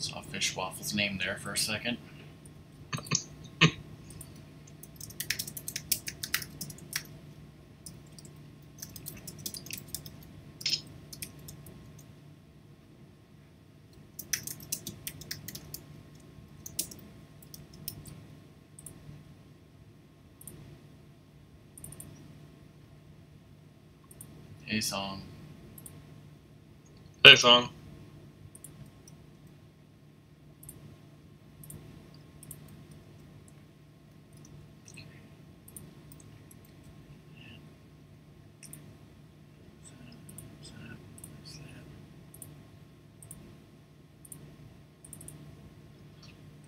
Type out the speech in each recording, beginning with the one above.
Saw Fish Waffle's name there for a second. Hey, Song. Hey, Song.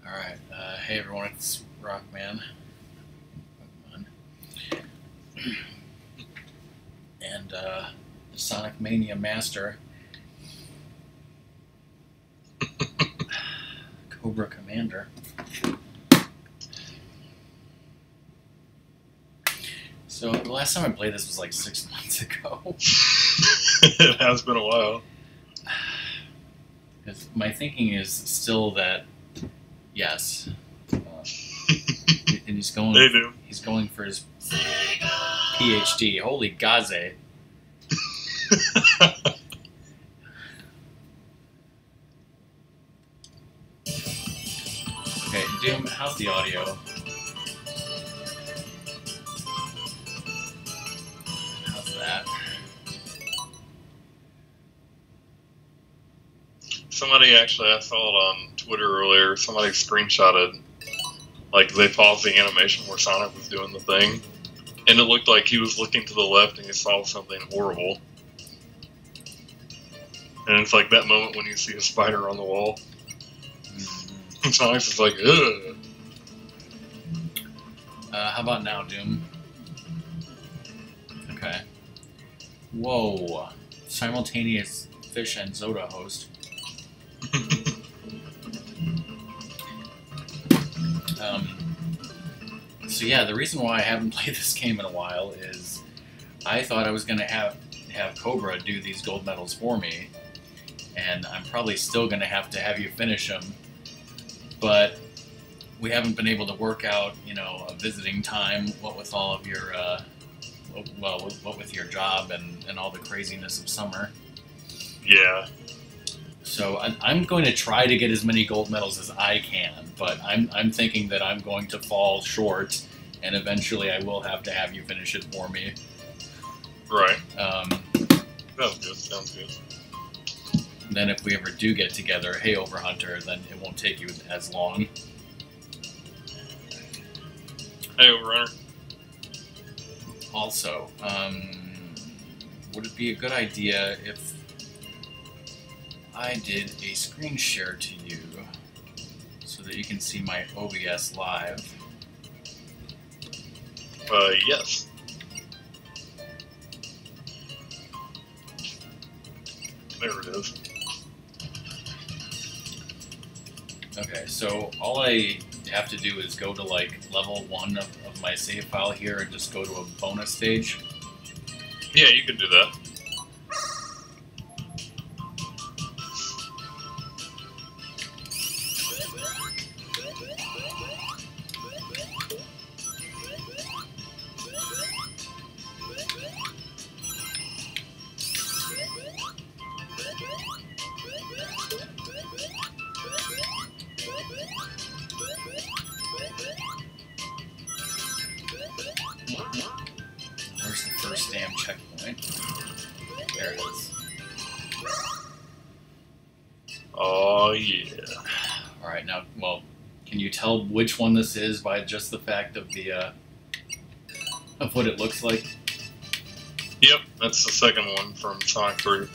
Alright, hey everyone, it's Rockman. And the Sonic Mania Master, CobraCommander. So the last time I played this was like 6 months ago. It has been a while. My thinking is still that, yes. And he's going. They do. He's going for his PhD. Holy gaze. Okay, Doom, how's the audio? How's that? Somebody actually, I saw it on Twitter earlier, somebody screenshotted, like, they paused the animation where Sonic was doing the thing, and it looked like he was looking to the left and he saw something horrible. And it's like that moment when you see a spider on the wall. And Sonic's just like, ugh. How about now, Doom? Okay. Whoa. Simultaneous Fish and Zoda host. So yeah, the reason why I haven't played this game in a while is I thought I was going to have Cobra do these gold medals for me, and I'm probably still going to have you finish them, but we haven't been able to work out, you know, a visiting time, what with all of your, well, what with your job and all the craziness of summer. Yeah. So I'm going to try to get as many gold medals as I can, but I'm thinking that I'm going to fall short, and eventually I will have to have you finish it for me. Right. Sounds good. Sounds good. Then if we ever do get together, hey Overhunter, then it won't take you as long. Hey Overrunner. Also, would it be a good idea if I did a screen share to you so that you can see my OBS live? Yes. There it is. Okay, so all I have to do is go to like level 1 of my save file here and just go to a bonus stage. Yeah, you can do that. Where's the first damn checkpoint? There it is. Oh, yeah. Alright, now, well, can you tell which one this is by just the fact of the, of what it looks like? Yep, that's the second one from Sonic 3.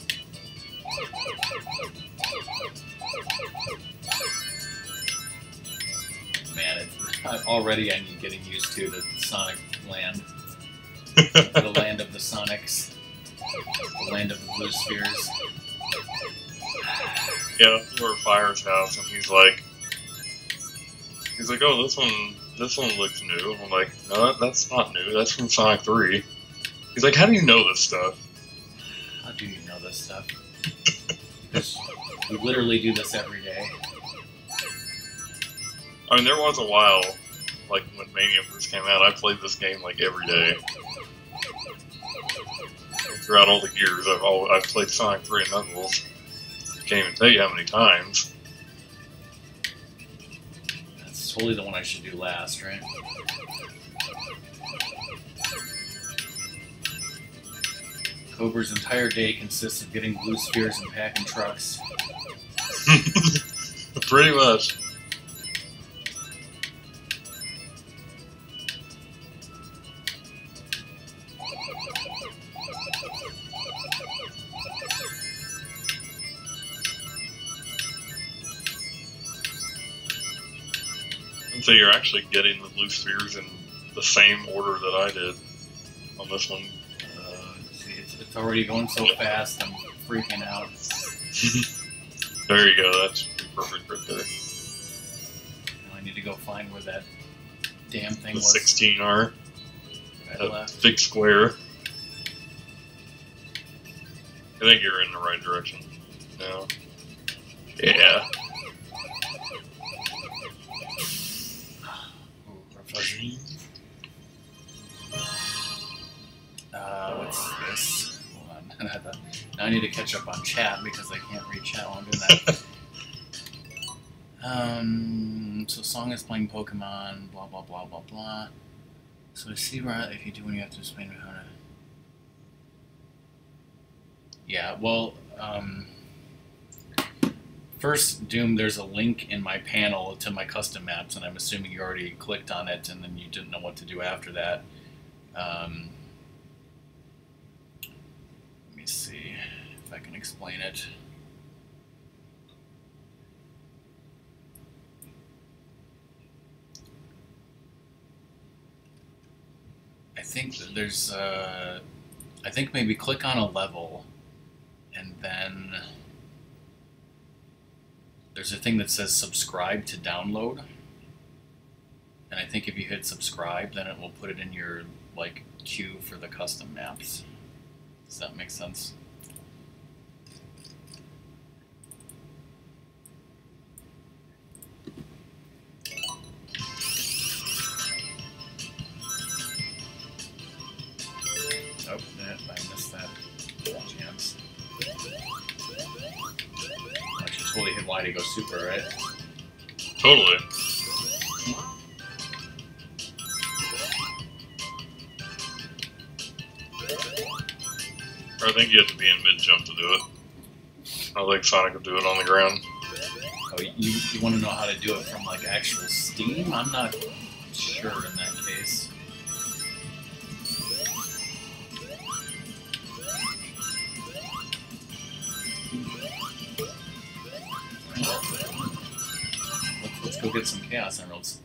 Man, already I'm getting used to the Sonic land. The land of the Sonics. The land of the blue spheres. Yeah, we're at Fire's house, and he's like, oh, this one looks new. I'm like, no, that's not new. That's from Sonic 3. He's like, how do you know this stuff? How do you know this stuff? Because we literally do this every day. I mean, there was a while, like when Mania first came out, I played this game like every day. Throughout all the years, I've played Sonic 3 and Knuckles. Can't even tell you how many times. That's totally the one I should do last, right? Cobra's entire day consists of getting blue spheres and packing trucks. Pretty much. And so you're actually getting the blue spheres in the same order that I did on this one. See, it's already going so fast, I'm freaking out. There you go, that's perfect right there. Now I need to go find where that damn thing The was. 16R. Right, That left. big square. I think you're in the right direction now. Yeah. Ooh, refreshing. What's this? Hold on. Now I need to catch up on chat because I can't read chat while I'm doing that. So Song is playing Pokemon, blah blah blah blah blah. So I see where if you do when you have to explain how to. Yeah, well, first, Doom, there's a link in my panel to my custom maps, and I'm assuming you already clicked on it and then you didn't know what to do after that. Let me see if I can explain it. I think that there's, I think maybe click on a level, and then there's a thing that says subscribe to download. And I think if you hit subscribe, then it will put it in your, like, queue for the custom maps. Does that make sense? Oh, I missed that chance. I should totally hit Y to go super, right? Totally. I think you have to be in mid-jump to do it. I think Sonic will do it on the ground. Oh, you want to know how to do it from, like, actual Steam? I'm not sure in that case. Let's go get some Chaos Emeralds.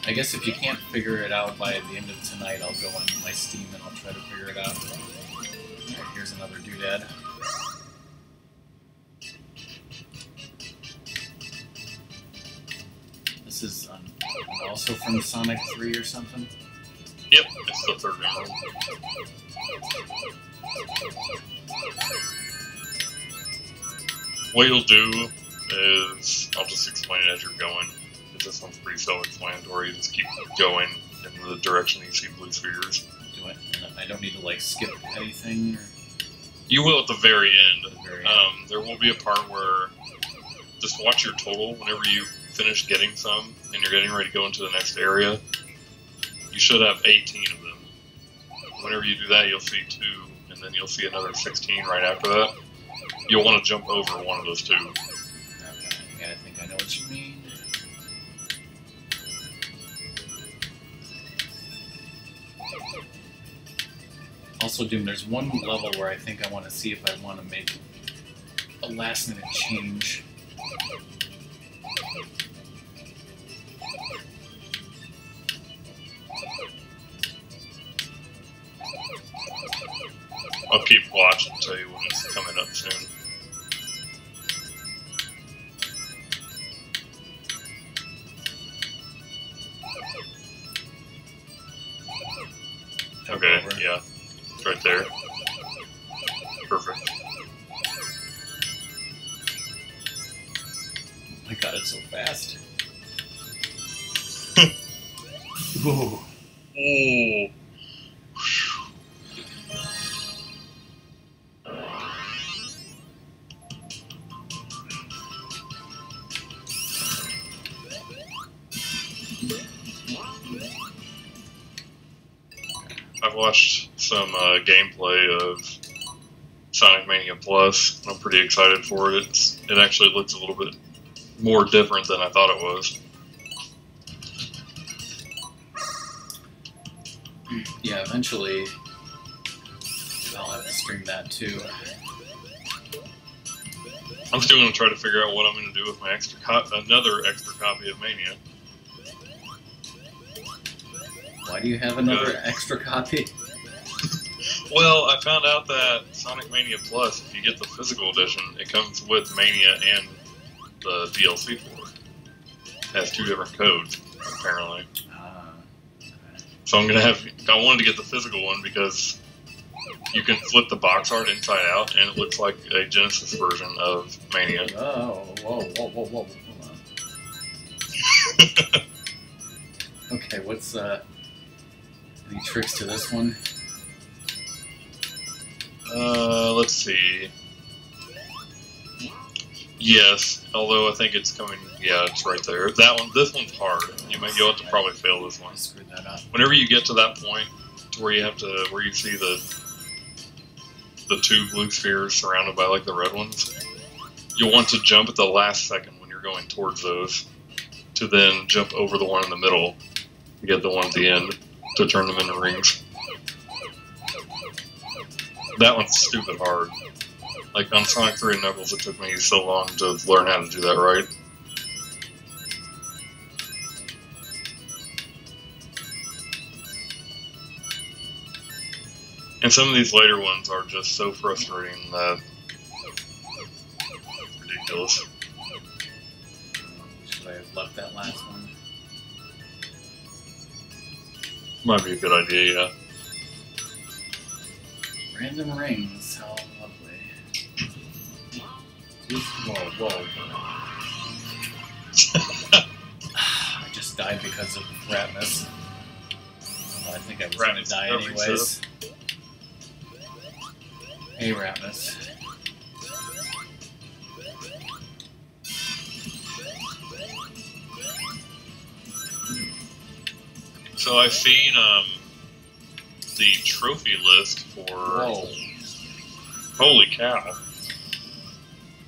I guess if you can't figure it out by the end of tonight, I'll go on my Steam and I'll try to figure it out. Alright, here's another doodad. This is also from Sonic 3 or something? Yep, it's the third emerald. What you'll do is, I'll just explain it as you're going. This one's pretty self-explanatory. You just keep going in the direction you see blue spheres. Do it. I don't need to, like, skip anything? Or? You will at the very end. At the very end. There will be a part where just watch your total whenever you finish getting some and you're getting ready to go into the next area. You should have 18 of them. Whenever you do that, you'll see 2, and then you'll see another 16 right after that. You'll want to jump over one of those 2. Okay, yeah, I think I know what you mean. Also, Doom, there's one level where I think I want to see if I want to make a last-minute change. I'll keep watching and tell you when it's coming up soon. Okay, yeah. It's right there. Perfect. My got it so fast. Ooh. Ooh. I've watched some gameplay of Sonic Mania Plus. I'm pretty excited for it. It actually looks a little bit more different than I thought it was. Yeah, eventually I'll have to stream that too. I'm still going to try to figure out what I'm going to do with my another extra copy of Mania. Why do you have another extra copy? Well, I found out that Sonic Mania Plus, if you get the physical edition, it comes with Mania and the DLC for it. It has 2 different codes, apparently. Okay. So I'm gonna have. I wanted to get the physical one because you can flip the box art inside out, and it looks like a Genesis version of Mania. Oh, whoa. Hold on. Okay, what's any tricks to this one? Let's see. Yes, although I think it's coming. Yeah, it's right there. That one. This one's hard. You'll have to probably fail this one. Screw that up. Whenever you get to that point to where you see the 2 blue spheres surrounded by like the red ones, you'll want to jump at the last second when you're going towards those, to then jump over the one in the middle to get the one at the end to turn them into rings. That one's stupid hard. Like on Sonic 3 and Knuckles, it took me so long to learn how to do that right. And some of these later ones are just so frustrating that it's ridiculous. Should I have left that last one? Might be a good idea, yeah. Random rings, how lovely. Whoa. I just died because of Ratmus. Well, I think I was going to die anyways. Hey, Ratmus. So I've seen the trophy list for. Whoa. Holy cow!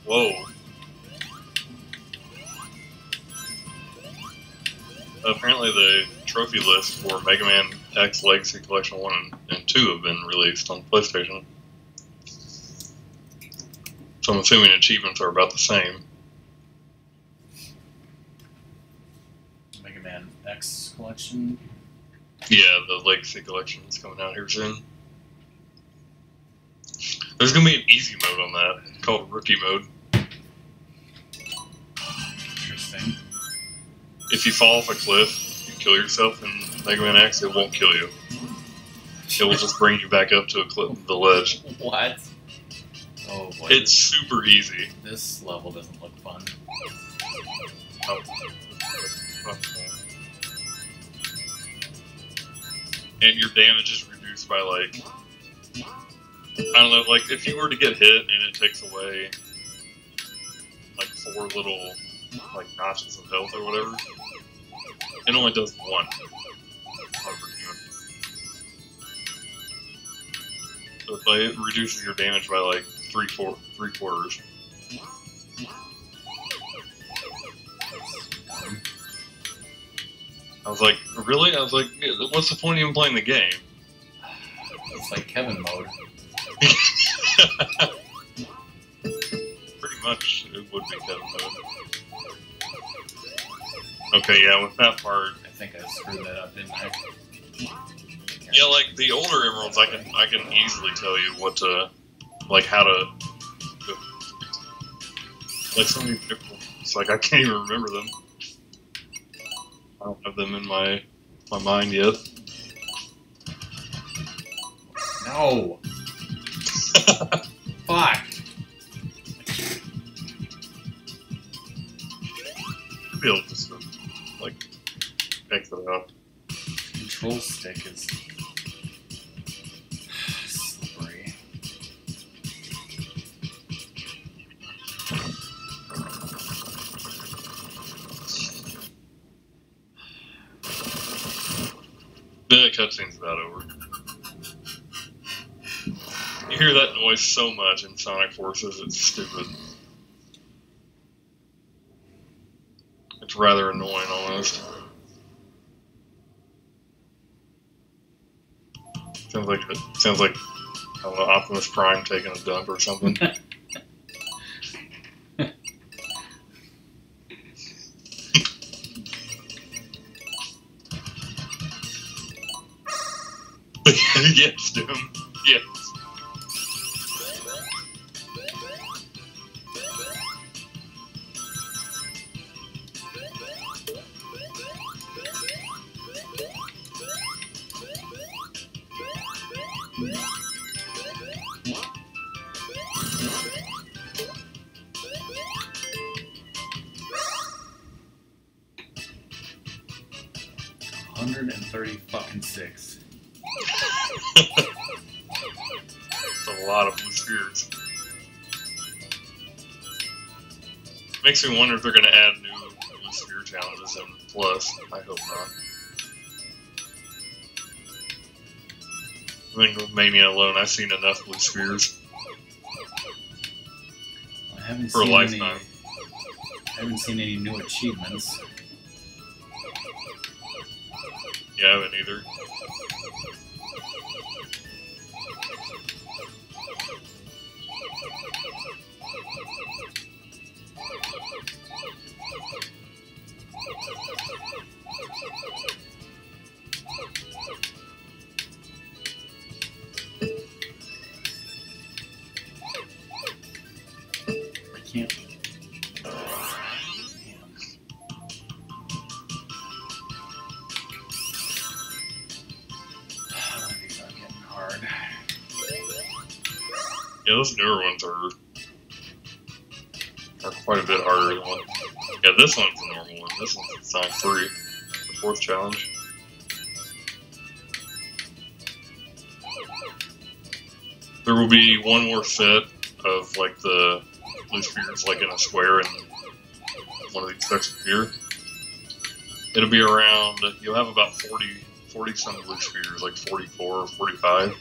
Whoa. Apparently, the trophy list for Mega Man X Legacy Collection 1 and 2 have been released on PlayStation. So I'm assuming achievements are about the same. Mega Man X collection. Yeah, the Legacy Collection is coming out here soon. There's going to be an easy mode on that, called Rookie Mode. Interesting. If you fall off a cliff, you kill yourself in Mega Man X, it won't kill you. It will just bring you back up to the ledge. What? Oh boy. It's super easy. This level doesn't look fun. Oh. And your damage is reduced by like, I don't know, like if you were to get hit and it takes away like 4 little like notches of health or whatever, it only does 1. So it's like it reduces your damage by like 3/4. I was like, really? I was like, what's the point of even playing the game? It's like Kevin mode. Pretty much, it would be Kevin mode. Okay, yeah, with that part. I think I screwed that up, didn't I? Yeah, like the older emeralds, I can easily tell you what to, like how to. Like some of these different, it's like I can't even remember them. I don't have them in my mind yet. No. Fuck. skill just to, like, exit out. Control stick is slippery. The cutscene's about over. You hear that noise so much in Sonic Forces, it's stupid. It's rather annoying, almost. Sounds like I don't know, Optimus Prime taking a dump or something. Yes, Doom. Yes. $136. That's a lot of blue spheres. Makes me wonder if they're going to add new blue sphere challenges in Plus. I hope not. I think with Mania alone, I've seen enough blue spheres I haven't for a seen lifetime. I haven't seen any new achievements. Yeah, I haven't either. I can't. These are getting hard. Yeah, those newer ones are quite a bit harder than one. Yeah, this one's a normal one. This one's Sonic 3, the fourth challenge. There will be one more set of like the blue spheres, like in a square in one of these sections here. It'll be around. You'll have about 40 some blue spheres, like 44 or 45.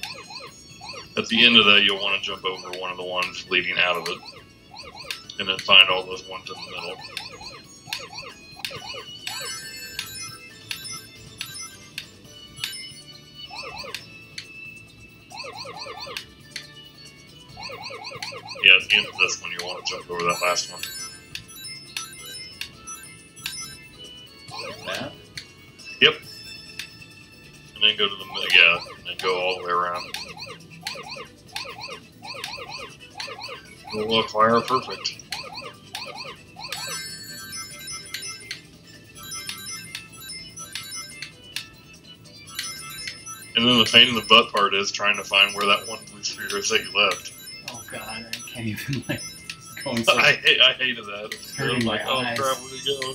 At the end of that, you'll want to jump over one of the ones leading out of it, and then find all those ones in the middle. Yeah, at the end of this one, you want to jump over that last one. Like that? Yep. And then go to the and then go all the way around. It'll look wire perfect. And then the pain in the butt part is trying to find where that one blue sphere is that you left. Oh god, I can't even like going so I hated that. It's hurting like, my oh eyes. crap, where'd he go?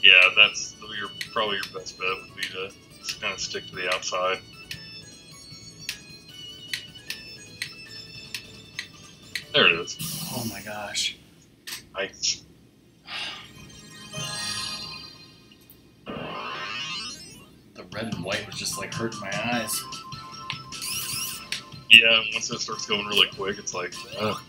Yeah, that's probably your best bet would be to just kind of stick to the outside. There it is. Oh my gosh. Nice. The red and white was just like hurting my eyes. Yeah, and once it starts going really quick, it's like, ugh.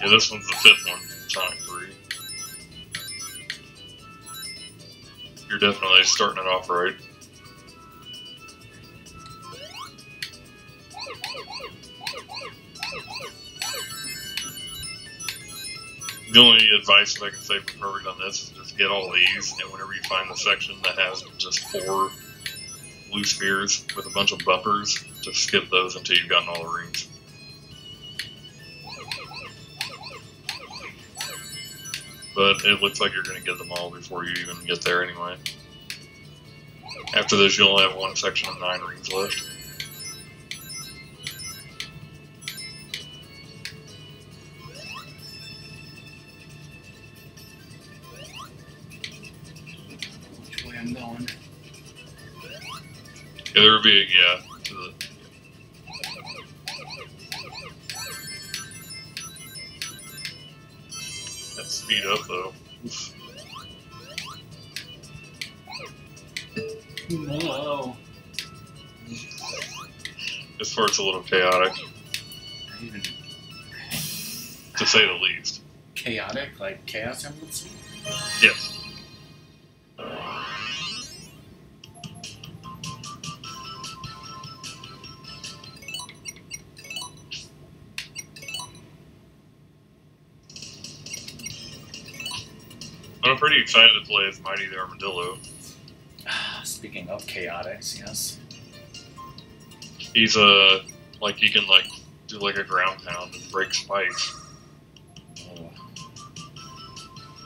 Yeah, this one's the fifth one, Sonic 3. You're definitely starting it off right. The only advice that I can say for Perfect on this is just get all these, and whenever you find the section that has just 4 blue spheres with a bunch of bumpers, just skip those until you've gotten all the rings. But it looks like you're going to get them all before you even get there anyway. After this, you'll only have 1 section of 9 rings left. Which way I'm going? Yeah, there would be, yeah, to the... That speed up, though. Oof. No. This part's a little chaotic, Even to say the least. chaotic, like chaos emeralds? Yes. I'm pretty excited to play as Mighty the Armadillo. Speaking of chaotics, yes. He's like he can like do like a ground pound and break spikes. Oh.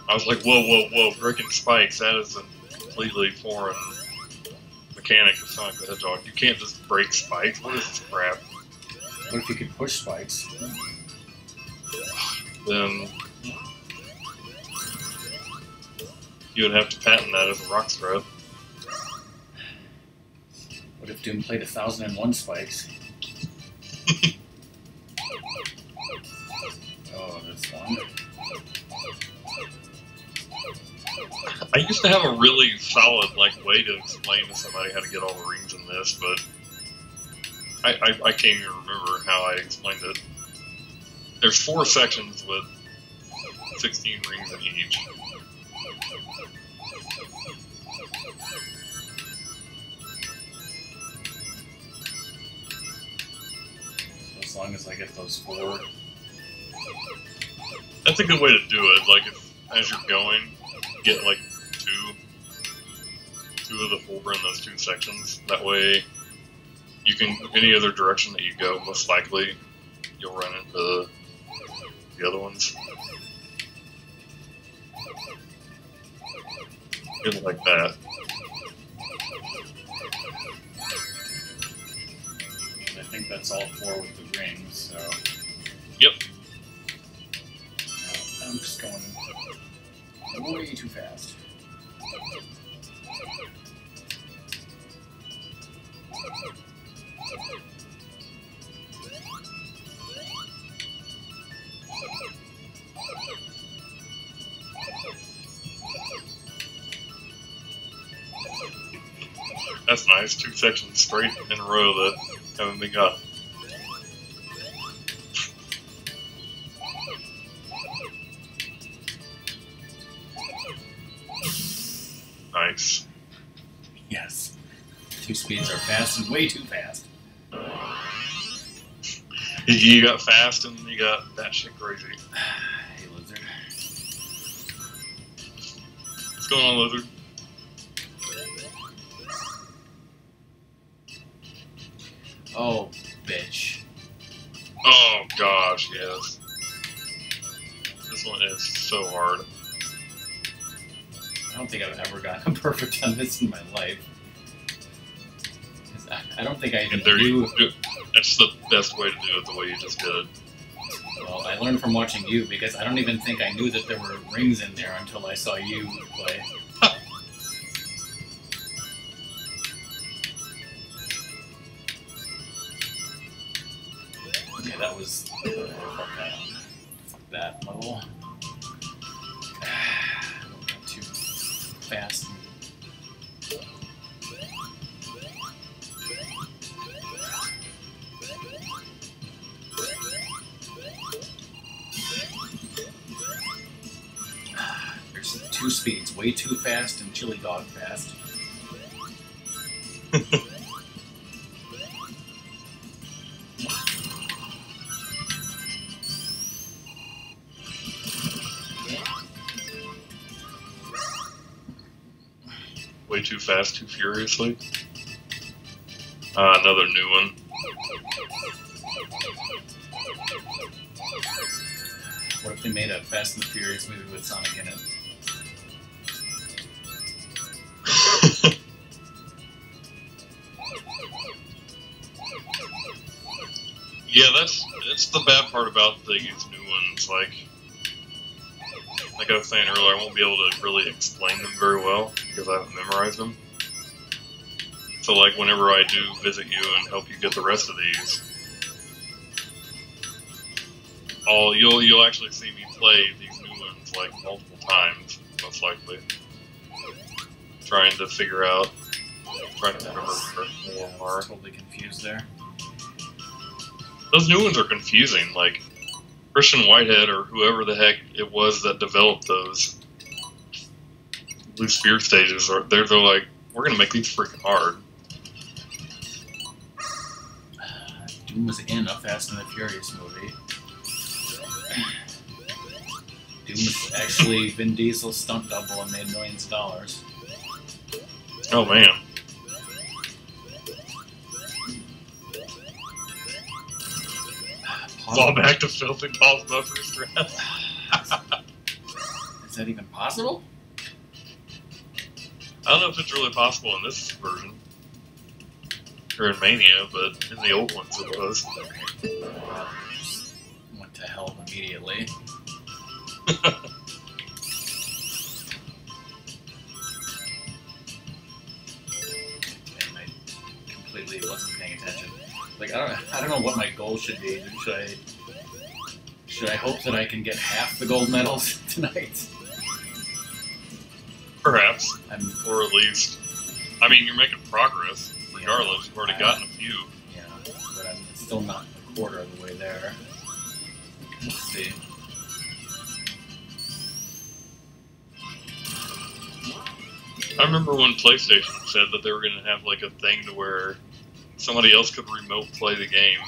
I was like, whoa, whoa, whoa, breaking spikes, that is a completely foreign mechanic of Sonic the Hedgehog. You can't just break spikes. What is this crap? What if you could push spikes? Then you would have to patent that as a rock strut. What if Doom played 1001 spikes? Oh, this one. I used to have a really solid like way to explain to somebody how to get all the rings in this, but I can't even remember how I explained it. There's 4 sections with 16 rings in each. So as long as I get those 4. That's a good way to do it. Like, if, as you're going, get like two of the 4 in those 2 sections. That way, you can, any other direction that you go, most likely, you'll run into the other ones. Good like that. I think that's all 4 with the rings, so. Yep. I'm just going way too fast. That's nice. 2 sections straight in a row that haven't been got. Nice. Yes. 2 speeds are fast and way too fast. You got fast and you got batshit crazy. Hey, lizard. What's going on, lizard? Oh, bitch. Oh gosh, yes. This one is so hard. I don't think I've ever gotten a perfect on this in my life. 'Cause I don't think I even And there knew. that's the best way to do it, the way you just did it. Well, I learned from watching you because I don't even think I knew that there were rings in there until I saw you play. Yeah, that was fuck that level. Not too fast. There's two speeds, way too fast and chili dog fast. Way too fast, too furiously. Another new one. What if they made a Fast and the Furious movie with Sonic in it? Yeah, that's the bad part about these new ones. Like I was saying earlier, I won't be able to really explain them very well because I haven't memorized them. So like whenever I do visit you and help you get the rest of these, you'll actually see me play these new ones like multiple times, most likely, trying to remember Yeah, I more. was totally confused there. Those new ones are confusing. Like Christian Whitehead or whoever the heck it was that developed those Blue Sphere stages, they're like, we're gonna make these freaking hard. Doom was in a Fast and the Furious movie. Doom was actually Vin Diesel's stunt double and made millions of dollars. Oh man. Fall back to filthy Paul's buffer stress. Is that even possible? I don't know if it's really possible in this version. Or in Mania, but in the old ones it was. Went to hell immediately. And I completely wasn't paying attention. Like I don't know what my goal should be. Should I hope that I can get half the gold medals tonight? Perhaps. Or at least. I mean, you're making progress, regardless. You've already gotten a few. Yeah, but I'm still not a quarter of the way there. Let's see. I remember when PlayStation said that they were going to have like a thing to where somebody else could remote play the game,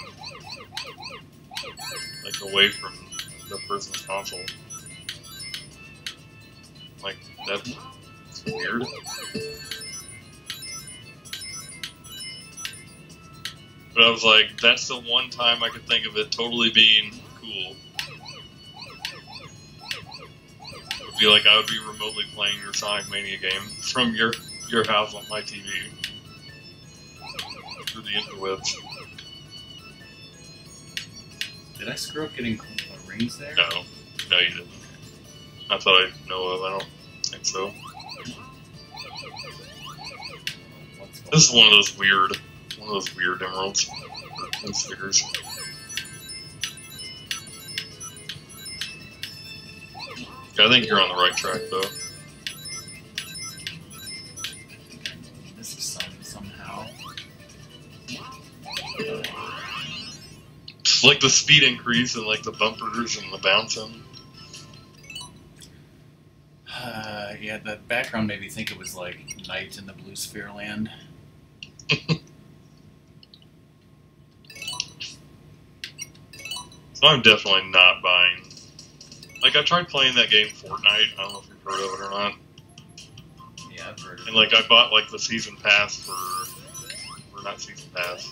like away from the person's console. Like, that's weird. But I was like, that's the one time I could think of it totally being cool. It would be like I would be remotely playing your Sonic Mania game from your house on my TV. Through the interwebs. Did I screw up getting rings there? No. No, you didn't. Not that I know of, I don't think so. This is one of those weird emeralds. Or stickers. I think you're on the right track, though. This is somehow. It's like the speed increase and like the bumpers and the bouncing. Yeah, the background made me think it was like night in the Blue Sphere land. So I'm definitely not buying. Like, I tried playing that game Fortnite. I don't know if you've heard of it or not. Yeah, I've heard of it. And like, I bought like the season pass for, or not season pass.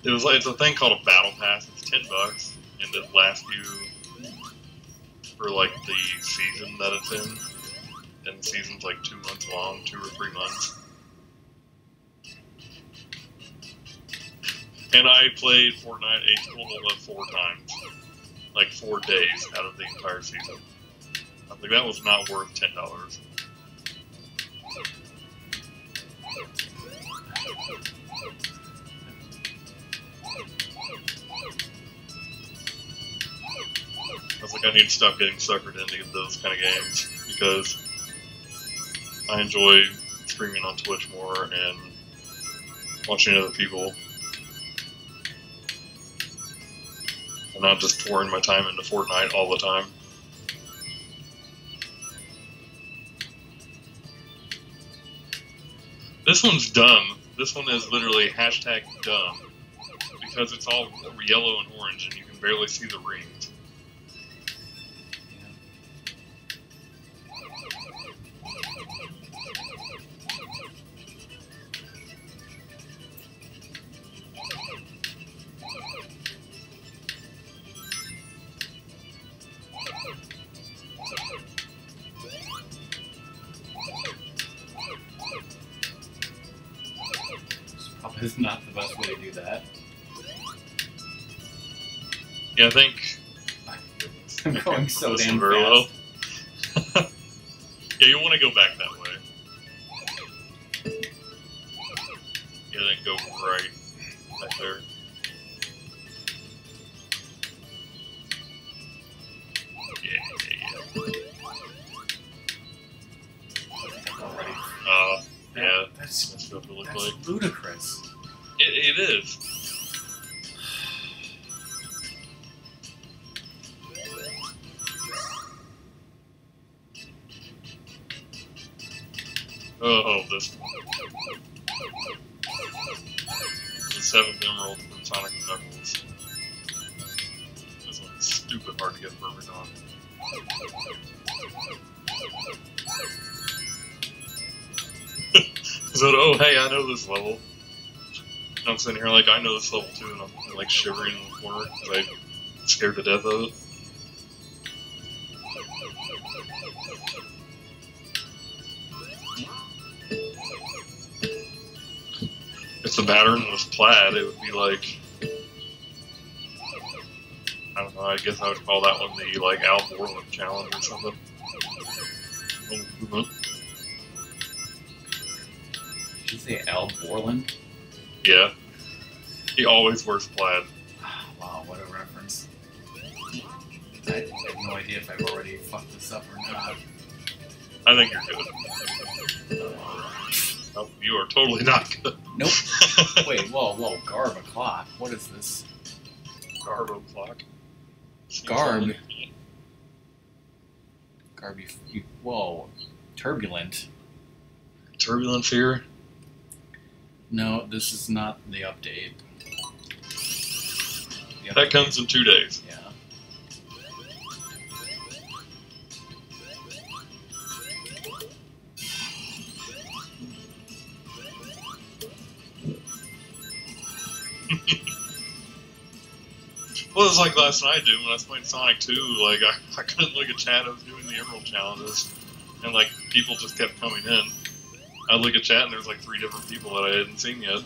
It's a thing called a battle pass. It's $10, and it lasts you for like the season that it's in. And the season's like 2 months long, 2 or 3 months. And I played Fortnite a total of 4 times. Like 4 days out of the entire season. I think that was not worth $10. I was like, I need to stop getting suckered into those kind of games because I enjoy streaming on Twitch more and watching other people. And not just pouring my time into Fortnite all the time. This one's dumb. This one is literally hashtag dumb. Because it's all yellow and orange and you can barely see the rings. Probably is not the best way to do that. Yeah, I think... I'm going so damn very fast. well. Yeah, you want to go back that way. Yeah, then go right there. Yeah. Already. Yeah. That's what it looked that's like. ludicrous. It is. Oh, this one. The 7th Emerald from Sonic and Knuckles. This one's stupid hard to get perfect on. So, oh, hey, I know this level. And I'm sitting here like, I know this level too, and I'm like shivering in the corner because I'm scared to death of it. If the pattern was plaid, it would be like, I don't know, I guess I would call that one the, like, Al Borland challenge or something. Did you say Al Borland? Yeah. He always wears plaid. Wow, what a reference. I have no idea if I've already fucked this up or not. I think you're good. Nope, you are totally not good. Nope. Wait, whoa, Garb o'clock. What is this? Garb o'clock. Garb. Garb, whoa. Turbulent. Turbulence here? No, this is not the update. That comes in 2 days. Yeah. Well, it's like last night, dude, when I was playing Sonic 2, like, I couldn't look at chat, I was doing the Emerald challenges, and, like, people just kept coming in. I'd look at chat, and there was, like, 3 different people that I hadn't seen yet.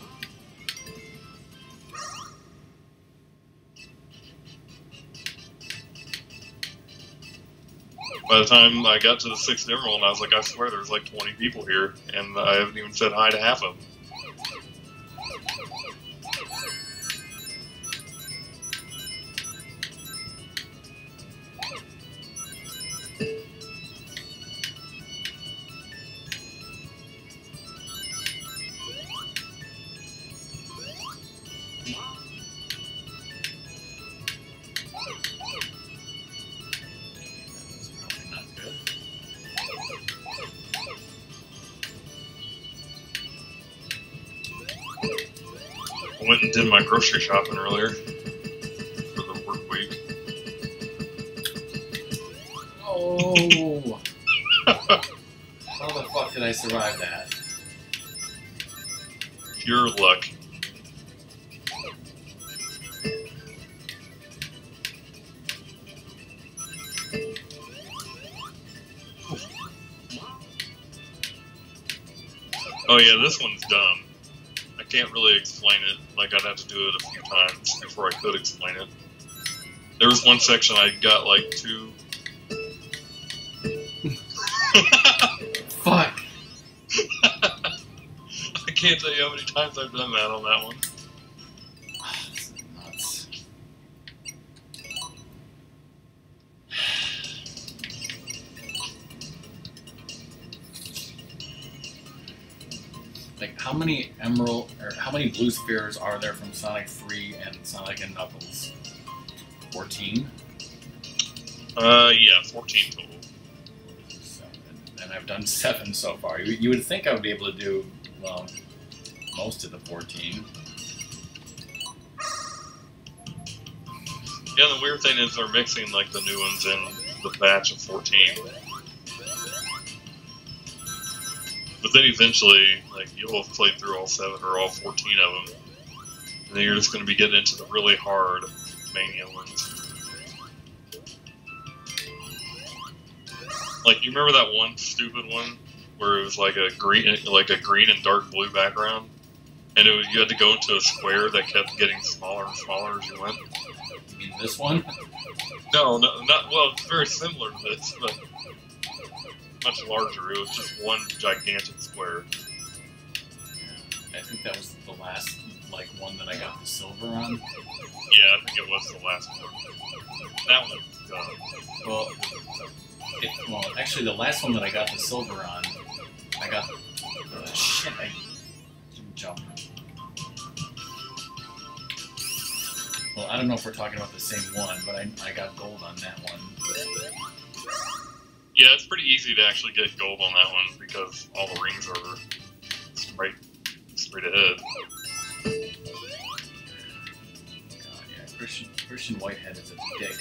By the time I got to the 6th Emerald, I was like, I swear there's, like, 20 people here, and I haven't even said hi to half of them. I went and did my grocery shopping earlier for the work week. Oh! How the fuck did I survive that? Pure luck. Oh yeah, this one's dumb. I can't really explain it. Like, I'd have to do it a few times before I could explain it. There was one section I got, like, 2... Fuck! I can't tell you how many times I've done that on that one. This is nuts. Like, how many how many blue spheres are there from Sonic 3 and Sonic and Knuckles? 14? Yeah, 14 total. And I've done 7 so far. You would think I would be able to do well, most of the 14. Yeah, the weird thing is they're mixing like the new ones in the batch of 14. But then eventually, like, you'll have played through all 7 or all 14 of them. And then you're just going to be getting into the really hard Mania ones. Like, you remember that one stupid one where it was like a green and dark blue background, and you had to go into a square that kept getting smaller and smaller as you went? You mean this one? No, not well. It's very similar to this, but much larger. It was just one gigantic square. I think that was the last like one that I got the silver on. Yeah, I think it was the last one. That one. Well, actually, the last one that I got the silver on, I got shit. I didn't jump. Well, I don't know if we're talking about the same one, but I got gold on that one. Yeah, it's pretty easy to actually get gold on that one because all the rings are straight ahead. God, yeah, Christian Whitehead is a dick.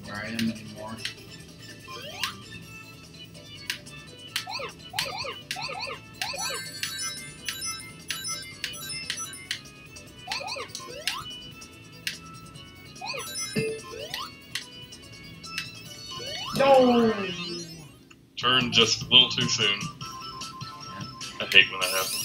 Where I am anymore. No! Turn just a little too soon. I hate when that happens.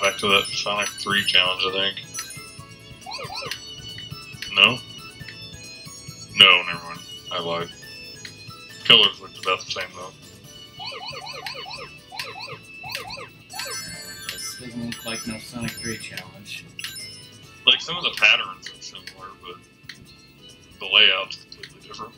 Back to that Sonic 3 challenge, I think. No? No, never mind. I lied. Colors looked about the same, though. This doesn't look like no Sonic 3 challenge. Like, some of the patterns are similar, but the layout's completely different.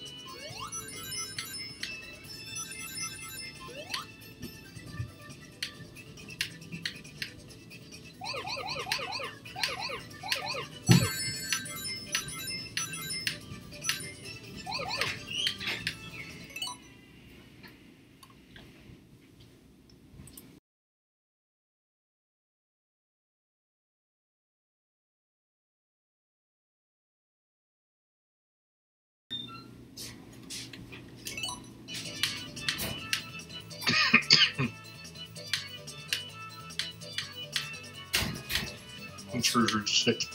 Intruder shit.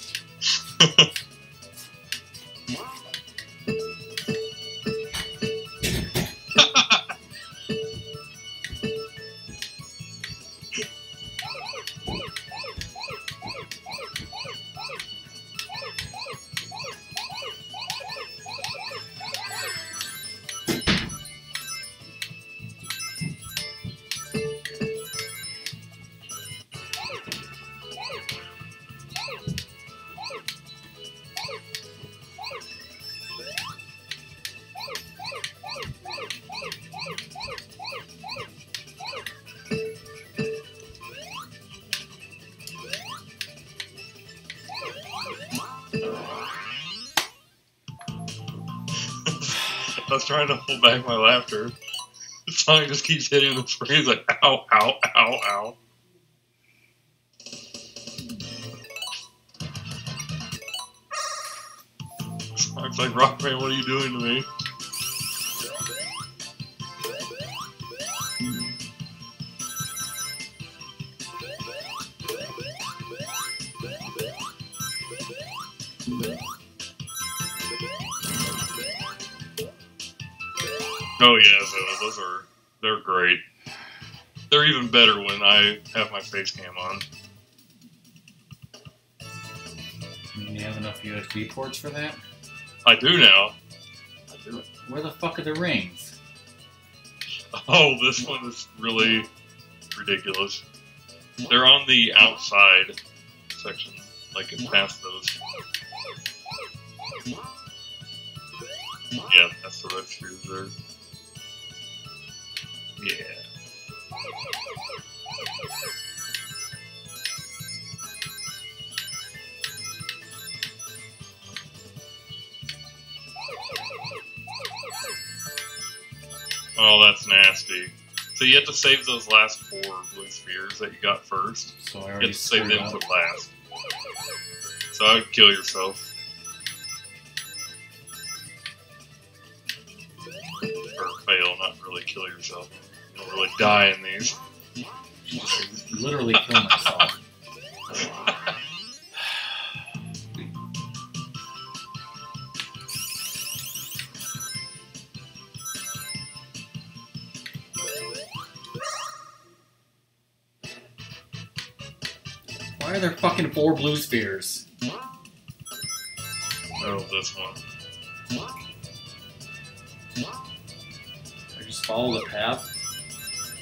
I was trying to hold back my laughter. Sonic just keeps hitting the screen. He's like, ow, ow, ow, ow. Sonic's like, Rockman, what are you doing to me? Oh yeah, so they're great. They're even better when I have my face cam on. You have enough USB ports for that? I do now. Where the fuck are the rings? Oh, this one is really ridiculous. They're on the outside section, like past those. Yeah, that's the red screws there. Yeah. Oh, that's nasty. So you have to save those last 4 blue spheres that you got first. So I You already have to save them screwed for up. last. So I would kill yourself. Or fail, not really kill yourself. You don't really die in these. Literally kill myself. Why are there fucking 4 blue spheres? Oh, this one. I just follow the path.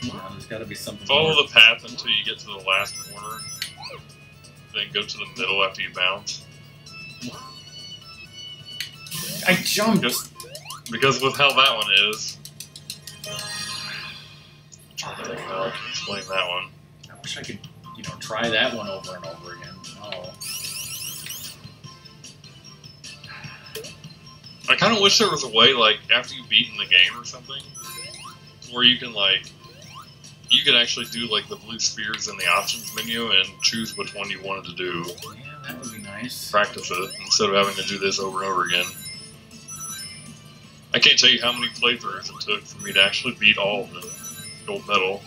No, there's gotta be something Follow more. the path until you get to the last corner. Then go to the middle after you bounce. I jumped! Because with how that one is... I'm trying to think how I can explain that one. I wish I could, try that one over and over again. Oh. I kind of wish there was a way, like, after you've beaten the game or something, where you can, like, you could actually do, like, the blue spheres in the options menu and choose which one you wanted to do. Yeah, that would be nice. Practice it, instead of having to do this over and over again. I can't tell you how many playthroughs it took for me to actually beat all of the gold medal.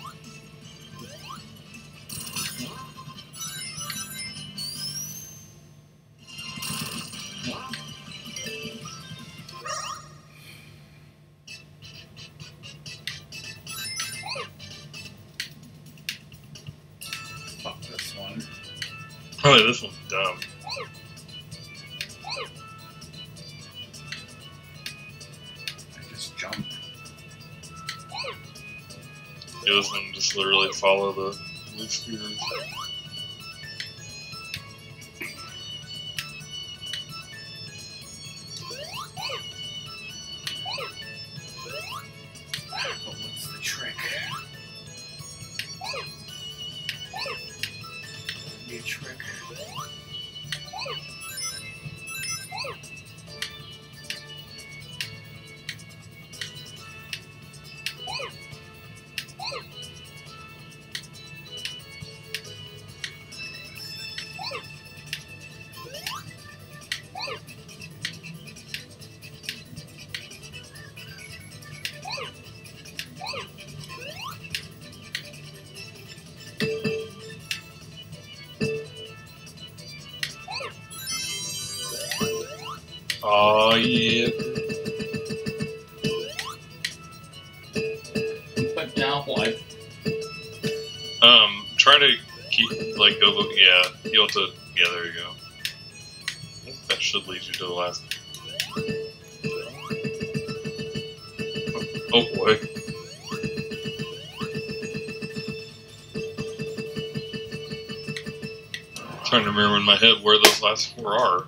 Fuck this one. Oh, this one's dumb. I just jumped. Yeah, this one just literally follow the blue spheres. But what's the trick? Be a trick. Oh yeah. But now what? Try to keep, like, go look, yeah, you'll have to, yeah, there you go. I think that should lead you to the last. Oh boy. Trying to remember in my head where those last 4 are.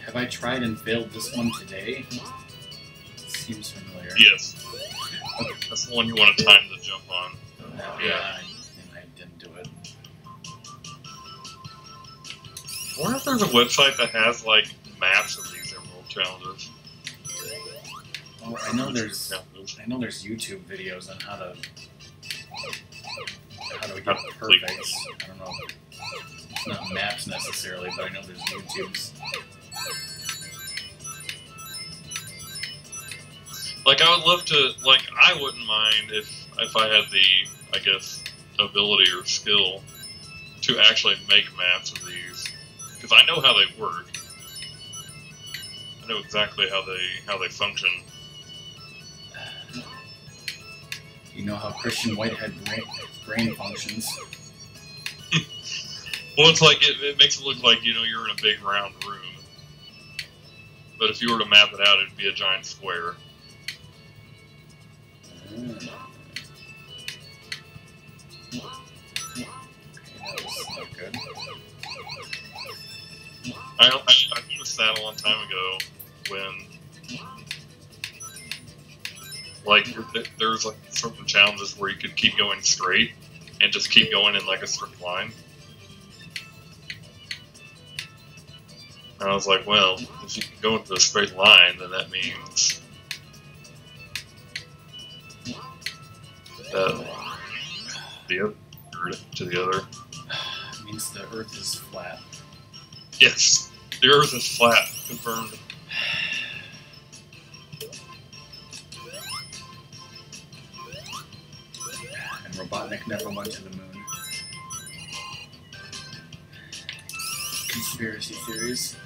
Have I tried and failed this one today? Seems familiar. Yes. Okay. That's the one you want to time to jump on. Yeah. And I didn't do it. I wonder if there's a website that has, like, maps of these Emerald challenges. Oh, I know there's YouTube videos on how to get perfect. I don't know. It's not maps necessarily, but I know there's YouTubes. Like, I would love to, like, I wouldn't mind if I had the, I guess, ability or skill to actually make maps of these. Because I know how they work. I know exactly how they function. You know how Christian Whitehead brain functions. Well, it's like, it makes it look like, you know, you're in a big round room. But if you were to map it out, it'd be a giant square. Okay, that was not good. I noticed that a long time ago when, like, there's like certain challenges where you could keep going straight and just keep going in like a straight line. And I was like, well, if you can go into a straight line, then that means that the other to the other. It means the Earth is flat. Yes, the Earth is flat, confirmed. And Robotnik never went to the moon. Conspiracy theories.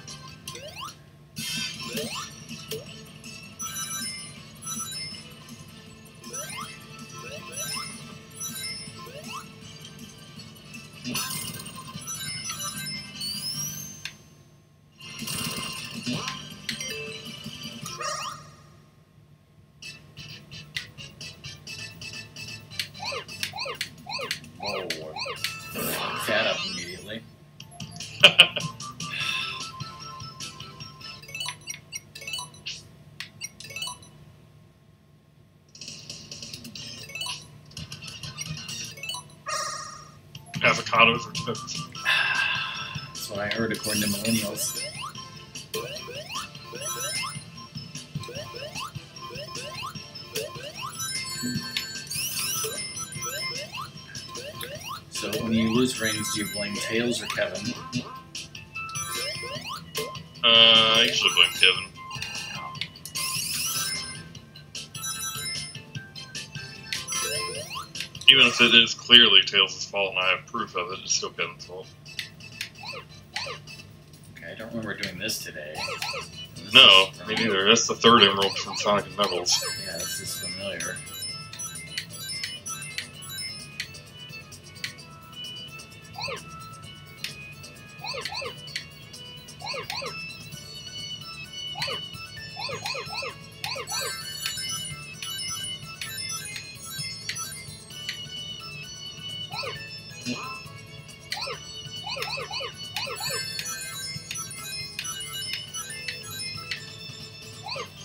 Oh, that up immediately. Avocados or toast. That's what I heard according to millennials. So when you lose rings, do you blame Tails or Kevin? I usually blame Kevin. Even if it is clearly Tails' fault and I have proof of it, it's still Kevin's fault. Okay, I don't remember doing this today. No, me neither. That's the third emerald from Sonic and Knuckles. Yeah, this is familiar.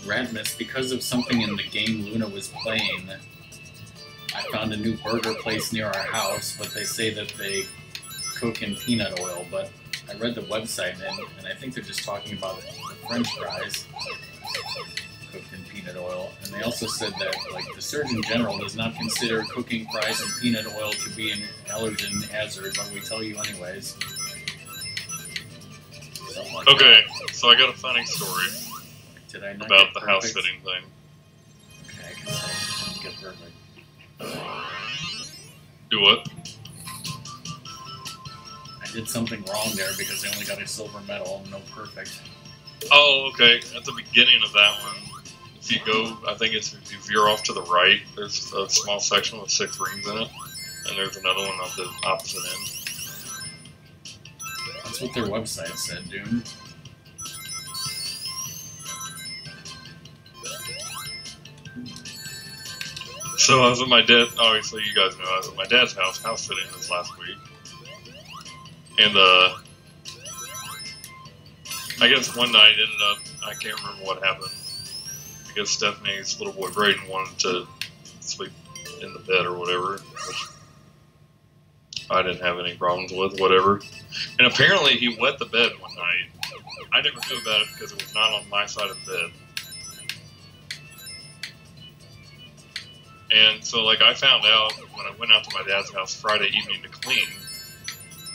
Radmus, because of something in the game Luna was playing, I found a new burger place near our house, but they say that they cook in peanut oil, but I read the website and I think they're just talking about the French fries cooked in peanut oil, and they also said that like the Surgeon General does not consider cooking fries in peanut oil to be an allergen hazard, but we tell you anyways. Like okay, so I got a funny story. Did I not about get the house fitting thing. Okay, I can get perfect. Do what? I did something wrong there because they only got a silver medal, no perfect. Oh, okay. At the beginning of that one, if you go, I think it's if you veer off to the right, there's a small section with 6 rings in it, and there's another one on the opposite end. That's what their website said, Dune. So I was at my dad. Obviously, you guys know I was at my dad's house sitting this last week, and I guess one night ended up. I can't remember what happened. I guess Stephanie's little boy Braden wanted to sleep in the bed or whatever, which I didn't have any problems with. Whatever. And apparently he wet the bed one night. I never knew about it because it was not on my side of the bed. And so, like, I found out when I went out to my dad's house Friday evening to clean.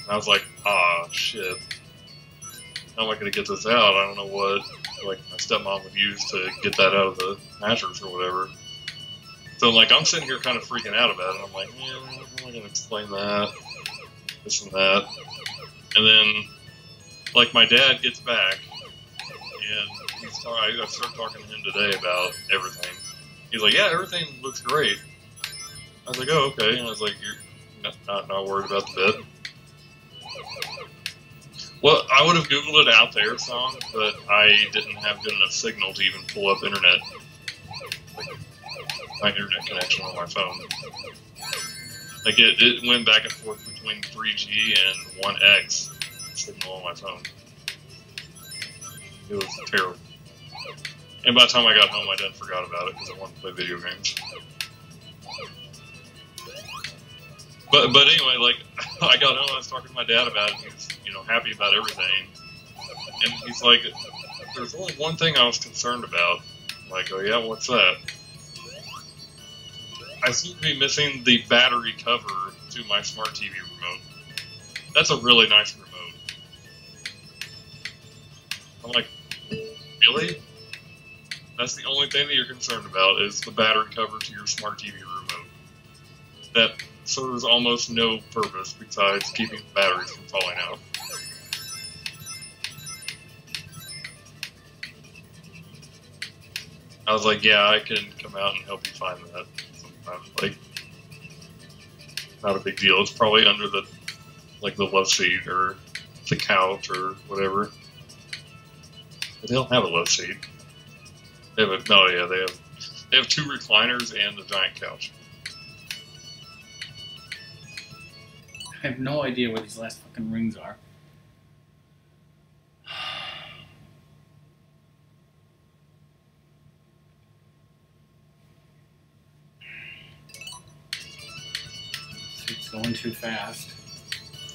And I was like, ah, shit. How am I going to get this out? I don't know what, like, my stepmom would use to get that out of the mattress or whatever. So, like, I'm sitting here kind of freaking out about it. I'm like, yeah, how am I going to explain that? This and that. And then, like, my dad gets back, and I started talking to him today about everything. He's like, yeah, everything looks great. I was like, oh, okay. And I was like, you're not worried about the bed? Well, I would have Googled it out there song, but I didn't have good enough signal to even pull up internet. Like, my internet connection on my phone. Like, it went back and forth between 3G and 1X signal on my phone. It was terrible. And by the time I got home, I done forgot about it because I wanted to play video games. But anyway, like, I got home, I was talking to my dad about it, and he was, happy about everything. And he's like, there's only one thing I was concerned about. I'm like, oh yeah, what's that? I seem to be missing the battery cover to my smart TV remote. That's a really nice remote. I'm like, really? That's the only thing that you're concerned about is the battery cover to your smart TV remote. That serves almost no purpose besides keeping the batteries from falling out. I was like, yeah, I can come out and help you find that sometime. Like, not a big deal. It's probably under the love seat or the couch or whatever. But they don't have a love seat. They have they have 2 recliners and a giant couch. I have no idea where these last fucking rings are. It's going too fast.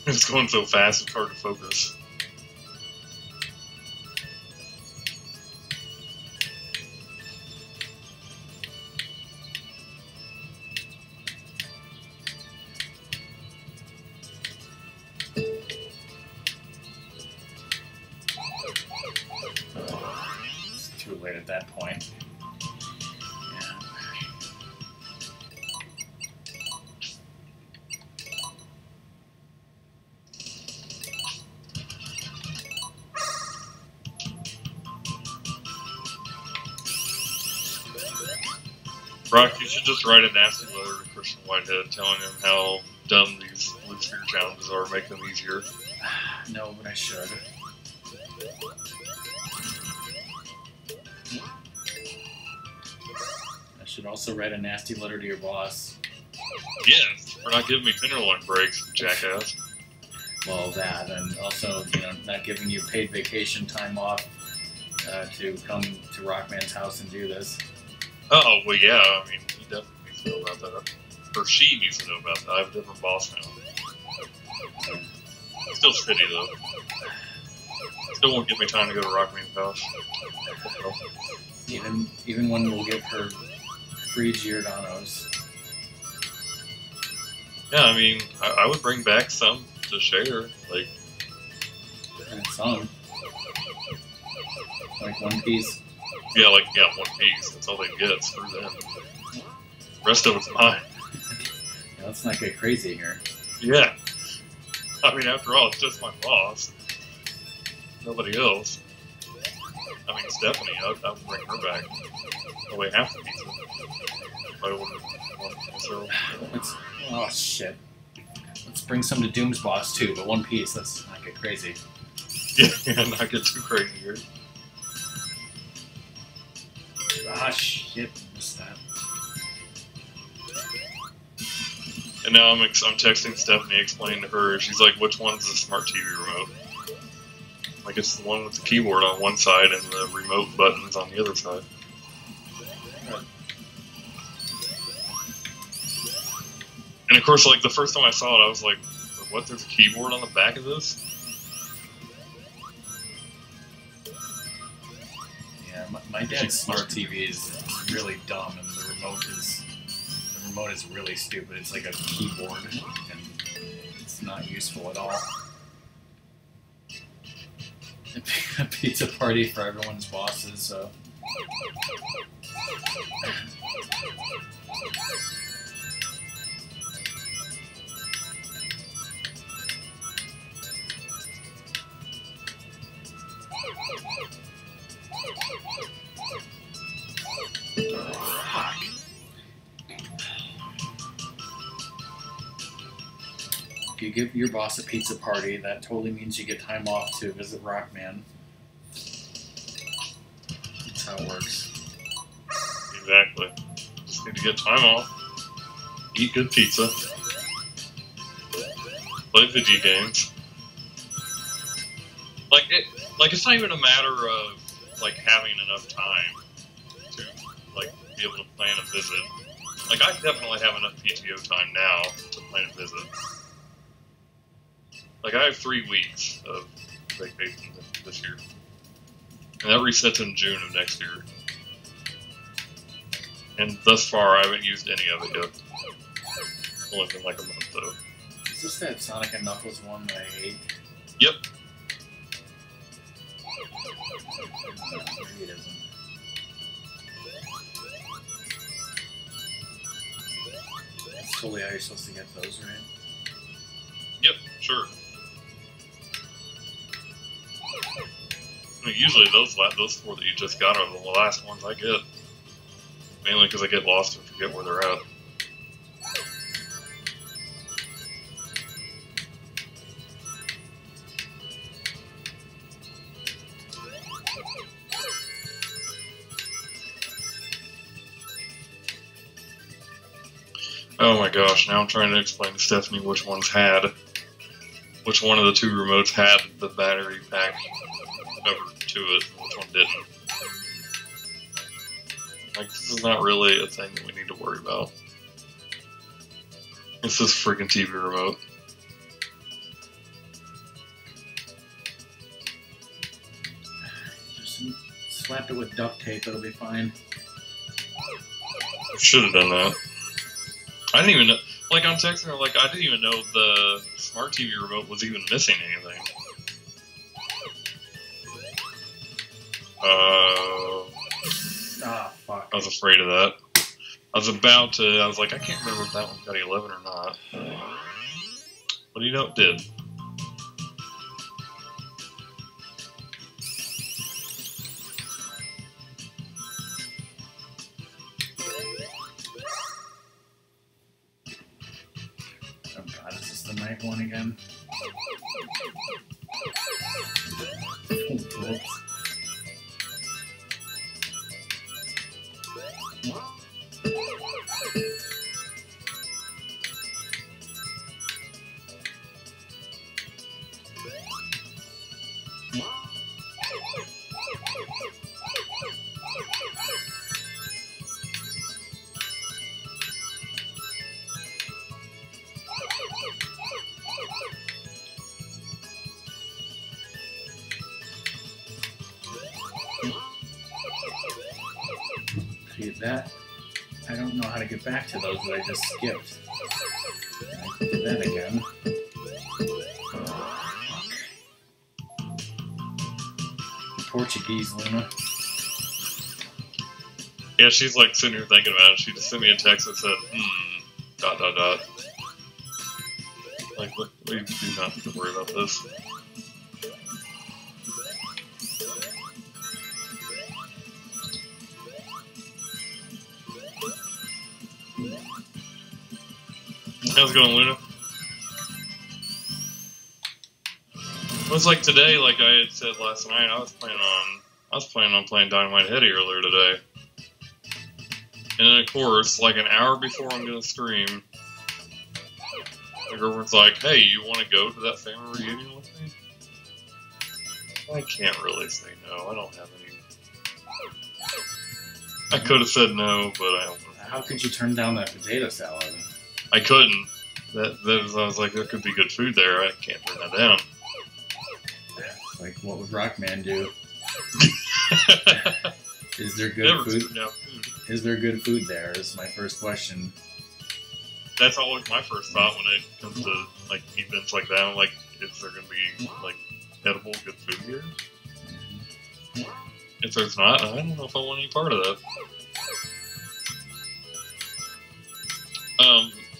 It's going so fast, it's hard to focus. It's too late at that point. Yeah. Brock, you should just write a nasty letter to Christian Whitehead telling him how dumb these Blue Sphere challenges are, make them easier. No, but I should. I should also write a nasty letter to your boss. Yes, for not giving me tenderloin breaks, jackass. Well, that, and also, not giving you paid vacation time off to come to Rockman's house and do this. Oh, well, yeah, I mean, he definitely needs to know about that. Or she needs to know about that. I have a different boss now. Still shitty, though. Still won't give me time to go to Rockman's house. Even when we'll give her free Giordano's. Yeah, I mean, I would bring back some to share, like... And some. Like one piece. Yeah, one piece. That's all they get. Screw them. The rest of it's mine. Let's not get crazy here. Yeah. I mean, after all, it's just my boss. Nobody else. I mean, Stephanie, I'll bring her back. Away half the pizza. I ordered one myself. Oh, shit. Let's bring some to Doom's boss, too, but one piece. Let's not get crazy. Yeah, not get too crazy here. Ah, shit. Missed that. And now I'm texting Stephanie, explaining to her. She's like, which one's the smart TV remote? Like, it's the one with the keyboard on one side and the remote buttons on the other side. And of course, like, the first time I saw it, I was like, what, there's a keyboard on the back of this? Yeah, my dad's smart TV is really dumb, and the remote is really stupid. It's like a keyboard, and it's not useful at all. A pizza party for everyone's bosses, so... Fuck. If you give your boss a pizza party, that totally means you get time off to visit Rockman. That's how it works. Exactly. Just need to get time off, eat good pizza, play video games. Like it's not even a matter of like having enough time to like be able to plan a visit. Like I definitely have enough PTO time now to plan a visit. Like I have 3 weeks of vacation this year, and that resets in June of next year. And thus far, I haven't used any of it yet. It's only been like a month though. Is this that Sonic and Knuckles one that I hate? Yep. Maybe it isn't. That's totally how you're supposed to get those, right? Yep, sure. I mean, usually those 4 that you just got are the last ones I get. Mainly because I get lost and forget where they're at. Oh my gosh, now I'm trying to explain to Stephanie which one of the 2 remotes had the battery pack cover to it, and which one didn't. Like, this is not really a thing that we need to worry about. It's this freaking TV remote. Just slap it with duct tape, it'll be fine. I should have done that. I didn't even know, like, I'm texting her, like, I didn't even know the smart TV remote was even missing anything. Ah, fuck. I was afraid of that. I was like, I can't remember if that one got 11 or not. What do you know it did? Oh god, is this the night one again? Whoops. See that? I don't know how to get back to those that I just skipped. And I did that again. Fuck. Portuguese, Luna. Yeah, she's like sitting here thinking about it. She just sent me a text that said, dot, dot, dot. Like, we do not have to worry about this. How's it going, Luna? It was like today, like I had said last night, I was planning on playing Dynamite Heady earlier today. And then of course, like an hour before I'm gonna stream, my girlfriend's like, "Hey, you want to go to that family reunion with me?" I can't really say no. I don't have any. I could have said no, but I don't. How could you turn down that potato salad? I couldn't. I was like, there could be good food there. I can't turn that down. Like, what would Rockman do? Is there good Never food? turned down food. Is there good food there? Is my first question. That's always my first thought when it comes to like events like that. I'm like, is there going to be like edible good food here? If there's not, I don't know if I want any part of that.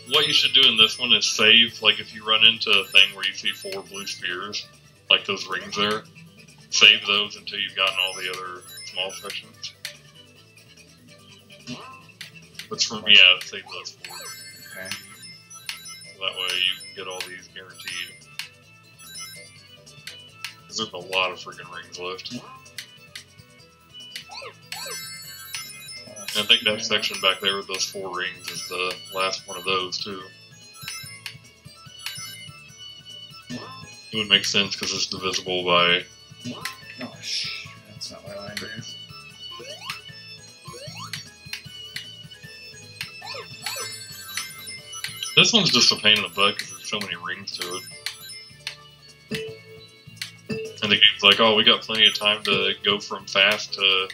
What you should do in this one is save, like if you run into a thing where you see 4 blue spheres, like those rings there, save those until you've gotten all the other small sections. But from, yeah, save those 4. Okay. So that way you can get all these guaranteed. Because there's a lot of freaking rings left. And I think that section back there with those 4 rings is the last one of those, too. It would make sense because it's divisible by... Oh, shh. That's not what I like. This one's just a pain in the butt because there's so many rings to it. And the game's like, oh, we got plenty of time to go from fast to...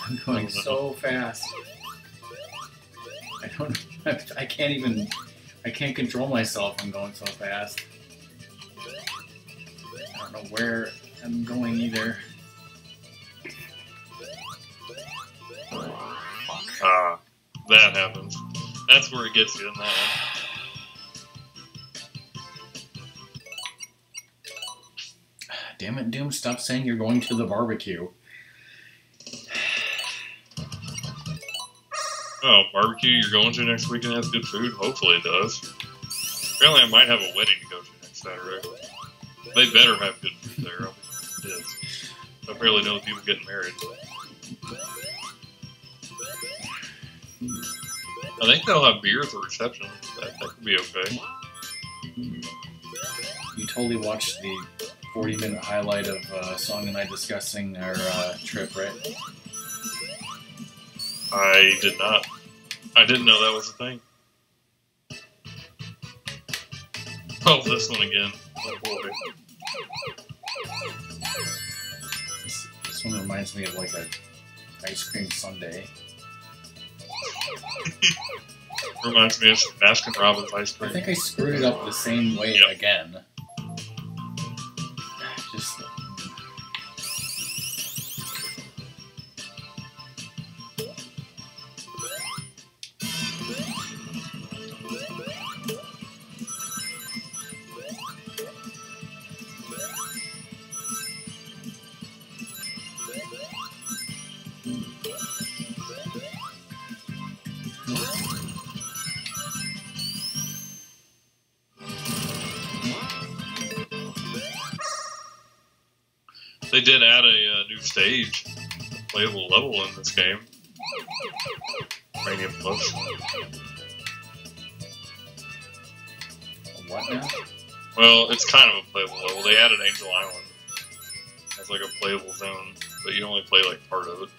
I'm going so fast. I can't control myself. I'm going so fast. I don't know where I'm going either. Ah, that happens. That's where it gets you in that one. Damn it, Doom, stop saying you're going to the barbecue. Oh, barbecue you're going to next weekend has good food? Hopefully it does. Apparently I might have a wedding to go to next Saturday. They better have good food there. It is. I barely know people getting married. I think they'll have beer at the reception. That could be okay. You totally watched the 40-minute highlight of Song and I discussing our trip, right? I did not. I didn't know that was a thing. Oh, this one again. Oh boy. This one reminds me of like a ice cream sundae. Reminds me of Baskin Robbins ice cream. I think I screwed it up the same way again. Just... They did add a new stage, playable level in this game. Mania Plus. What now? Well, it's kind of a playable level. They added Angel Island as like a playable zone, but you only play like part of it.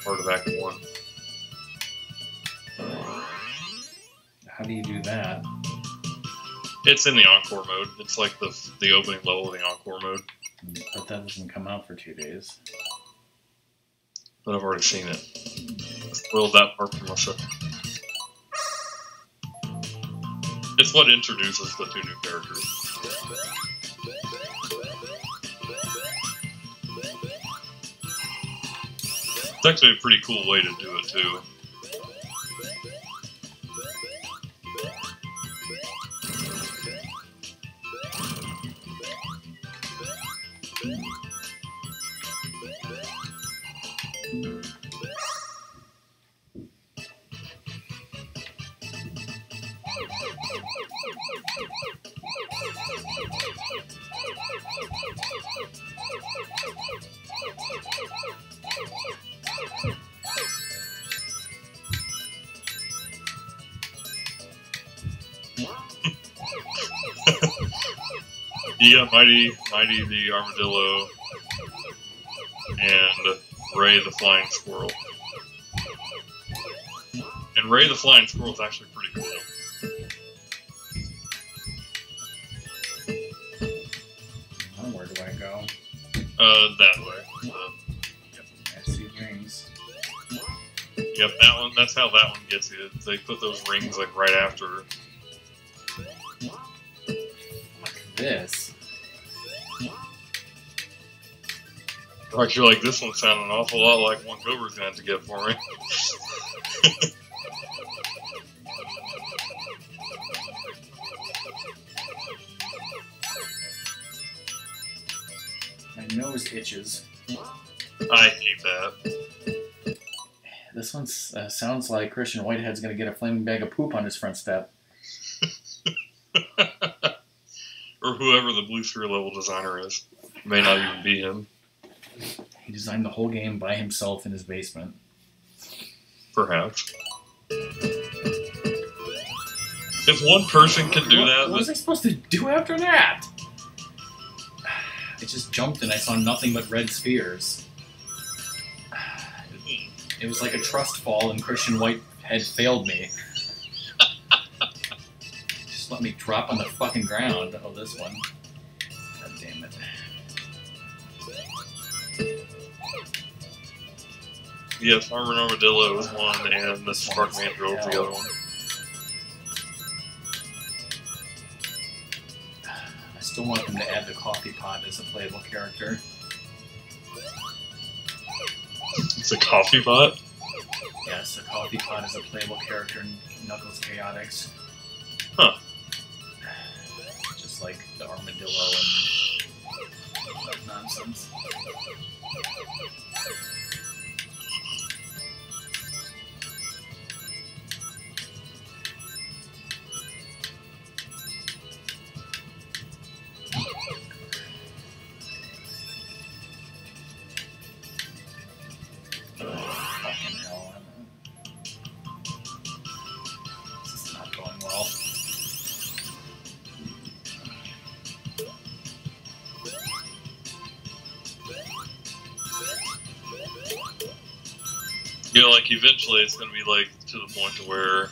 Part of Act 1. How do you do that? It's in the Encore mode. It's like the opening level of the Encore mode. But that doesn't come out for 2 days. But I've already seen it. I spoiled that part for myself. It's what introduces the 2 new characters. It's actually a pretty cool way to do it, too. You got Mighty the Armadillo and Ray the Flying Squirrel. And Ray the Flying Squirrel is actually pretty cool. Oh, where do I go? That way. Yep, I see rings. Yep, that one. That's how that one gets you. They put those rings like right after. Like this. Like you're like, this one sounded an awful lot like one Cobra's gonna have to get for me. My nose itches. I hate that. This one sounds like Christian Whitehead's going to get a flaming bag of poop on his front step. Or whoever the Blue Sphere level designer is. May not even be him. He designed the whole game by himself in his basement. Perhaps. If one person can do that... What was I supposed to do after that? I just jumped and I saw nothing but red spheres. It was like a trust fall and Christian Whitehead failed me. Just let me drop on the fucking ground. Oh, this one. God damn it. Yes, Armored Armadillo is one, and the Spark Mandrill is the other one. I still want them to add the coffee pot as a playable character. It's a coffee pot? Yes, the coffee pot is a playable character in Knuckles Chaotix. Huh. Just like the armadillo and that nonsense. You know, like, eventually it's going to be, like, to the point to where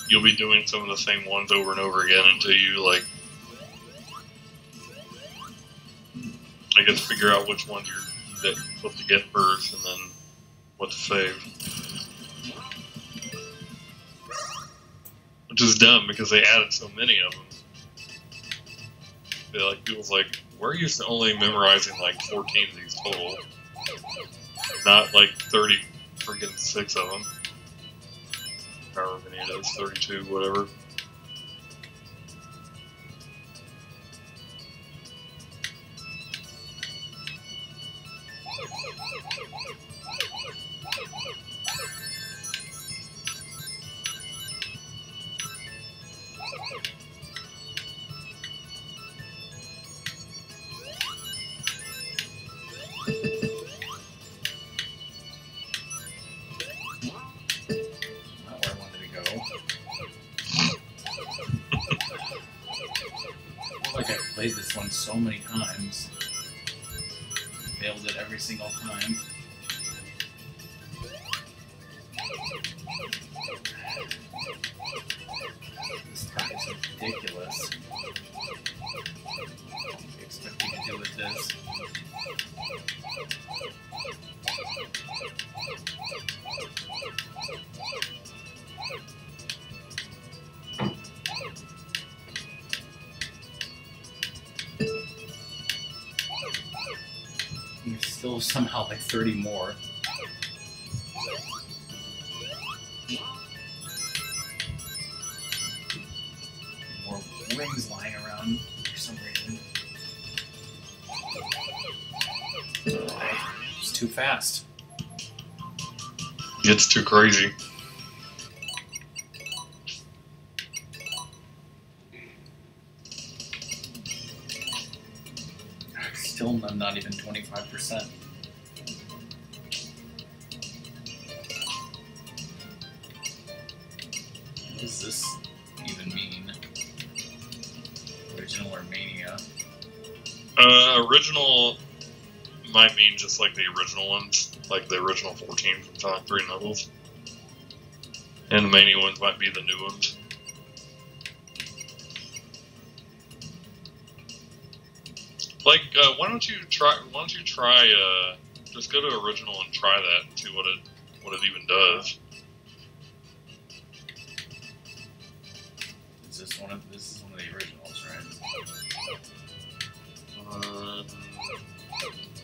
you'll be doing some of the same ones over and over again until you, like, I guess figure out which ones you're supposed to get first and then what to save. Which is dumb because they added so many of them. They're like, people's like, where are you only memorizing like 14 of these total? Not like 30 freaking 6 of them. However many it is, 32, whatever. Played this one so many times. Failed it every single time. This part is ridiculous. What do you expect me to do with this? There's still somehow like 30 more. More rings lying around for some reason. It's too fast. It's too crazy. Still not even 25%. What does this even mean? Original or Mania? Original might mean just like the original ones, like the original 14 from Sonic 3 Knuckles. And the Mania ones might be the new ones. Like, why don't you try? Just go to original and try that and see what it even does. This is one of the originals, right?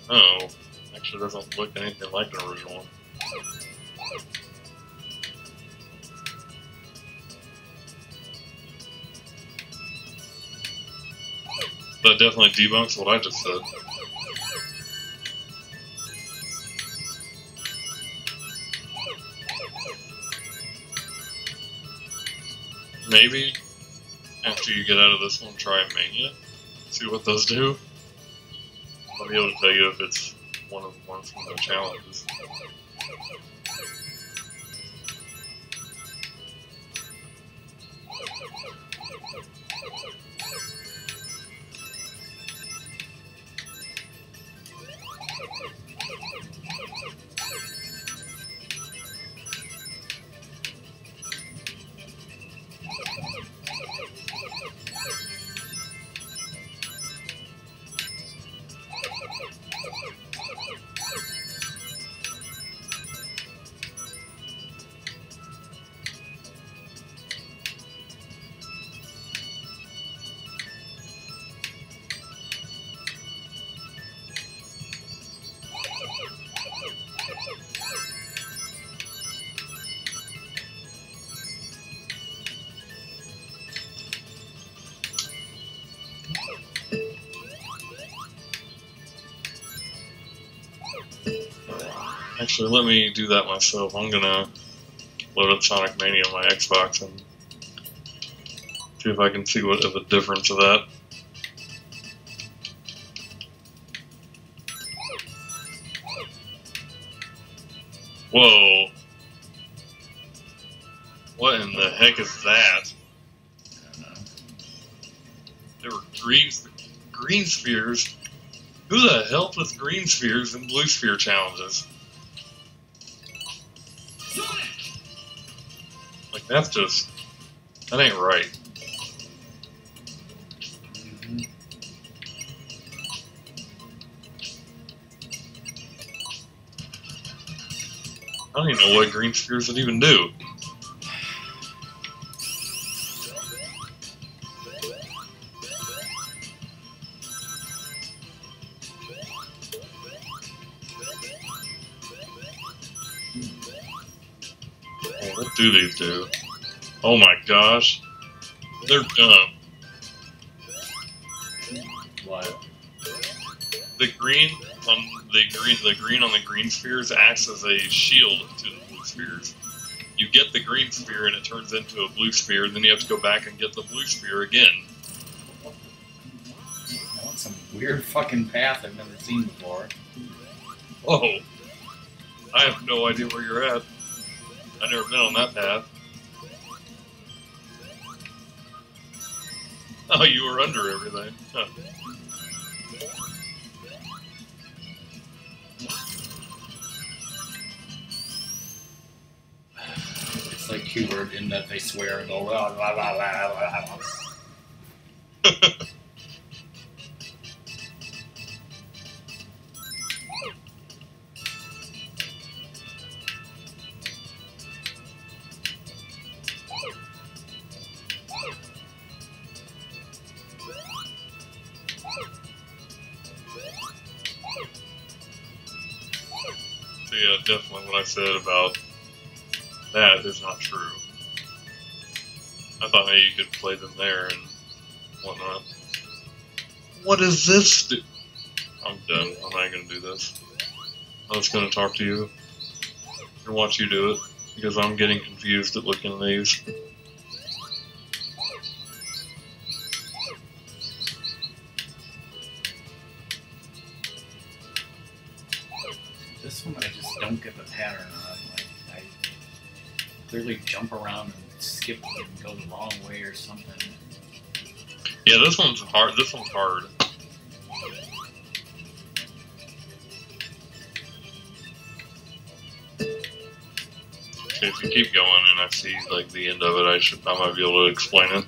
No, actually, it doesn't look anything like the original one. That definitely debunks what I just said. Maybe after you get out of this one, try Mania. See what those do. I'll be able to tell you if it's one of the ones from the challenges. Actually, let me do that myself. I'm gonna load up Sonic Mania on my Xbox and see if I can see what the difference of that. Whoa! What in the heck is that? I don't know. There were green spheres. Who the hell puts green spheres in blue sphere challenges? Like, that ain't right. Mm-hmm. I don't even know what green spheres would even do. What do these do? Oh my gosh. They're dumb. What? The green on the green spheres acts as a shield to the blue spheres. You get the green sphere and it turns into a blue sphere, and then you have to go back and get the blue sphere again. That's some weird fucking path I've never seen before. Oh, I have no idea where you're at. I've never been on that path. Oh, you were under everything. Huh. It's like Q-word in that they swear and go blah, blah, blah, blah, blah, blah. So yeah, definitely what I said about that is not true. I thought maybe you could play them there and whatnot. What does this do? I'm done. I'm not going to do do this. I'm just going to talk to you and watch you do it, because I'm getting confused at looking at these. This one I just don't get the pattern on. Like, I clearly jump around and skip and go the wrong way or something. Yeah, this one's hard. This one's hard. Okay, if you keep going and I see like the end of it, I might be able to explain it.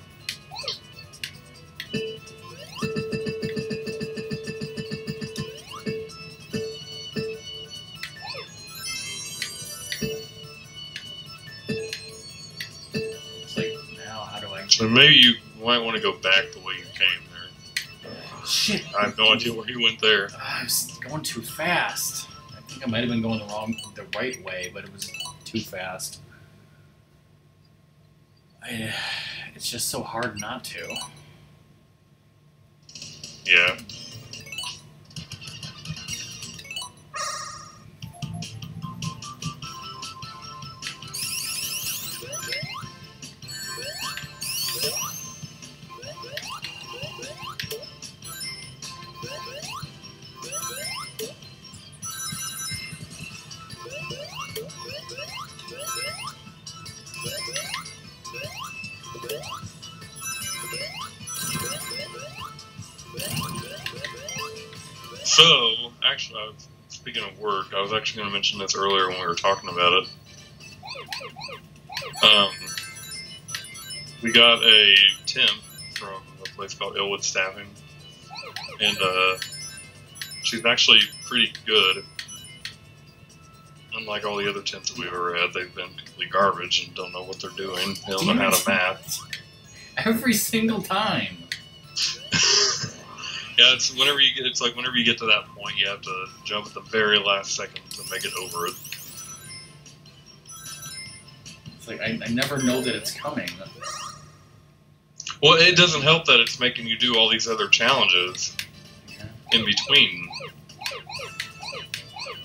It's like, now how do I... So maybe you might want to go back the way you came there. Shit! I have no idea where you went there. I was going too fast. I think I might have been going the right way, but it was too fast. It's just so hard not to. Yeah. So, actually, speaking of work, I was actually going to mention this earlier when we were talking about it. We got a temp from a place called Illwood Staffing, and she's actually pretty good. Unlike all the other temps that we've ever had, they've been complete garbage and don't know what they're doing. They don't know how to math. Every single time. Yeah, it's whenever you get. It's like whenever you get to that point, you have to jump at the very last second to make it over it. It's like I never know that it's coming. Well, it doesn't help that it's making you do all these other challenges in between.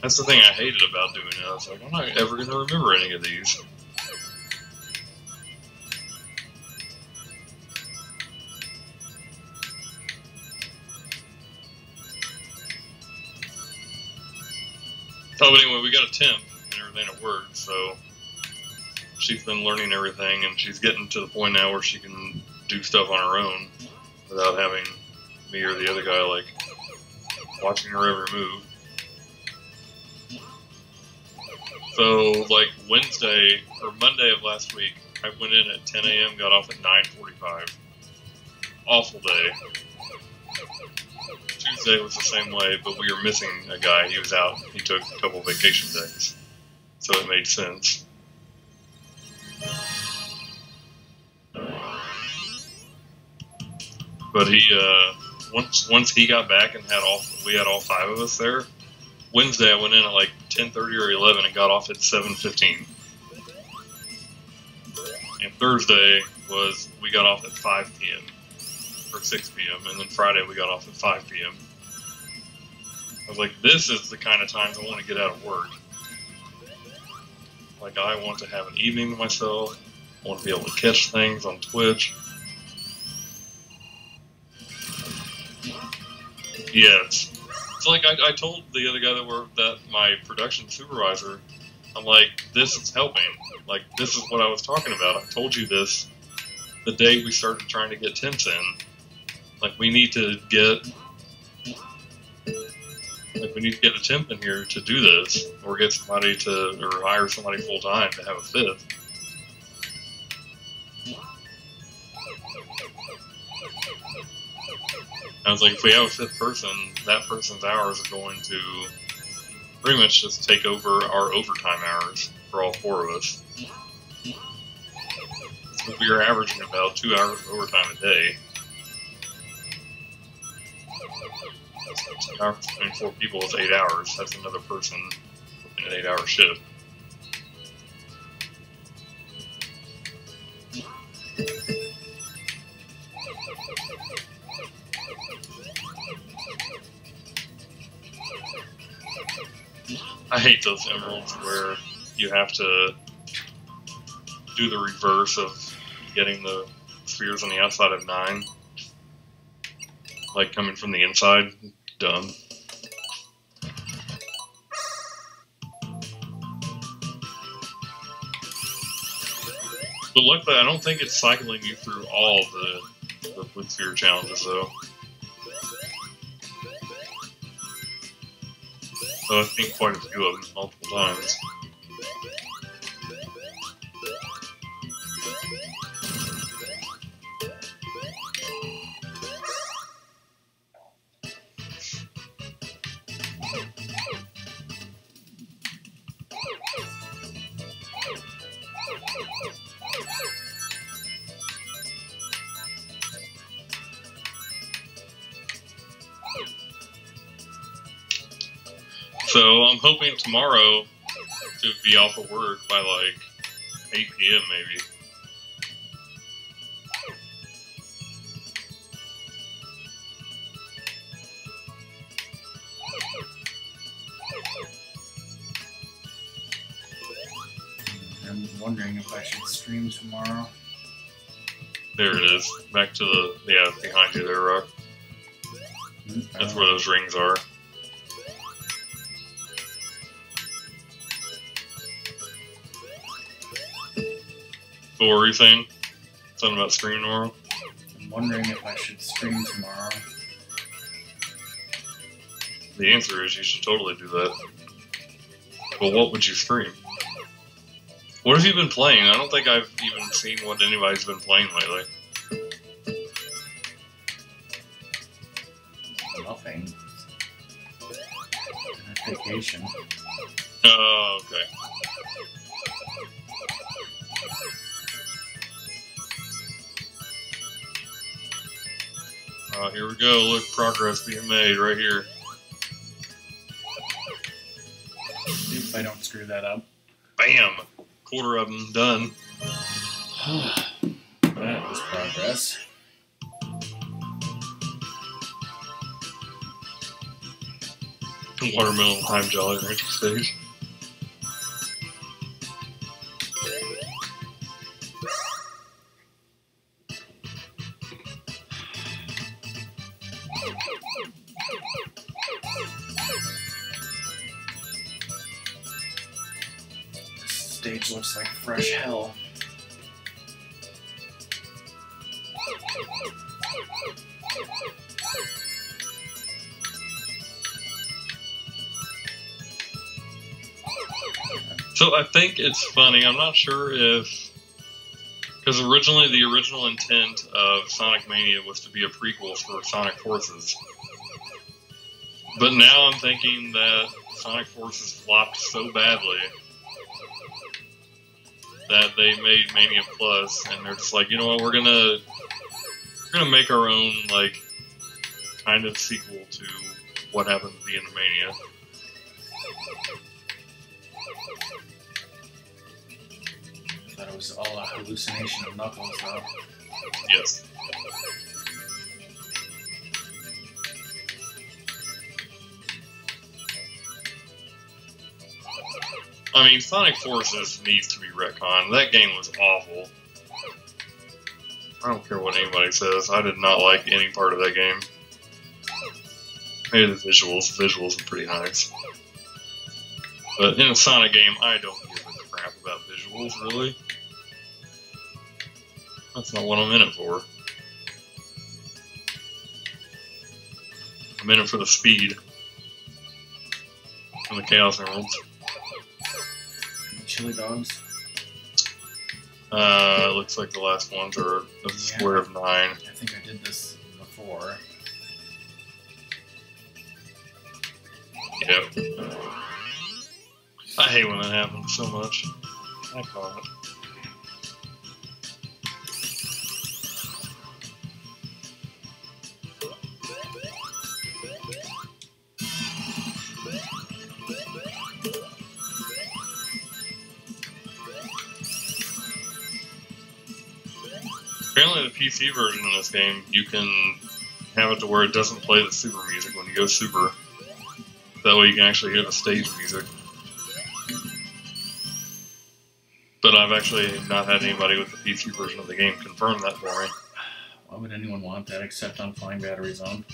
That's the thing I hated about doing it. I was like, I'm not ever going to remember any of these. Oh, but anyway, we got a temp and everything at work, so she's been learning everything, and she's getting to the point now where she can do stuff on her own without having me or the other guy, like, watching her every move. So, like, Wednesday, or Monday of last week, I went in at 10 a.m., got off at 9:45. Awful day. Tuesday was the same way, but we were missing a guy. He was out. He took a couple vacation days. So it made sense. But he, once he got back and we had all 5 of us there, Wednesday I went in at like 10:30 or 11 and got off at 7:15. And Thursday we got off at 5 p.m. or 6 p.m. and then Friday we got off at 5 p.m. I was like, this is the kind of times I want to get out of work. Like, I want to have an evening to myself. I want to be able to catch things on Twitch. Yes. It's like I told the other guy that my production supervisor, I'm like, this is helping. Like, this is what I was talking about. I told you this the day we started trying to get temps in. Like, we need to get a temp in here to do this, or get somebody or hire somebody full time to have a 5th. I was like, if we have a 5th person, that person's hours are going to pretty much just take over our overtime hours for all 4 of us. So we are averaging about 2 hours of overtime a day. 2 hours between 4 people is 8 hours. That's another person in an 8-hour shift. I hate those emeralds where you have to do the reverse of getting the spheres on the outside of 9. Like coming from the inside. Dumb. But luckily, I don't think it's cycling you through all the Blue Sphere challenges, though. So I've seen quite a few of them multiple times. So I'm hoping tomorrow to be off of work by like 8 p.m. maybe. I'm wondering if I should stream tomorrow. There it is. Back to the, yeah, behind you there, Rock. That's where those rings are. What were you saying? Something about streaming tomorrow? I'm wondering if I should stream tomorrow. The answer is you should totally do that. But what would you stream? What have you been playing? I don't think I've even seen what anybody's been playing lately. Nothing. Vacation. Oh, okay. Here we go. Look, progress being made right here. See if I don't screw that up. Bam! Quarter of them done. That was progress. Watermelon Time Jolly Rancher stage. Stage looks like fresh hell. So I think it's funny. I'm not sure if, because originally the original intent of Sonic Mania was to be a prequel for Sonic Forces. But now I'm thinking that Sonic Forces flopped so badly that they made Mania Plus, and they're just like, you know what, we're gonna make our own like kind of sequel to what happened at the end of Mania. I thought it was all a hallucination of Knuckles, though. Yes. I mean, Sonic Forces needs to be retconned. That game was awful. I don't care what anybody says. I did not like any part of that game. Maybe the visuals. The visuals are pretty nice. But in a Sonic game, I don't give a crap about visuals, really. That's not what I'm in it for. I'm in it for the speed. And the Chaos Emeralds. Chili dogs. It looks like the last ones are a square of 9. I think I did this before. Yep. I hate when that happens so much. I call it. Apparently the PC version of this game, you can have it to where it doesn't play the super music when you go super. That way you can actually hear the stage music. But I've actually not had anybody with the PC version of the game confirm that for me. Why would anyone want that except on Flying Battery Zone?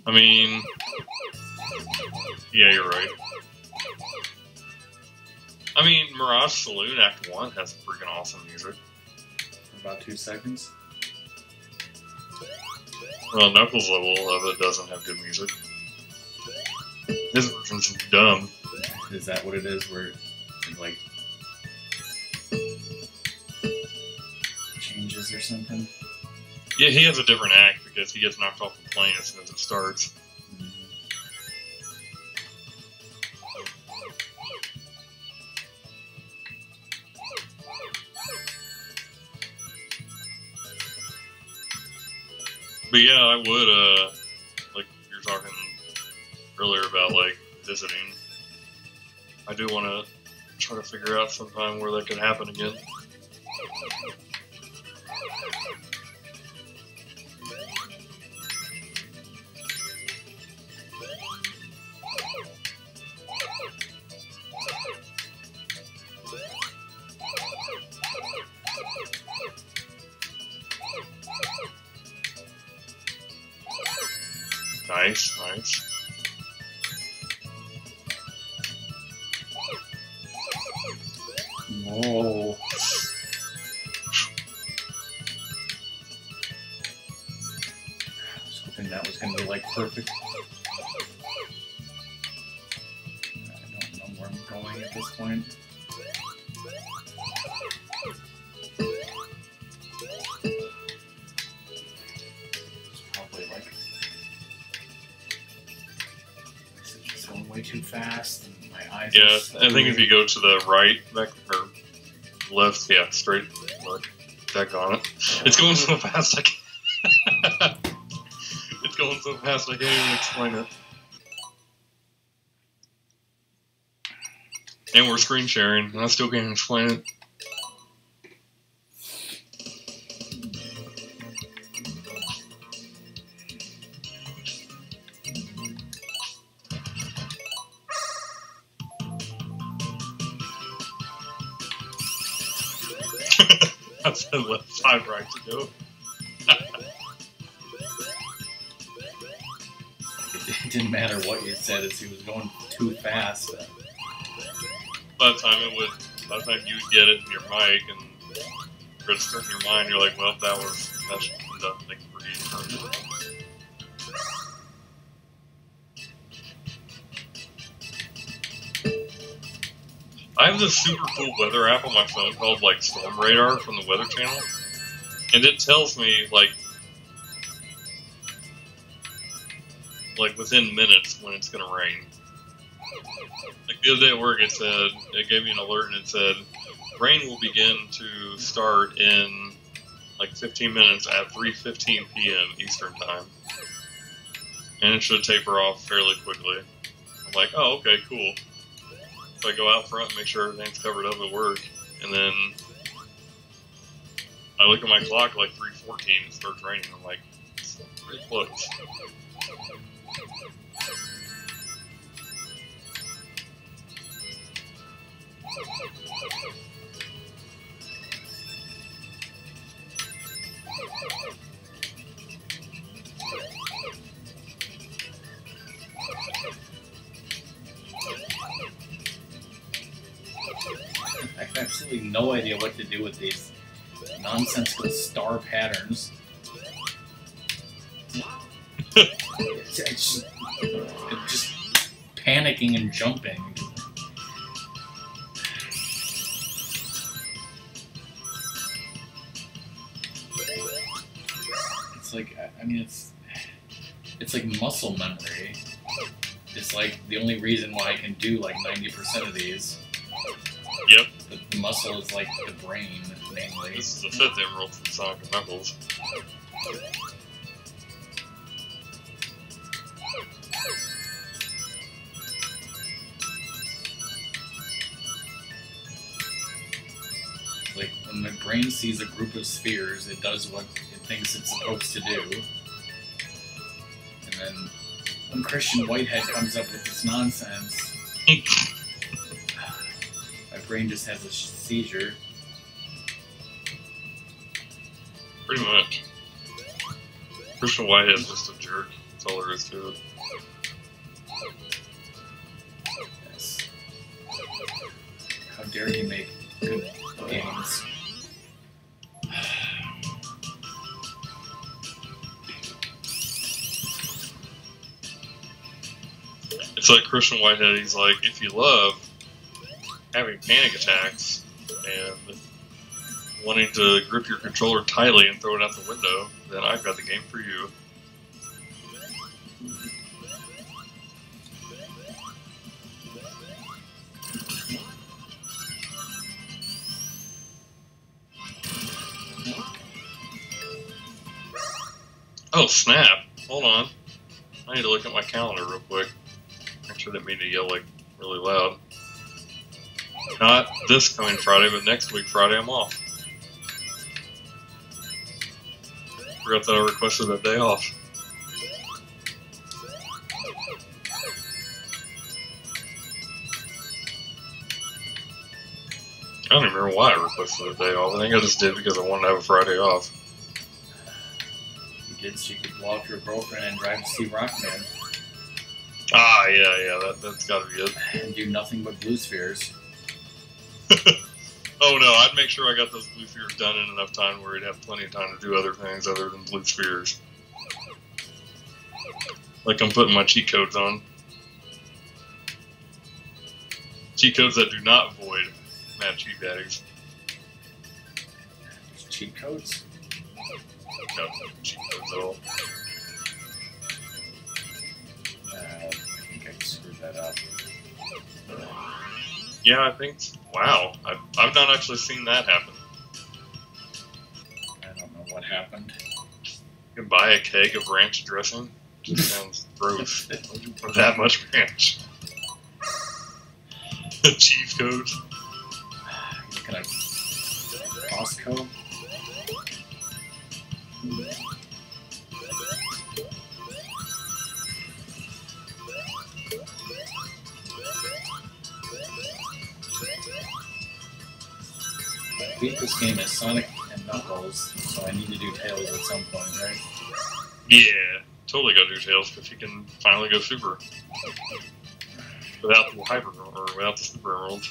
I mean, yeah, you're right. I mean, Mirage Saloon Act 1 has freaking awesome music. For about 2 seconds. Well, Knuckles level of it doesn't have good music. His version's dumb. Is that what it is? Where it, like, changes or something? Yeah, he has a different act because he gets knocked off the plane as soon as it starts. But yeah, I would, like you were talking earlier about, like, visiting. I do want to try to figure out sometime where that could happen again. Nice, nice. Whoa. I was hoping that was going to be like perfect. I don't know where I'm going at this point. It's probably like it's going way too fast and my eyes Yeah, are I think if you go to the right, back, or left, yeah, straight, look, back on it. It's going so fast, I can't. It's going so fast, I can't even explain it. And we're screen sharing, and I still can't explain it. I said left, 5 right to go. It didn't matter what you said, as he was going too fast. By the time you would get it in your mic and register in your mind, you're like, well, that should end up making pretty easy. I have this super cool weather app on my phone called, like, Storm Radar from the Weather Channel, and it tells me, like within minutes when it's gonna rain. Like the other day at work, it gave me an alert and it said, rain will begin to start in like 15 minutes at 3:15 p.m. Eastern Time. And it should taper off fairly quickly. I'm like, oh, okay, cool. So I go out front and make sure everything's covered up at work, and then I look at my clock, like 3:14, it starts raining. I'm like, it's pretty close. I have absolutely no idea what to do with these nonsensical star patterns. It's just panicking and jumping. It's like, I mean, it's like muscle memory. It's like the only reason why I can do like 90% of these. Yep. The muscle is like the brain, mainly. This is the 5th emerald from Sonic and Knuckles. Like, when my brain sees a group of spheres, it does what it thinks it's supposed to do. And then when Christian Whitehead comes up with this nonsense, my brain just has a seizure. Pretty much. Christian Whitehead's just a jerk. That's all there is to it. Yes. How dare he make good games? It's like Christian Whitehead, he's like, if you love having panic attacks and wanting to grip your controller tightly and throw it out the window, then I've got the game for you. Oh, snap. Hold on. I need to look at my calendar real quick. Actually, I didn't mean to yell like really loud. Not this coming Friday, but next week Friday I'm off. Forgot that I requested that day off. I don't even remember why I requested a day off. I think I just did because I wanted to have a Friday off. You did so you could blow off your girlfriend and drive to see Rockman. Ah, yeah, that's gotta be it. And do nothing but blue spheres. Oh no, I'd make sure I got those blue spheres done in enough time where he'd have plenty of time to do other things other than blue spheres. Like I'm putting my cheat codes on. Cheat codes that do not void Mad Cheat Daddies. Cheat codes? No, cheat codes at all. I think I screwed that up. Yeah, I think. Wow, I've not actually seen that happen. I don't know what happened. You can buy a keg of ranch dressing. Just sounds gross. Why'd you put that much ranch? Cheese codes. Looking at Costco. I beat this game as Sonic and Knuckles, so I need to do Tails at some point, right? Yeah, totally go do Tails because you can finally go Super without the Hyper or without the Super Emeralds.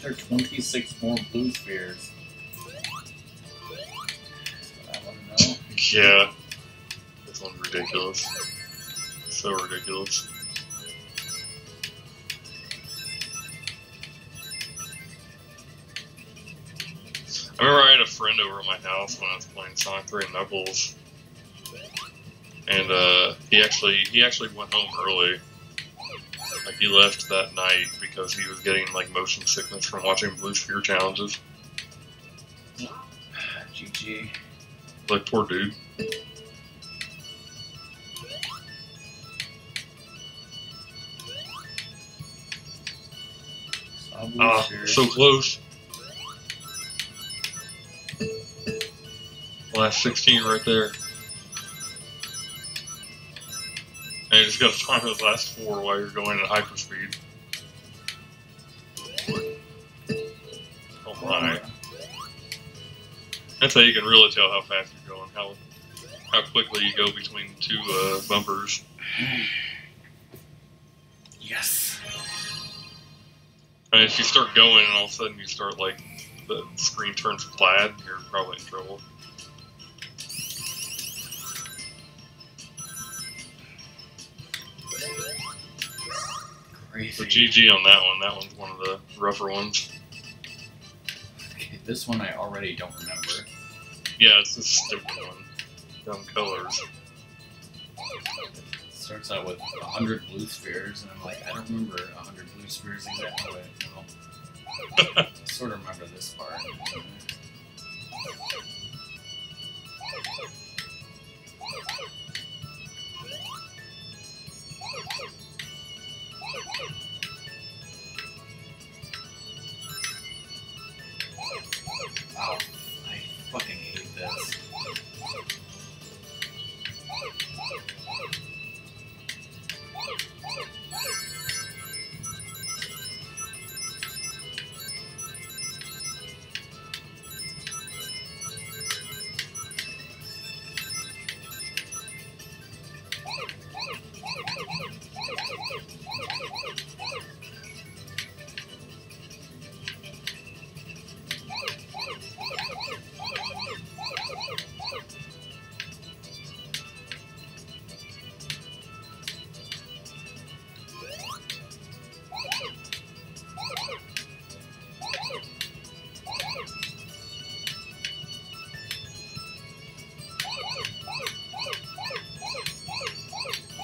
There are 26 more blue spheres. That's what I want to know. Yeah, this one's ridiculous. So ridiculous. I remember I had a friend over at my house when I was playing Sonic 3 and Knuckles, and he actually went home early. Like he left that night because he was getting like motion sickness from watching Blue Sphere challenges. GG. Like poor dude. So close. Last 16 right there. And you just gotta find those last 4 while you're going at hyperspeed. Oh my. That's how you can really tell how fast you're going, how quickly you go between 2 bumpers. Yes. And if you start going and all of a sudden you start like the screen turns plaid, you're probably in trouble. Crazy. So GG on that one. That one's one of the rougher ones. Okay, this one I already don't remember. Yeah, it's this stupid one. Dumb colors. It starts out with 100 blue spheres, and I'm like, I don't remember 100 blue spheres exactly. Well, I sort of remember this part. Wow, I fucking hate this.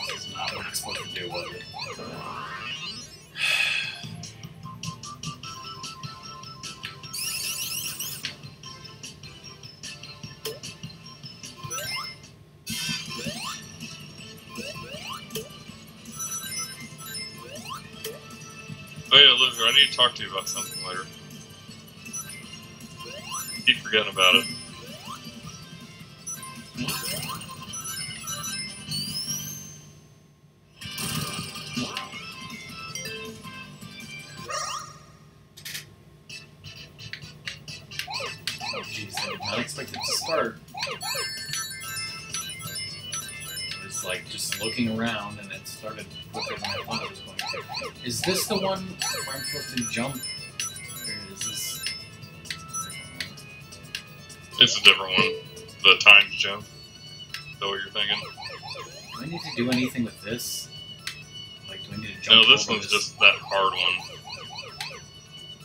This is not what I'm supposed to do, was it? Oh yeah, Lizer, I need to talk to you about something later. Keep forgetting about it. Oh jeez, I did not expect it to start. I was like just looking around and it started quicker than I thought it was going to. Is this the one where I'm supposed to jump? Or is this... It's a different one. The timed jump. Is that what you're thinking? Do I need to do anything with this? Like, do I need to jump No, this over one's just that hard one.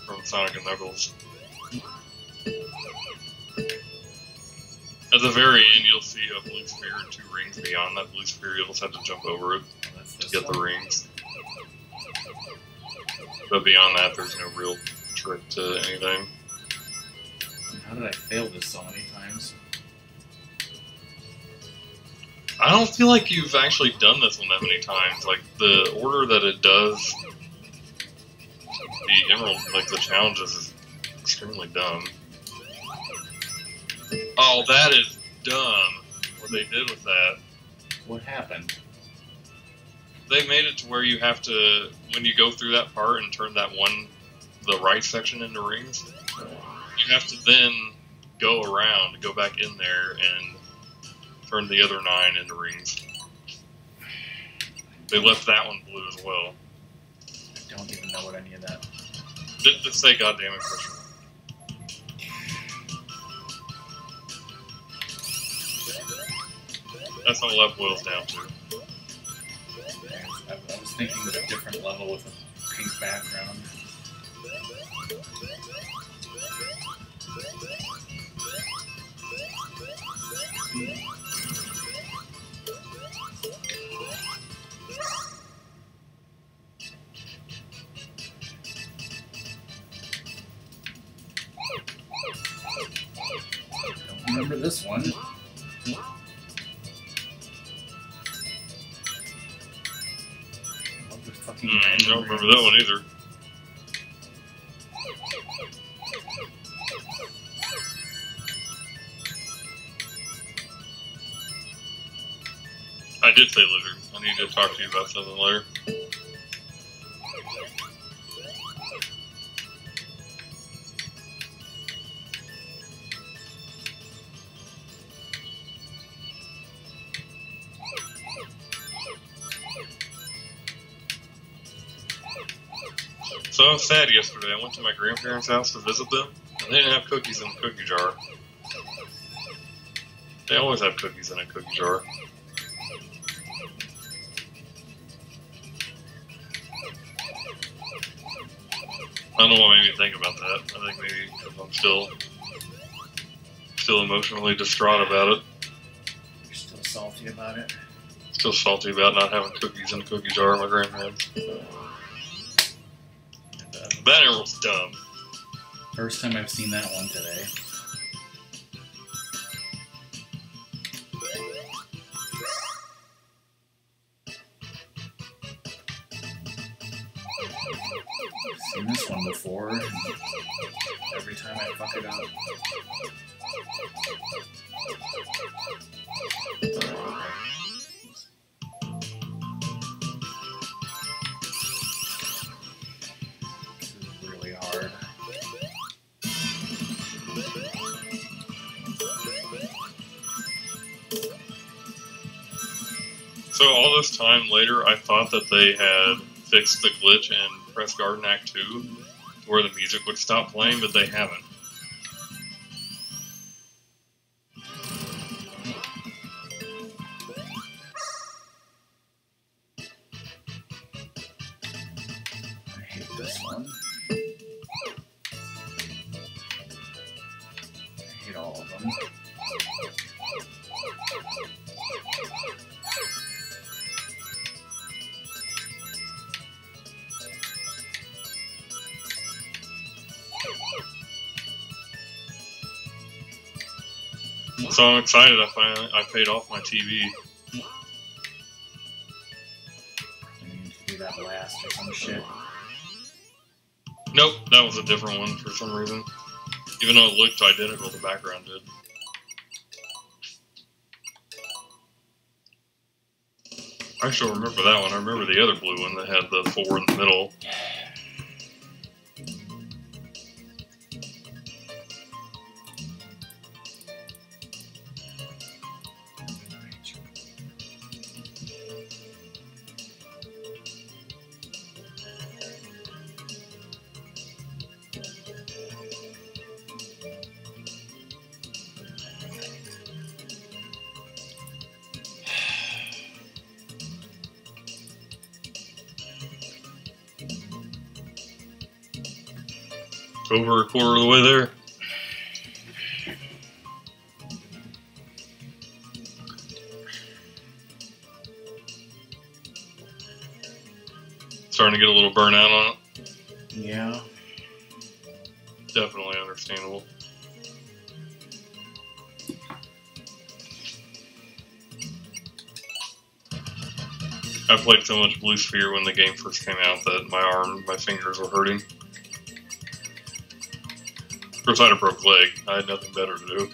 From Sonic and Knuckles. At the very end, you'll see a blue sphere and 2 rings beyond that blue sphere. You'll just have to jump over it to get the rings. But beyond that, there's no real trick to anything. How did I fail this so many times? I don't feel like you've actually done this one that many times. Like, the order that it does the Emerald, like the challenges, is extremely dumb. Oh, that is dumb, what they did with that. What happened? They made it to where you have to, when you go through that part and turn that one, the right section into rings, you have to then go around, go back in there, and turn the other 9 into rings. They left that one blue as well. I don't even know what any of that. Just say goddamn it, Christian. That's all that boils down to. I was thinking of a different level with a pink background. Don't remember this one. I don't remember that one either. did say lizard. I need to talk to you about something later. So I was sad yesterday. I went to my grandparents' house to visit them, and they didn't have cookies in the cookie jar. They always have cookies in a cookie jar. I don't know what made me think about that. I think maybe because I'm still emotionally distraught about it. You're still salty about it? Still salty about not having cookies in a cookie jar at my grandparents'. That arrow's dumb. First time I've seen that one today. I've seen this one before, and every time I fuck it up. Hard. So all this time later, I thought that they had fixed the glitch in Press Garden Act 2, where the music would stop playing, but they haven't. I hate this one. I hate all of them. So I'm excited. I paid off my TV. I need to do that last or some shit. Nope, that was a different one for some reason. Even though it looked identical, the background did. I still remember that one. I remember the other blue one that had the 4 in the middle. Over a quarter of the way there. Starting to get a little burnout on it. Yeah. Definitely understandable. I played so much Blue Sphere when the game first came out that my fingers were hurting. Of course, I had a broke leg. I had nothing better to do.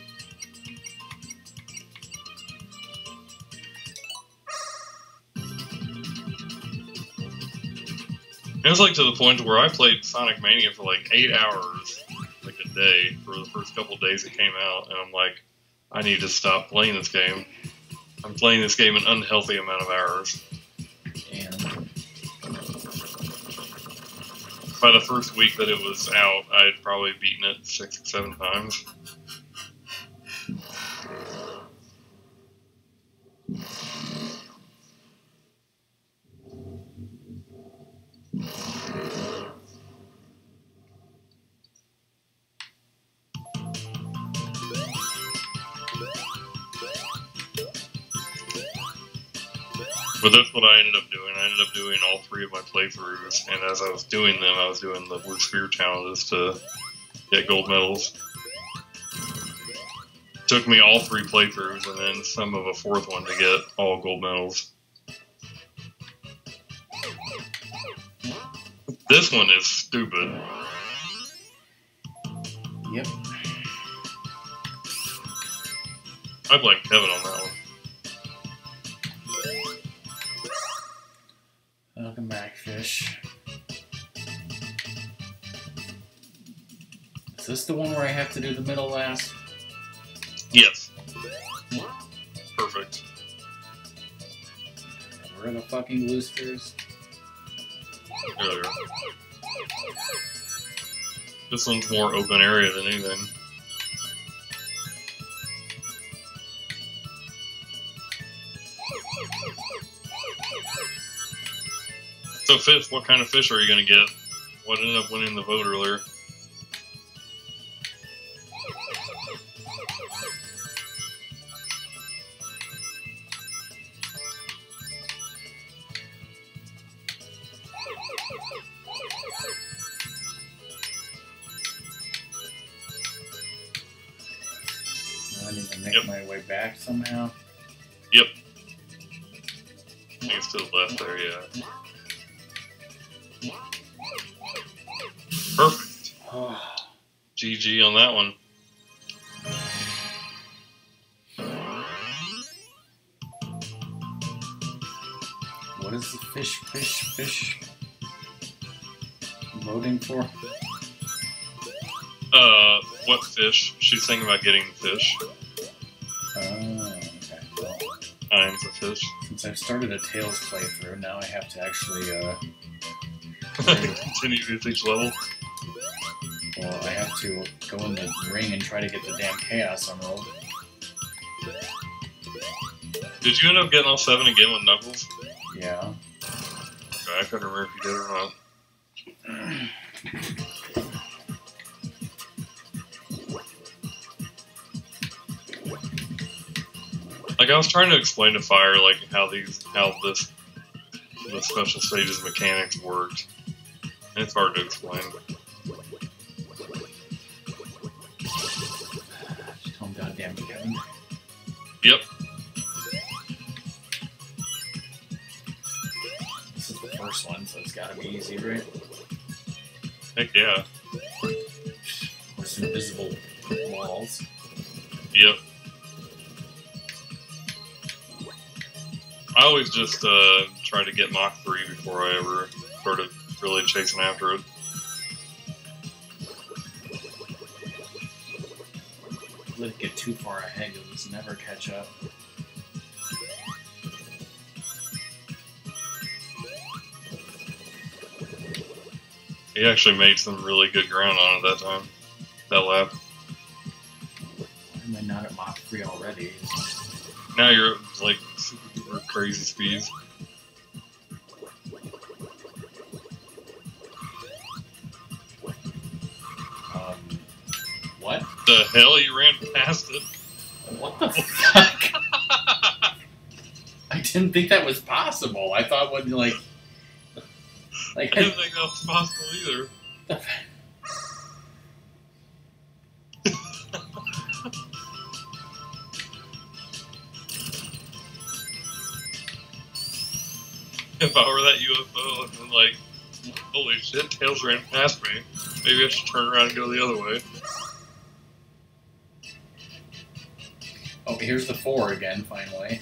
It was like to the point where I played Sonic Mania for like 8 hours, like a day, for the first couple of days it came out, and I'm like, I need to stop playing this game. I'm playing this game an unhealthy amount of hours. And by the first week that it was out, I had probably beaten it 6 or 7 times. But that's what I ended up doing. I ended up doing all 3 of my playthroughs, and as I was doing them, I was doing the Blue Sphere challenges to get gold medals. It took me all 3 playthroughs, and then some of a 4th one to get all gold medals. This one is stupid. yep. I blame Kevin on that one. Come back, fish. Is this the one where I have to do the middle last? Yes. Perfect. Where are the fucking boosters? There they are. This one's more open area than anything. So, Fish, what kind of fish are you going to get? What ended up winning the vote earlier? I need to make my way back somehow. Yep. I think it's to the left there, yeah. Perfect. GG on that one. What is the fish voting for? What fish? She's thinking about getting the fish. Oh, okay. Well, I'm the fish. since I've started a Tails playthrough, now I have to actually, Continue with each level. well, I have to go in the ring and try to get the damn Chaos Emerald. Did you end up getting all 7 again with Knuckles? Yeah. Okay, I couldn't remember if you did or not. Like, I was trying to explain to Fire, like, how the special stages mechanics worked. And it's hard to explain. Just tell him goddamn Kevin. Yep. This is the first one, so it's gotta be easy, right? Heck yeah. There's invisible walls. Yep. I always just try to get Mach 3 before I ever started really chasing after it. Let it get too far ahead, you'll just never catch up. He actually made some really good ground on it that time. That lap. Why am I not at Mach 3 already? Now you're at, like, super crazy speeds. What? The hell? You ran past it. What the fuck? I didn't think that was possible. I thought when like I didn't think that was possible either. If I were that UFO and then like, holy shit, Tails ran past me. Maybe I should turn around and go the other way. Oh, here's the 4 again, finally.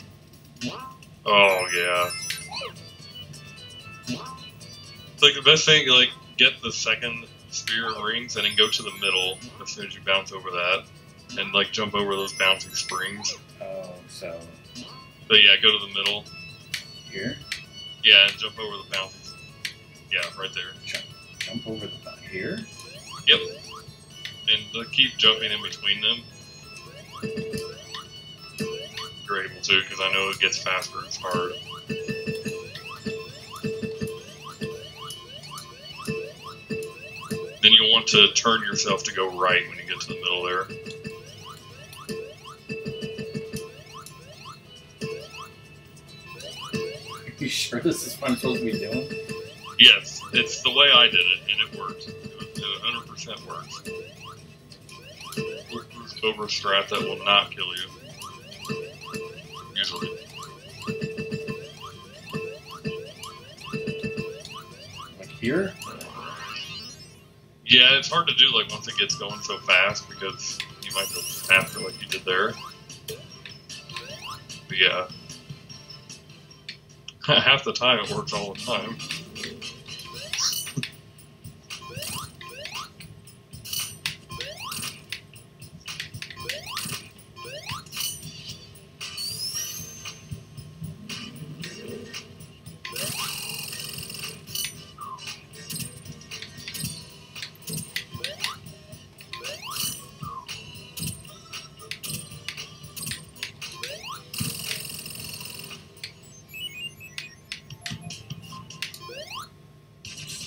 Oh, yeah. It's like the best thing, like, get the second sphere of rings and then go to the middle as soon as you bounce over that. And, like, jump over those bouncing springs. Oh, so... But yeah, go to the middle. Here? Yeah, and jump over the bouncing. Yeah, right there. Jump over the... Here? Yep. And keep jumping in between them. You're able to, because I know it gets faster. It's hard. Then you'll want to turn yourself to go right when you get to the middle there. Are you sure this is what I'm supposed to be doing? Yes, it's the way I did it, and it worked. It 100% works. There's Cobra strat that will not kill you. Usually. Like here? Yeah, it's hard to do like once it gets going so fast because you might go faster like you did there. But yeah. Half the time it works all the time.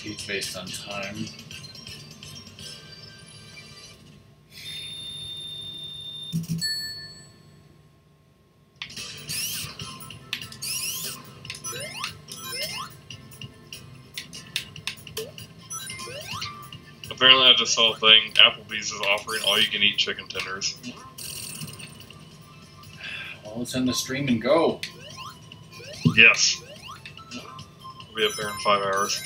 Each based on time. Apparently, I just saw a thing. Applebee's is offering all-you-can-eat chicken tenders. Well, let's end the stream and go. Yes. We'll be up there in 5 hours.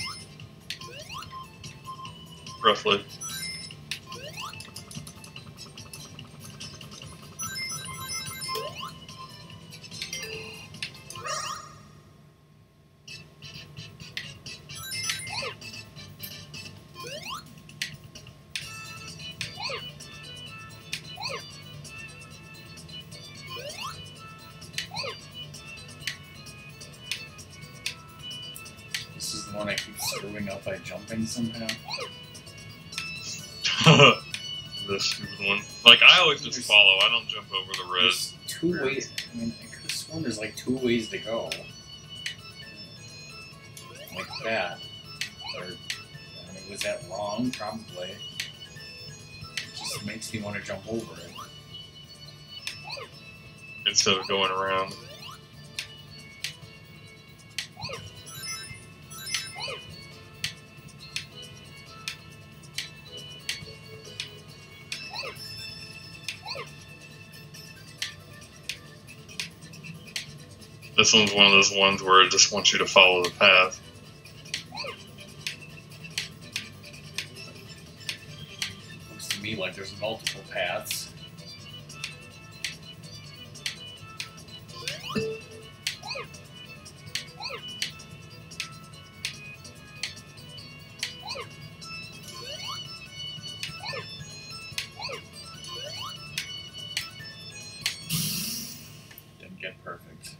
Roughly. This is the one I keep screwing up by jumping somehow. This stupid one. Like, I always just follow. I don't jump over the red. There's 2 ways. I mean, I could have sworn there's like 2 ways to go. Like that. Or, I mean, was that wrong? Probably. It just makes me want to jump over it. Instead of going around. This one's one of those ones where it just wants you to follow the path. Looks to me like there's multiple paths. Didn't get perfect.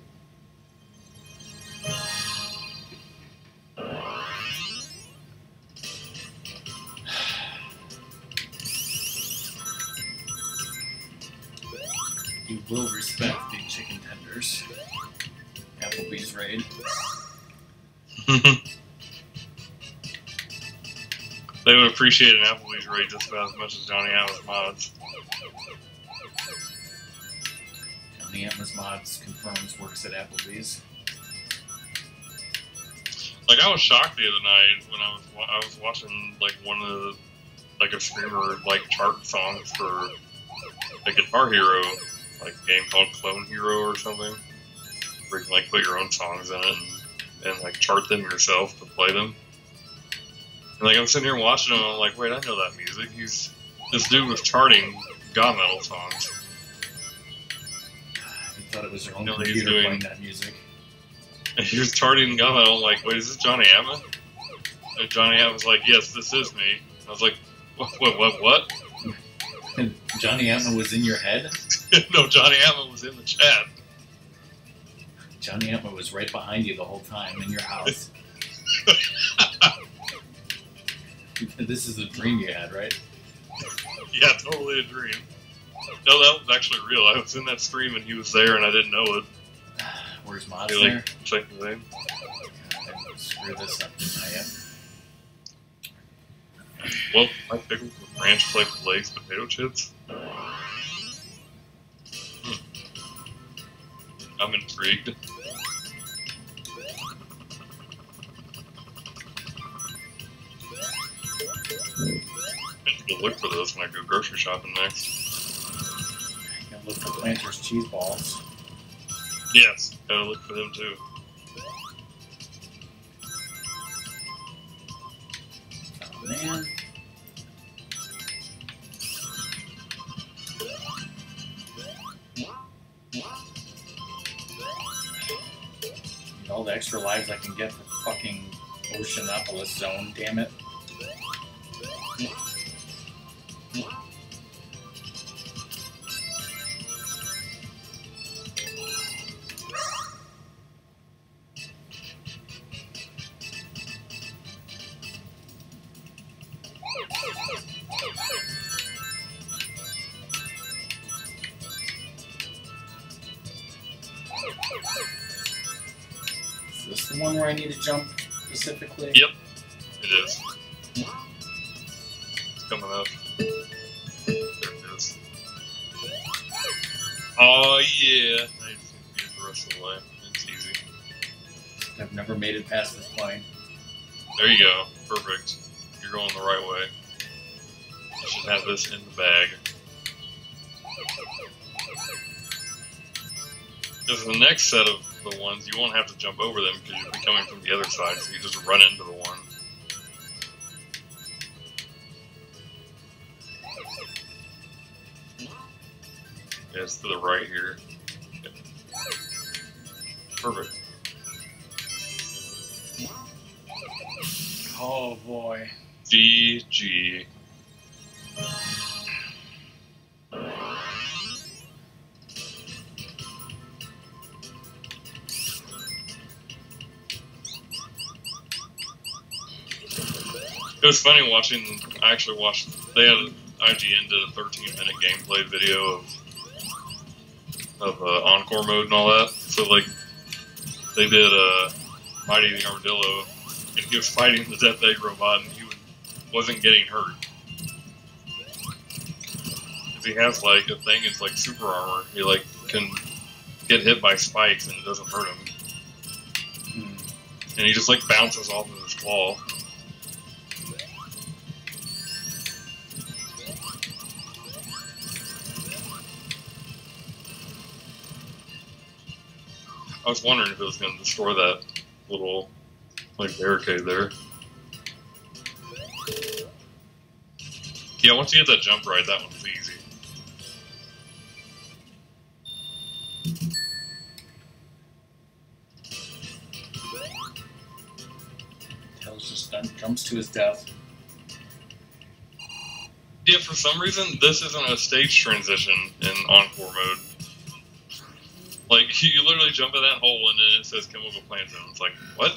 You will respect the chicken tenders. Applebee's raid. They would appreciate an Applebee's raid just about as much as Johnny Atlas mods. Johnny Atlas mods confirms works at Applebee's. Like, I was shocked the other night when I was watching like one of the, like a streamer like chart songs for a Guitar Hero, like a game called Clone Hero or something, where you can like put your own songs in it and like chart them yourself to play them. And like I'm sitting here watching them, and I'm like, wait, I know that music. This dude was charting ska metal songs. I thought it was their own You know, computer playing that music. And he was charting ska metal. I'm like, wait, is this Johnny Atman? And Johnny Atman was like, yes, this is me. And I was like, what? And Johnny Atman was in your head? No, Johnny Atman was in the chat. Johnny Atman was right behind you the whole time in your house. This is a dream you had, right? Yeah, totally a dream. No, that was actually real. I was in that stream and he was there and I didn't know it. Where's Mods He, there? checked his name. God, I screw this up, didn't I? Well, my pickles with ranch flavored Lay's potato chips. I'm intrigued. I need to look for those when I go grocery shopping next. Gotta look for Planters cheese balls. Yes, gotta look for them too. Oh man. Need all the extra lives I can get for fucking Oceanopolis zone, damn it. Is this the one where I need to jump specifically? Yep. It is. It's coming up. There it is. Oh yeah. I just need to get the rest of the way. It's easy. I've never made it past this point. There you go. Perfect. You're going the right way. You should have this in the bag. Because the next set of the ones, you won't have to jump over them because you'll be coming from the other side, so you just run into the one. Yeah, it's to the right here. Okay. Perfect. Oh boy. GG. It was funny watching. I actually watched. They had IGN did a 13-minute gameplay video of Encore mode and all that. So like, they did Mighty the Armadillo, and he was fighting the Death Egg robot, and he wasn't getting hurt. Because he has like a thing. It's like super armor. He like can get hit by spikes and it doesn't hurt him. And he just like bounces off of his claw. I was wondering if it was going to destroy that little, like, barricade there. Yeah, once you get that jump right, that one's easy. Tails just jumps to his death. Yeah, for some reason, this isn't a stage transition in Encore mode. Like, you literally jump in that hole and then it says chemical plant zone. It's like, what?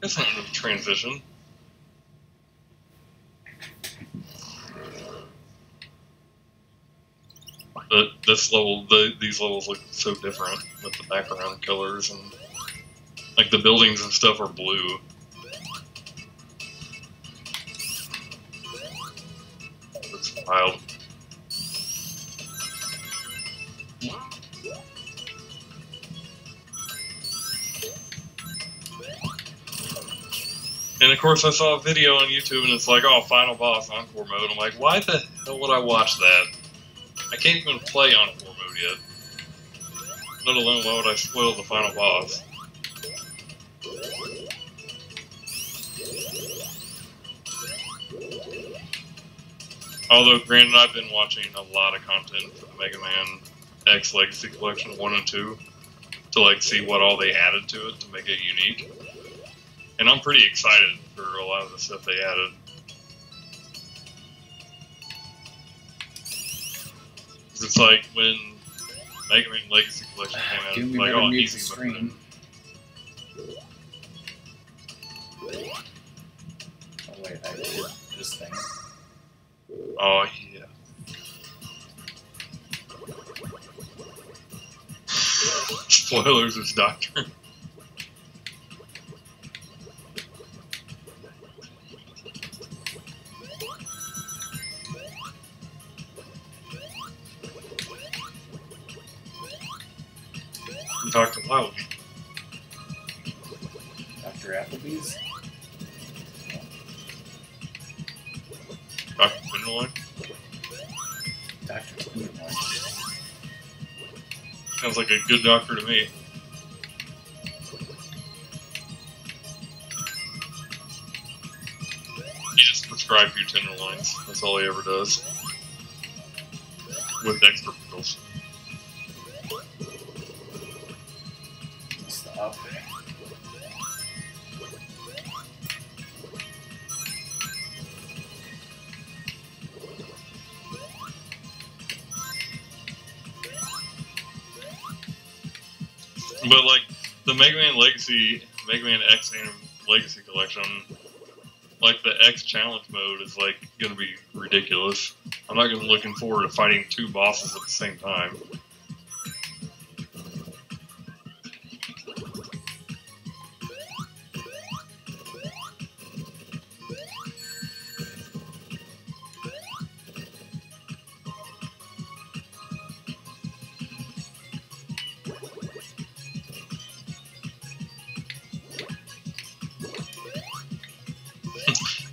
That's not a transition. But this level, these levels look so different with the background colors and, like, the buildings and stuff are blue. It's wild. And of course I saw a video on YouTube and it's like, oh, final boss, Encore mode. I'm like, why the hell would I watch that? I can't even play Encore mode yet. Let alone, why would I spoil the final boss? Although, granted, I've been watching a lot of content for the Mega Man X Legacy Collection 1 and 2 to, like, see what all they added to it to make it unique. And I'm pretty excited for a lot of the stuff they added. It's like when Mega Man Legacy Collection came out, it was like, oh, easy mode. Oh wait, I did this thing. Oh, yeah. Spoilers, it's Doctor. Dr. Loud. Dr. Applebee's? Dr. Finderloin? Dr. Finderloin. Sounds like a good doctor to me. He just prescribes you tenderloins. That's all he ever does. With extra pills. Stop. But like the Mega Man Legacy, Mega Man X and Legacy Collection, like the X challenge mode is like gonna be ridiculous. I'm not gonna be looking forward to fighting two bosses at the same time.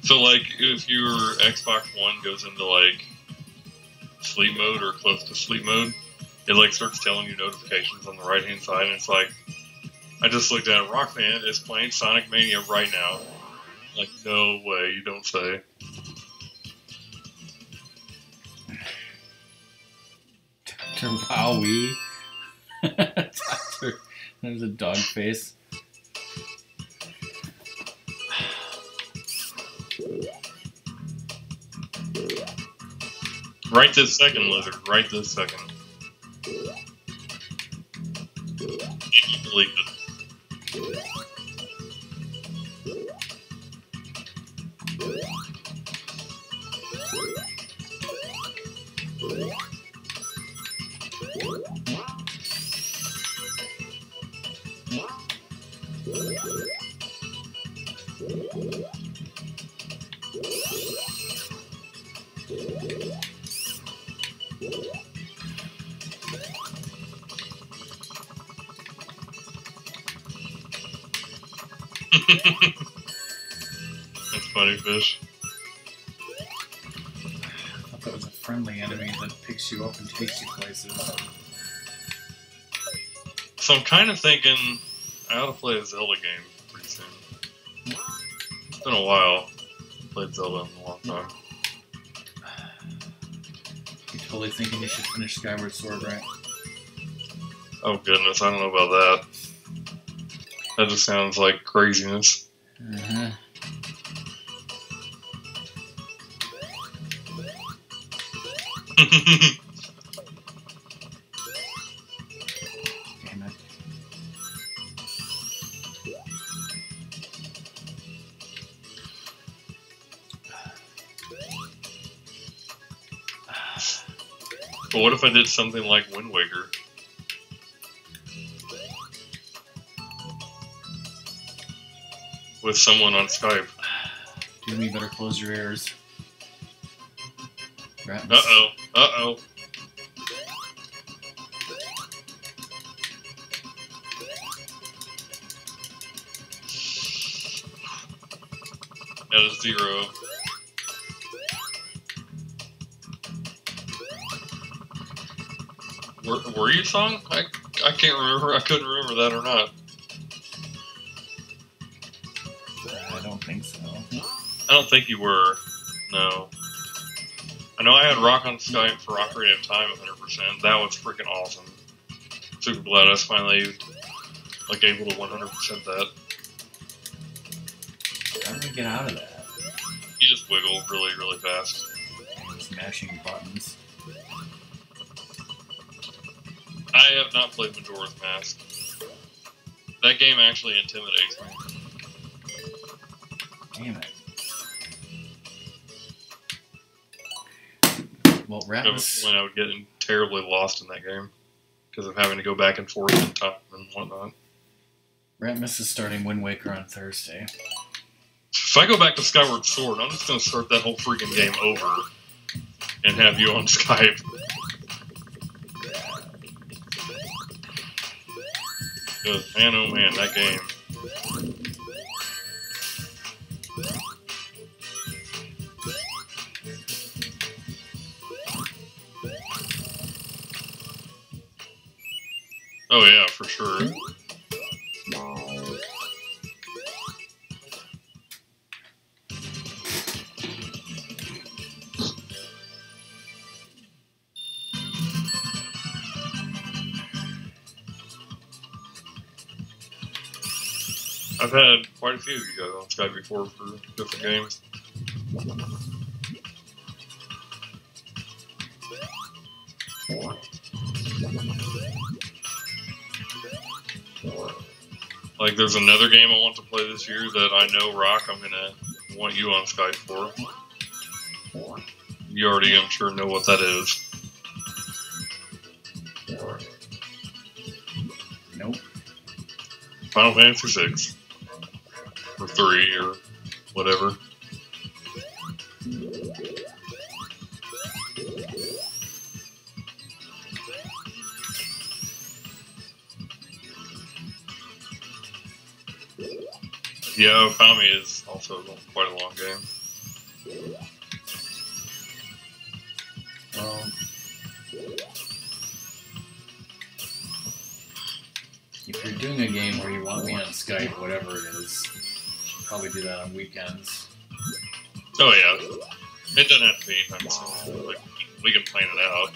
So, like, if your Xbox One goes into, like, sleep mode or close to sleep mode, it, like, starts telling you notifications on the right-hand side, and it's like, I just looked at it, Rockman is playing Sonic Mania right now. Like, no way, you don't say. Dr. Wowie. There's a dog face. Right this second, Lizard. Right this second. You believe it. That's funny, Fish. I thought that was a friendly enemy that picks you up and takes you places. So I'm kind of thinking I ought to play a Zelda game pretty soon. It's been a while. I played Zelda in a long time. You're totally thinking you should finish Skyward Sword, right? Oh goodness, I don't know about that. That just sounds like craziness. Uh-huh. Damn it. But what if I did something like Wind Waker? With someone on Skype. Do me better close your ears. Uh-oh. Uh-oh. That is 0. Were you song? I can't remember. I couldn't remember that or not. I don't think so. I don't think you were. No. I know I had Rock on Skype for Ocarina of Time 100%. That was freaking awesome. Super glad I was finally like able to 100% that. How do we get out of that? You just wiggle really, really fast. I'm just mashing buttons. I have not played Majora's Mask. That game actually intimidates me. Damn it. Well, At this point, I would get terribly lost in that game because of having to go back and forth in time and whatnot. Ratmus is starting Wind Waker on Thursday. If I go back to Skyward Sword, I'm just going to start that whole freaking game over and have you on Skype. Because, man, oh man, that game. Oh yeah, for sure. I've had quite a few of you guys on Skype before for different games. Like, there's another game I want to play this year that I know, Rock, I'm gonna want you on Skype for. You already, I'm sure, know what that is. Nope. Final Fantasy 6. Or 3, or whatever. Yeah, Okami is also quite a long game. Well, if you're doing a game where you want me on Skype, whatever it is, probably do that on weekends. Oh yeah, it doesn't have to be anytime soon. Like, we can plan it out.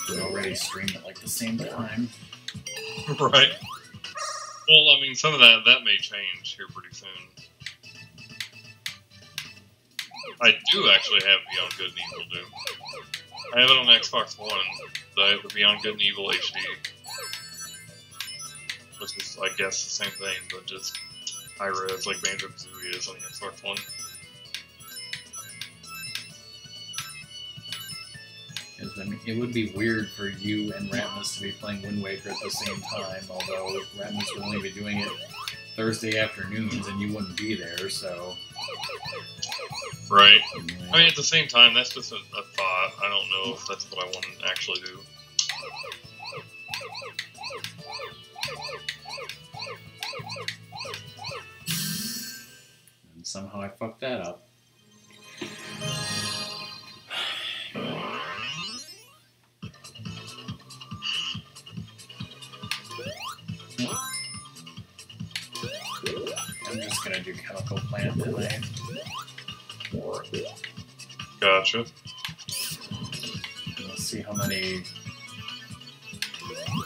We already streamed at like the same time. Right. Well, I mean, some of that may change here pretty soon. I do actually have Beyond Good and Evil, dude. I have it on Xbox One. I have the Beyond Good and Evil HD. Which is, I guess, the same thing, but just high-res, like Banjo-Kazooie is on the Xbox One. I mean, it would be weird for you and Ratmus to be playing Wind Waker at the same time, although Ratmus would only be doing it Thursday afternoons and you wouldn't be there, so... Right. Yeah. I mean, at the same time, that's just a thought. I don't know if that's what I want to actually do. And somehow I fucked that up. I'm just gonna do Chemical Plant tonight. Gotcha. Let's see how many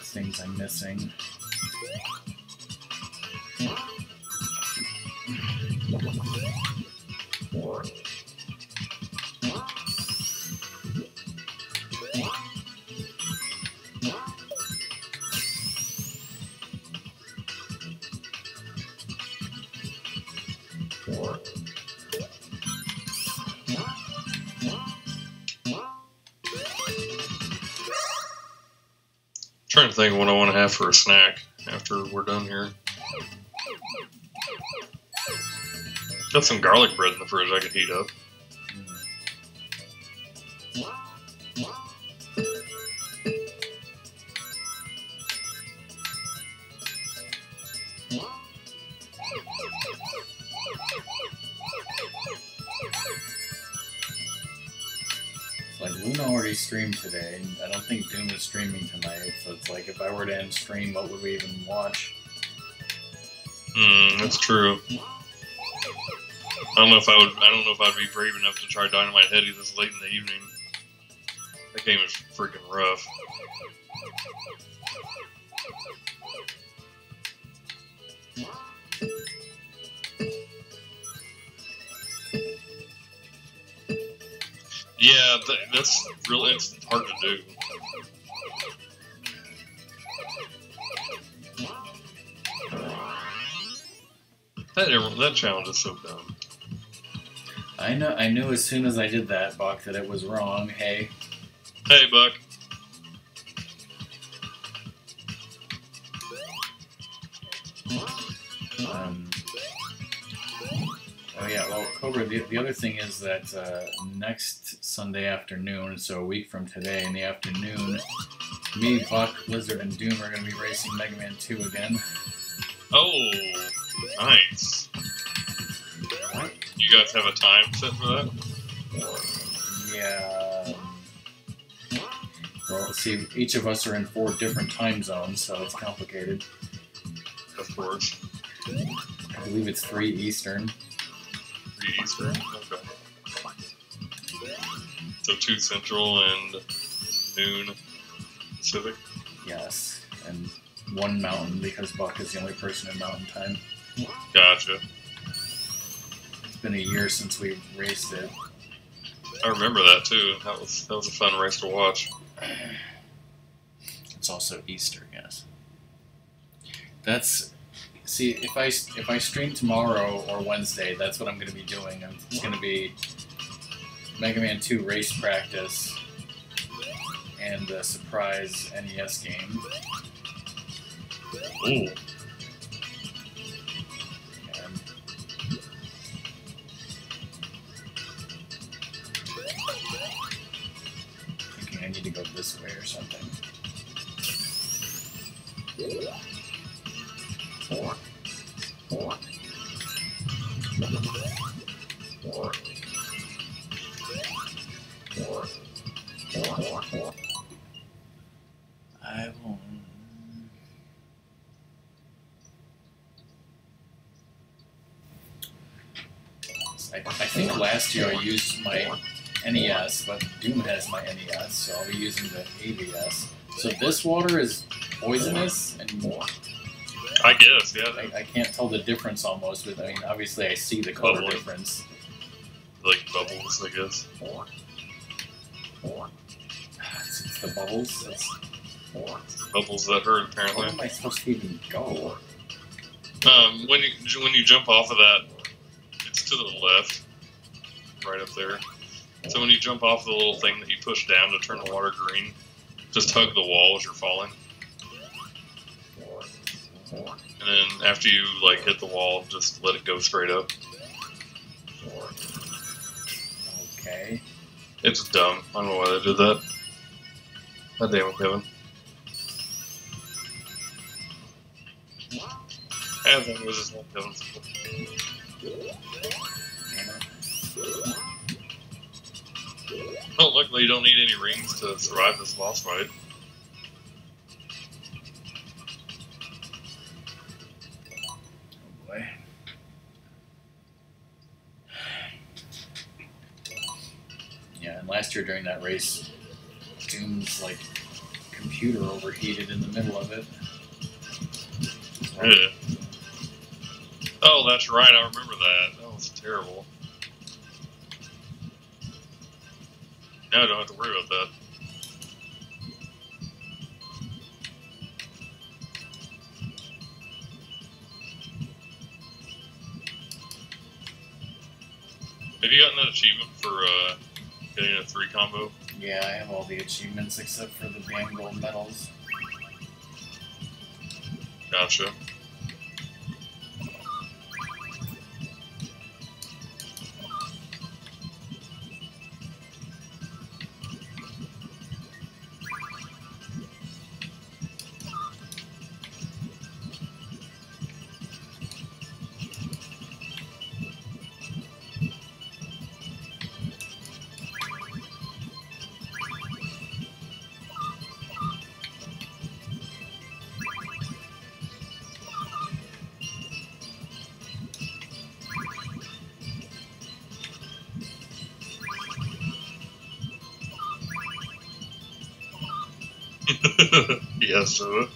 things I'm missing. Trying to think of what I want to have for a snack after we're done here. Got some garlic bread in the fridge I could heat up. Like, Luna already streamed today. I don't think Doom is streaming tonight, so it's like, if I were to end stream, what would we even watch? That's true. I don't know if I'd be brave enough to try Dynamite Heady this late in the evening. That game is freaking rough. Yeah, that's really, it's hard to do. That challenge is so dumb. I knew as soon as I did that, Buck, that it was wrong. Hey. Hey, Buck. Oh yeah, well, Cobra, the other thing is that next Sunday afternoon, so a week from today in the afternoon, me, Buck, Lizard, and Doom are going to be racing Mega Man 2 again. Oh, nice. What? You guys have a time set for that? Yeah. Well, see, each of us are in 4 different time zones, so it's complicated. Of course. I believe it's 3 Eastern. 3 Eastern? Okay. So 2 Central and noon Pacific? Yes, and 1 Mountain, because Buck is the only person in Mountain Time. Gotcha. It's been a year since we raced it. I remember that too. That was a fun race to watch. It's also Easter, yes. See, if I stream tomorrow or Wednesday, that's what I'm going to be doing. It's going to be Mega Man 2 race practice and a surprise NES game. Ooh. Thinking I need to go this way or something. I won't. I think last year I used my NES, but Doom has my NES, so I'll be using the ABS. So this water is poisonous, and I guess, yeah. I can't tell the difference almost. But I mean, obviously I see the color Bubbly. difference. Like bubbles, I guess. It's the bubbles. Bubbles that hurt, Where apparently. am I supposed to even go? When you jump off of that, it's to the left, right up there. So when you jump off the little thing that you push down to turn the water green, just hug the wall as you're falling. And then after you like hit the wall, just let it go straight up. Okay. It's dumb. I don't know why they did that. God damn it, Kevin. Kevin was just like Kevin. Oh, luckily you don't need any rings to survive this boss fight. Oh boy. Yeah, and last year during that race, Doom's like computer overheated in the middle of it. Yeah. Oh, that's right. I remember that. That was terrible. Now I don't have to worry about that. Have you gotten that achievement for getting a 3 combo? Yeah, I have all the achievements except for the damn gold medals. Gotcha. Yes, sir.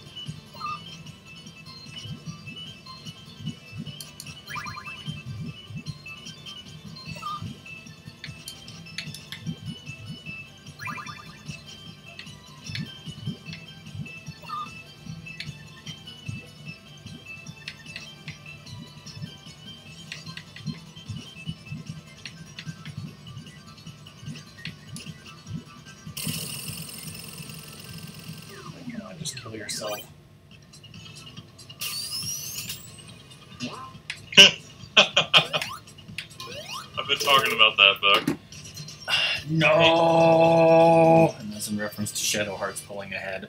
You know, just kill yourself. I've been talking about that, Buck. No! And that's in reference to Shadow Hearts pulling ahead.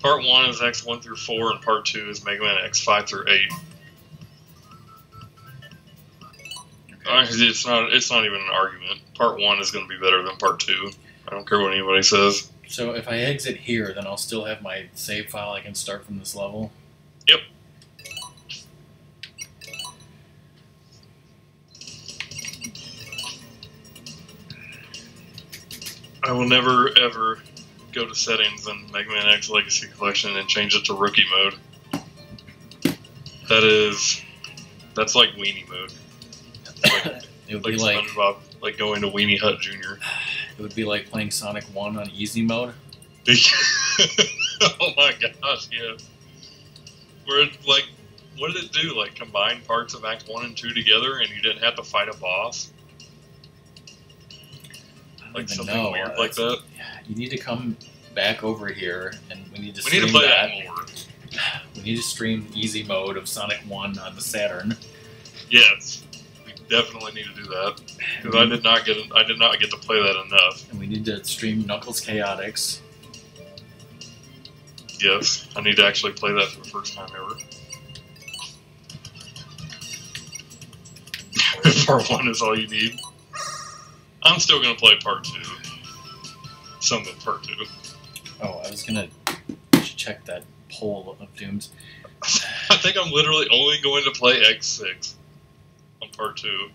Part 1 is X1 through 4, and Part 2 is Mega Man X5 through 8. It's not even an argument. Part 1 is going to be better than Part 2. I don't care what anybody says. So if I exit here, then I'll still have my save file. I can start from this level. Yep. I will never, ever go to settings in Mega Man X Legacy Collection and change it to rookie mode. That's like weenie mode. It would Like be like SpongeBob, like going to Weenie Hut Jr. it would be like playing Sonic 1 on easy mode. Oh my gosh, yeah. Where it, like, what did it do? Like combine parts of Act 1 and 2 together, and you didn't have to fight a boss. Like something weird like that. You need to come back over here, and we need to We need to stream play that. that more. We need to stream easy mode of Sonic 1 on the Saturn. Yes, we definitely need to do that because I did not get to play that enough. And we need to stream Knuckles Chaotix. Yes, I need to actually play that for the first time ever. Part 1 is all you need. I'm still gonna play Part 2. Some of Part 2. Oh, I was gonna check that poll of Dooms. I think I'm literally only going to play X6 on Part 2.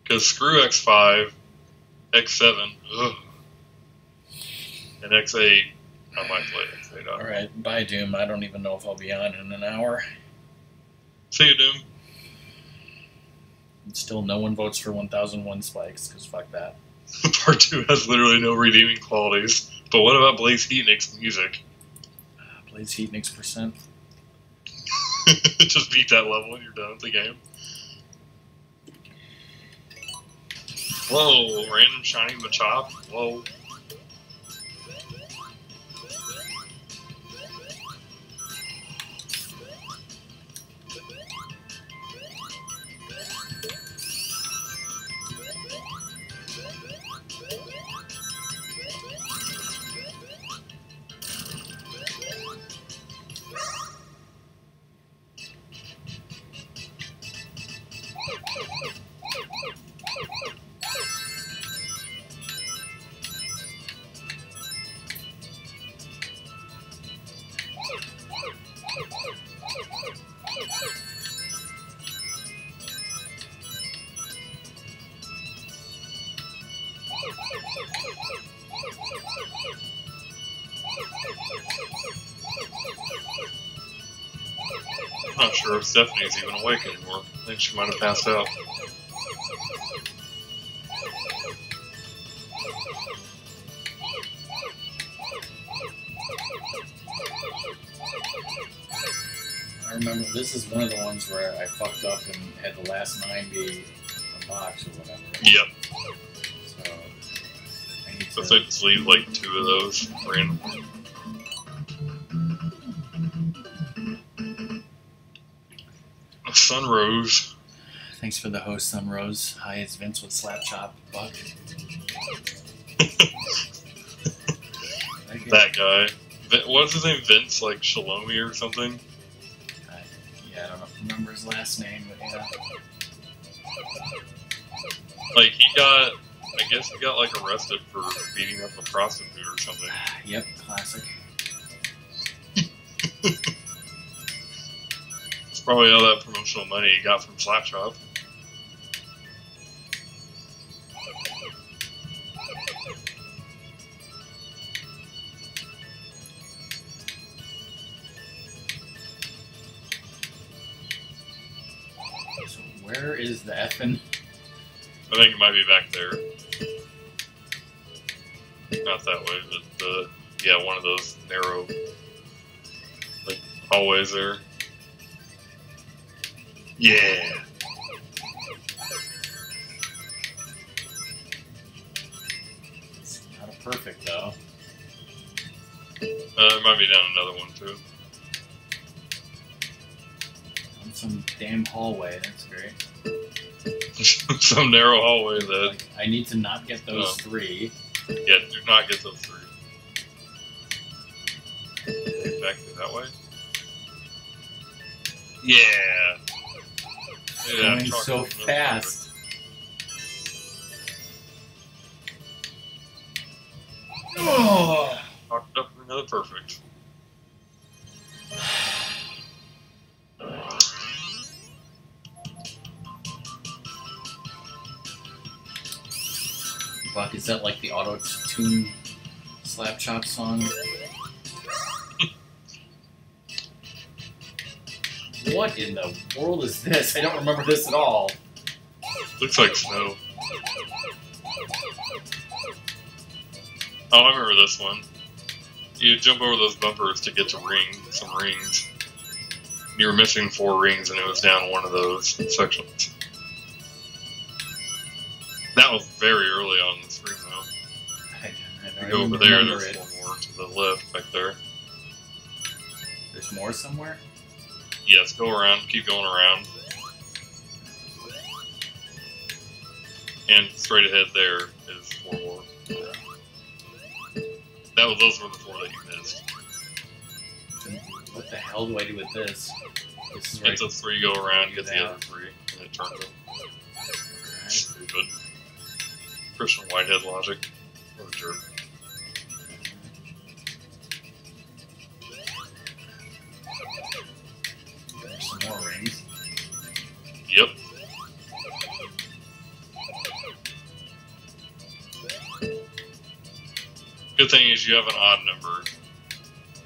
Because screw X5, X7, ugh. And X8, I might play X8. Alright, bye Doom. I don't even know if I'll be on in an hour. See you, Doom. And still no one votes for 1001 Spikes, because fuck that. Part 2 has literally no redeeming qualities. But what about Blaze Heatnik's music? Blaze Heatnik's percent. Just beat that level and you're done with the game. Whoa, random shiny Machop. Whoa. I'm not sure if Stephanie's even awake anymore. I think she might have passed out. I remember this is one of the ones where I fucked up and had the last 9 be a box or whatever. Yep. So I need So to... I just leave like 2 of those randomly. Sunrose. Thanks for the host, Sunrose. Hi, it's Vince with Slapchop Buck. That guy. What's his name? Vince, like Shalomi or something? Yeah, I don't remember his last name, but yeah. Like, I guess he got like arrested for beating up a prostitute or something. Yep, classic. It's probably all that promotional money he got from Slapchop. So where is the effing... I think it might be back there. Not that way, but yeah, one of those narrow like hallways there. Yeah. It's not a perfect, though. There might be down another one, too. On some damn hallway, that's great. Some narrow hallway that... Like, I need to not get those 3. Yeah, do not get those 3. Get back that way. Yeah. Yeah, Going so fast. Oh! Talked up for another perfect. Fuck, is that like the auto-tune Slapchop song? What in the world is this? I don't remember this at all. Looks like snow. Oh, I remember this one. You jump over those bumpers to get to some rings. You were missing 4 rings and it was down one of those sections. That was very early on in the stream, though. I You go over there, remember there's it. one more to the left, back there. There's more somewhere? Yes, go around, keep going around. And straight ahead there is 4 more. Those were the 4 that you missed. What the hell do I do with this? This is right. It's a 3 go around, you get the other 3, and it turns them. Stupid. Christian Whitehead logic. What a jerk. There's some more rings. Yep. Good thing is you have an odd number,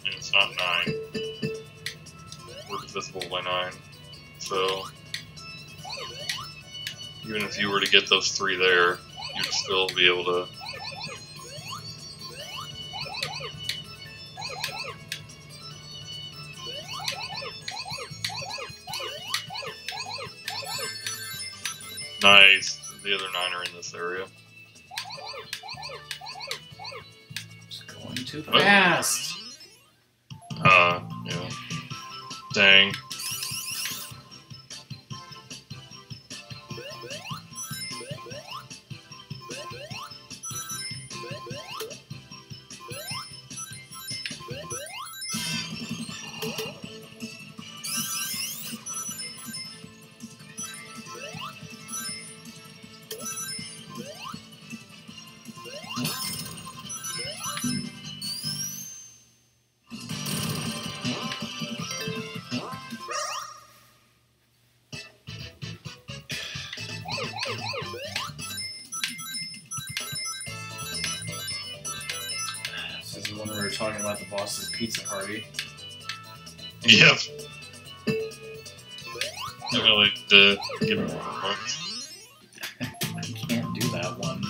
and it's not 9. We're divisible by 9. So, even if you were to get those 3 there, you'd still be able to. Nice. The other 9 are in this area. Just going too fast. Yeah. Dang. This is when we were talking about the boss's pizza party. Yep. I really did give him 4 points. I can't do that one.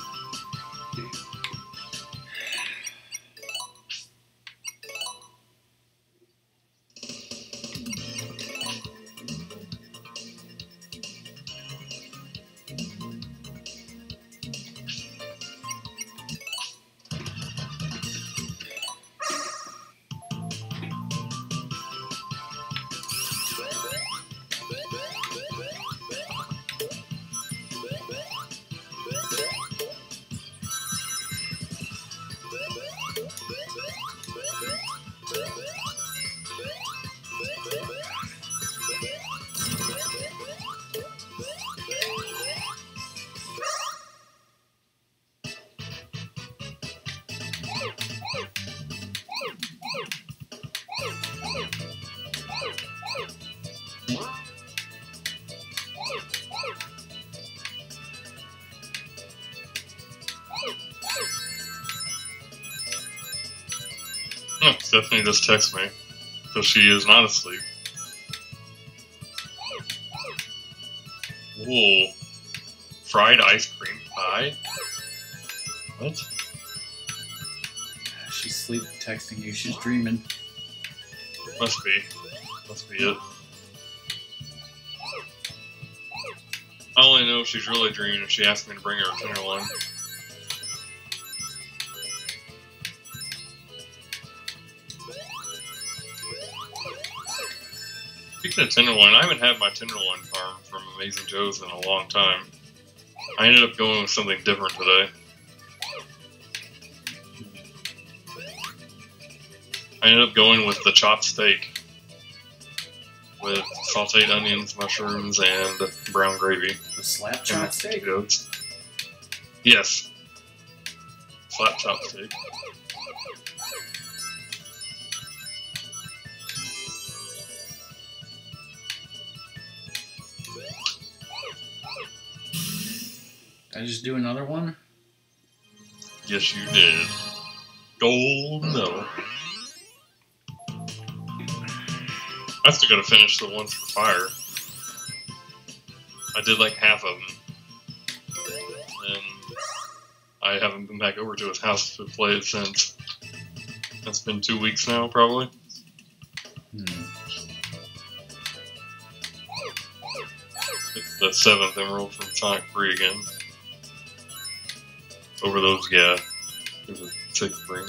Oh, Stephanie just texted me, so she is not asleep. Ooh. Fried ice cream pie? What? She's sleep texting you. She's dreaming. Must be. Must be it. I only know if she's really dreaming if she asked me to bring her a Tenderloin. Speaking of Tenderloin, I haven't had my Tenderloin farm from Amazing Joe's in a long time. I ended up going with something different today. I ended up going with the chopped steak with sauteed onions, mushrooms, and brown gravy. The slap chop steak? Potatoes. Yes. Slap chop steak. Did I just do another one? Yes, you did. Gold medal. I still gotta finish the ones for fire. I did like half of them. And I haven't been back over to his house to play it since. That's been 2 weeks now, probably. It's the 7th emerald from Sonic 3 again. Over those, yeah. It was a 6th ring.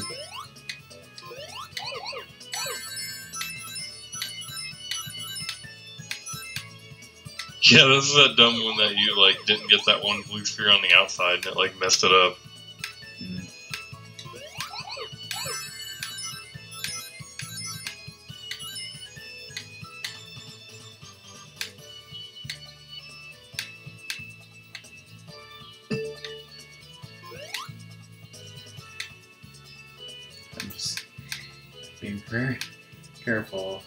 Yeah, this is that dumb one that you like didn't get that one blue sphere on the outside and it like messed it up. I'm just being very careful.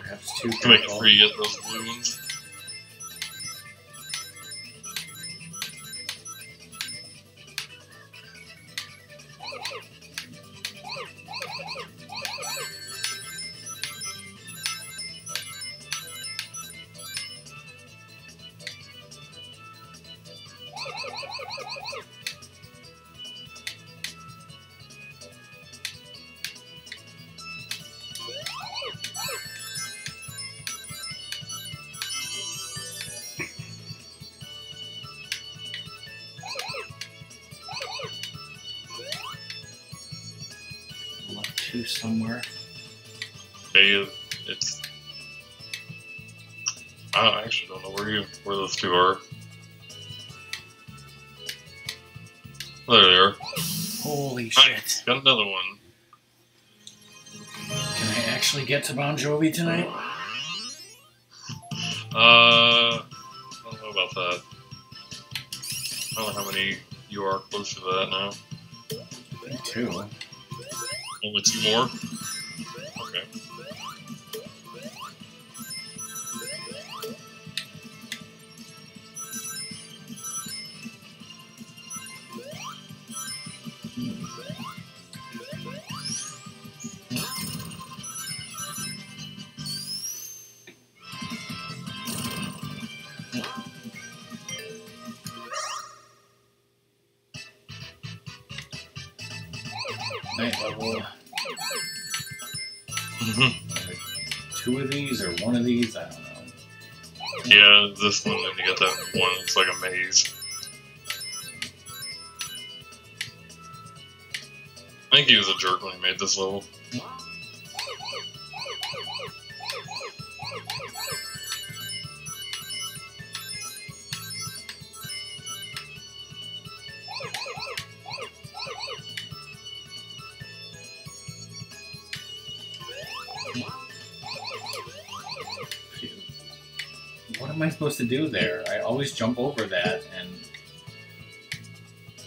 Perhaps too To make it careful. free, you get those blue ones. Left two somewhere. Okay, it's. I actually don't know where those two are. There they are. Holy Nice. shit. Got another one. Can I actually get to Bon Jovi tonight? I don't know about that. I don't know how many you are close to that now. Me too. Only two more? Okay. Night level. Two of these or one of these? I don't know. Yeah, this one, and you get that one, it's like a maze. I think he was a jerk when he made this level. What am I supposed to do there? I always jump over that and...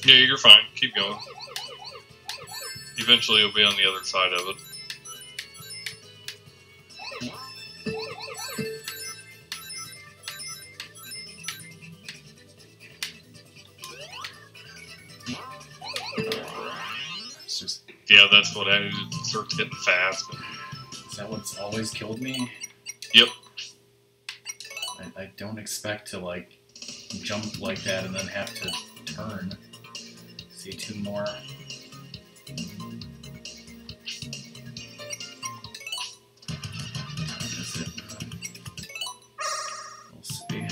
Yeah, you're fine. Keep going. Eventually you'll be on the other side of it. It's just... Yeah, that's what I starts getting fast. Is that what's always killed me? Yep. I don't expect to, like, jump like that and then have to turn. See, two more. That's it. We'll see.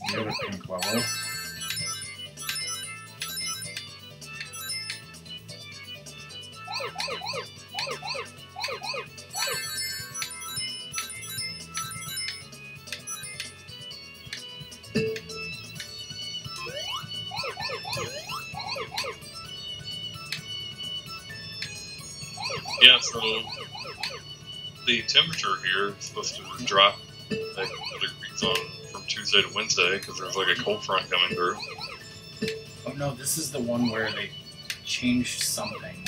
The other pink level. Yeah, so the temperature here is supposed to drop like degrees on from Tuesday to Wednesday because there's like a cold front coming through. Oh no, this is the one where they changed something.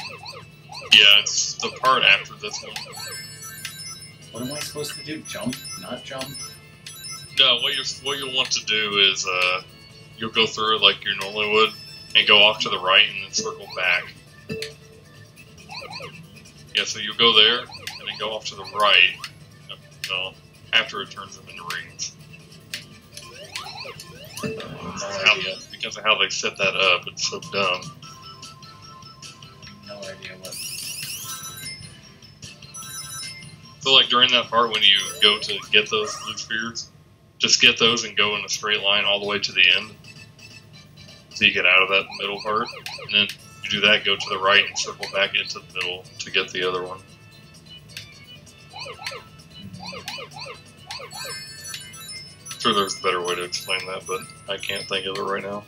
Yeah, it's the part after this one. What am I supposed to do? Jump? Not jump? No, what you'll want to do is you'll go through it like you normally would and go off to the right and then circle back. Yeah, so you'll go there and then go off to the right. No, after it turns them into rings. because of how they set that up. It's so dumb. No idea what. So like during that part when you go to get those blue spheres, just get those and go in a straight line all the way to the end. So you get out of that middle part. And then you do that, go to the right and circle back into the middle to get the other one. I'm sure there's a better way to explain that, but I can't think of it right now.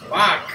Fuck!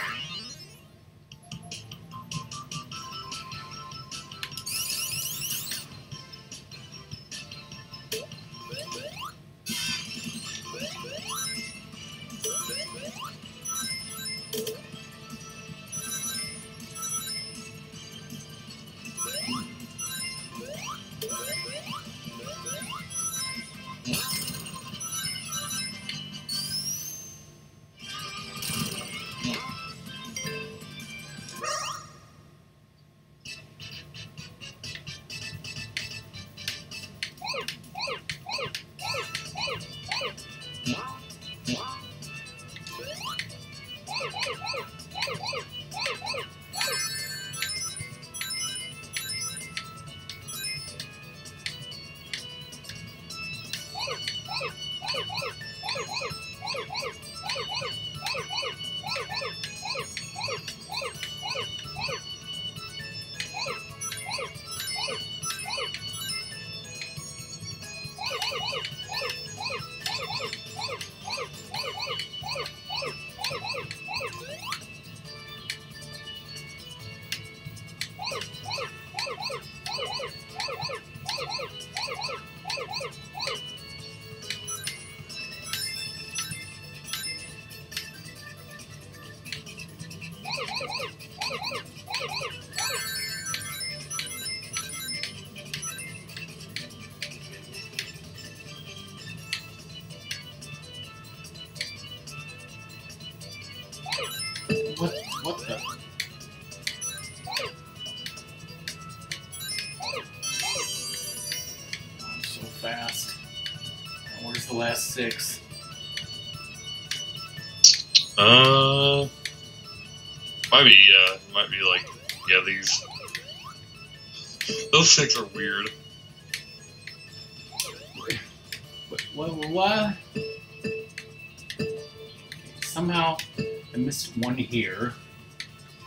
What the? I'm so fast. Now, where's the last 6? Might be like, yeah, those 6 are weird. What? Somehow I missed one here.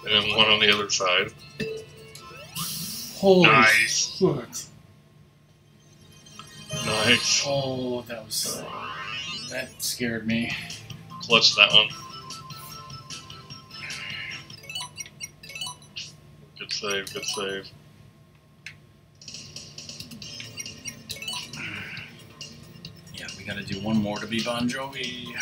And then one on the other side. Holy nice. Shit. Nice. Oh, that scared me. Clutch that one. Good save, good save. Yeah, we gotta do one more to be Bon Jovi.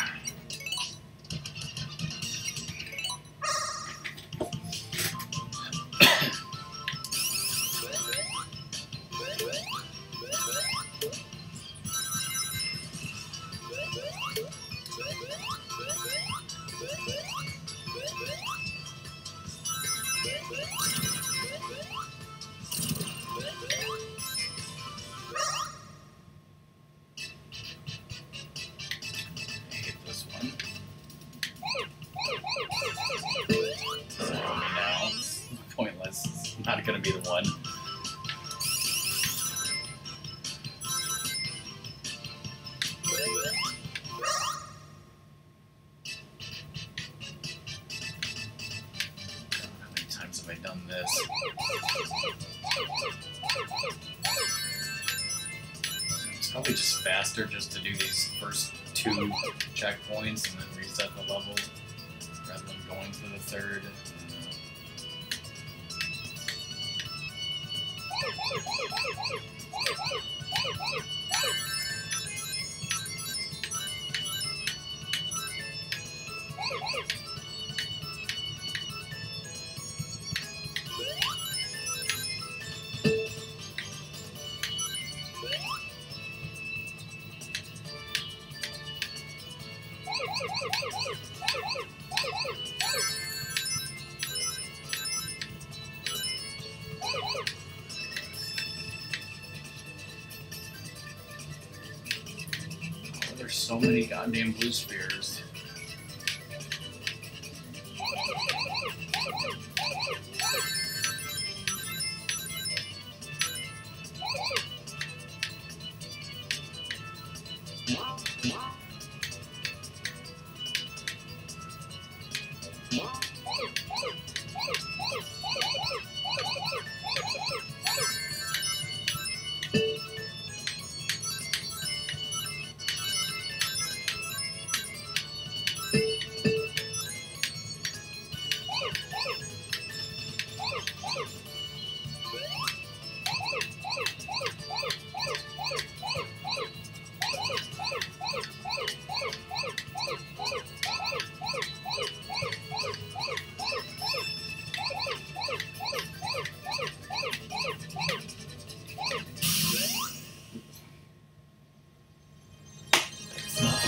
Not gonna be the one. How many times have I done this? It's probably just faster just to do these first 2 checkpoints and then reset the level rather than going for the 3rd. There's so many goddamn blue spheres.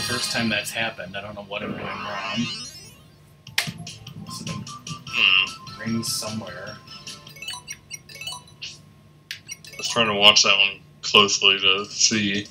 First time that's happened. I don't know what I'm doing wrong. Must have been rings somewhere. I was trying to watch that one closely to see.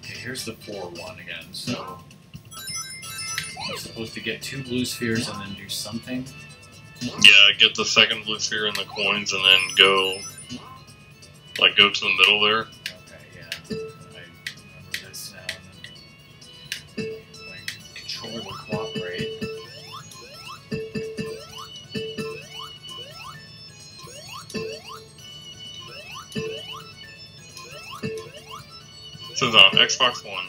Here's the 4-1 again, so I'm supposed to get 2 blue spheres and then do something. Yeah, get the second blue sphere and the coins and then go to the middle there. Okay, yeah. I remember this now. And then my controller will cooperate. This is on Xbox One.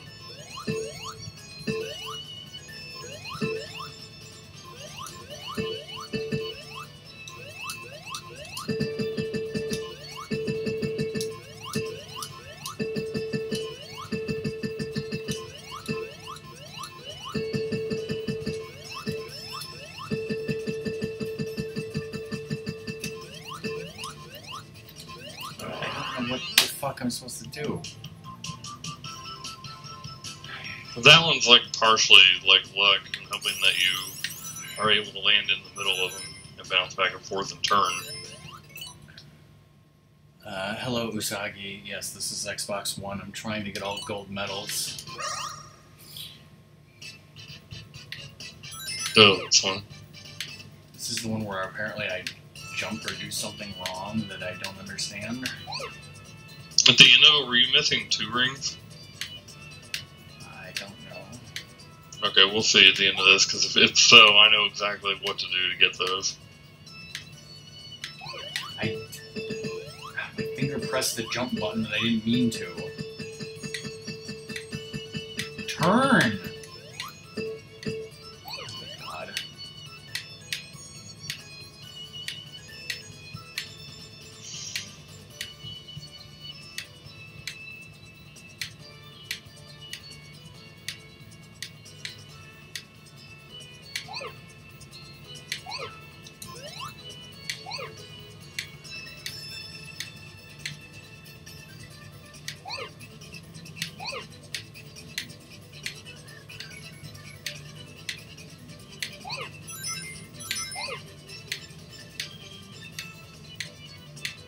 I don't know what the fuck I'm supposed to do. That one's like partially like luck and hoping that you are able to land in the middle of them and bounce back and forth and turn. Hello, Usagi. Yes, this is Xbox One. I'm trying to get all gold medals. Oh, this one. This is the one where apparently I jump or do something wrong that I don't understand. At the end of it, were you missing 2 rings? I don't know. Okay, we'll see at the end of this, because if so, I know exactly what to do to get those. My finger pressed the jump button and I didn't mean to. Turn! God.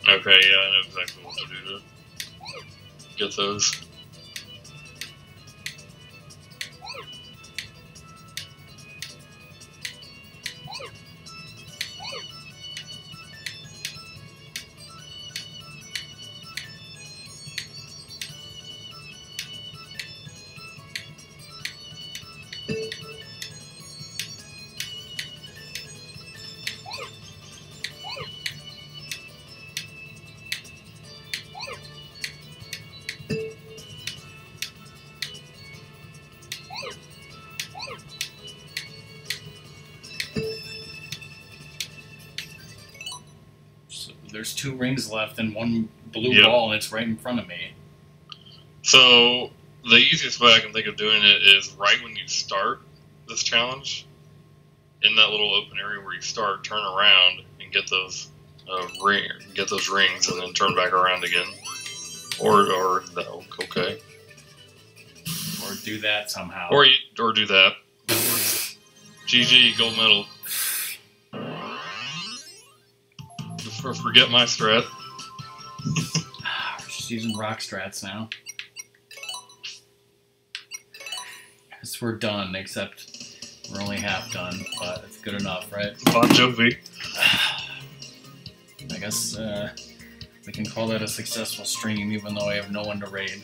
Okay, yeah, I know exactly what to do to get those. There's 2 rings left and 1 blue Yep. ball, and it's right in front of me. So the easiest way I can think of doing it is right when you start this challenge, in that little open area where you start, turn around and get those rings, and then turn back around again. Or no, okay. Or do that somehow. Or do that. GG, gold medal. Forget my strat. We're just using rock strats now. Guess we're done, except we're only half done, but it's good enough, right? Bon Jovi. I guess we can call that a successful stream, even though I have no one to raid.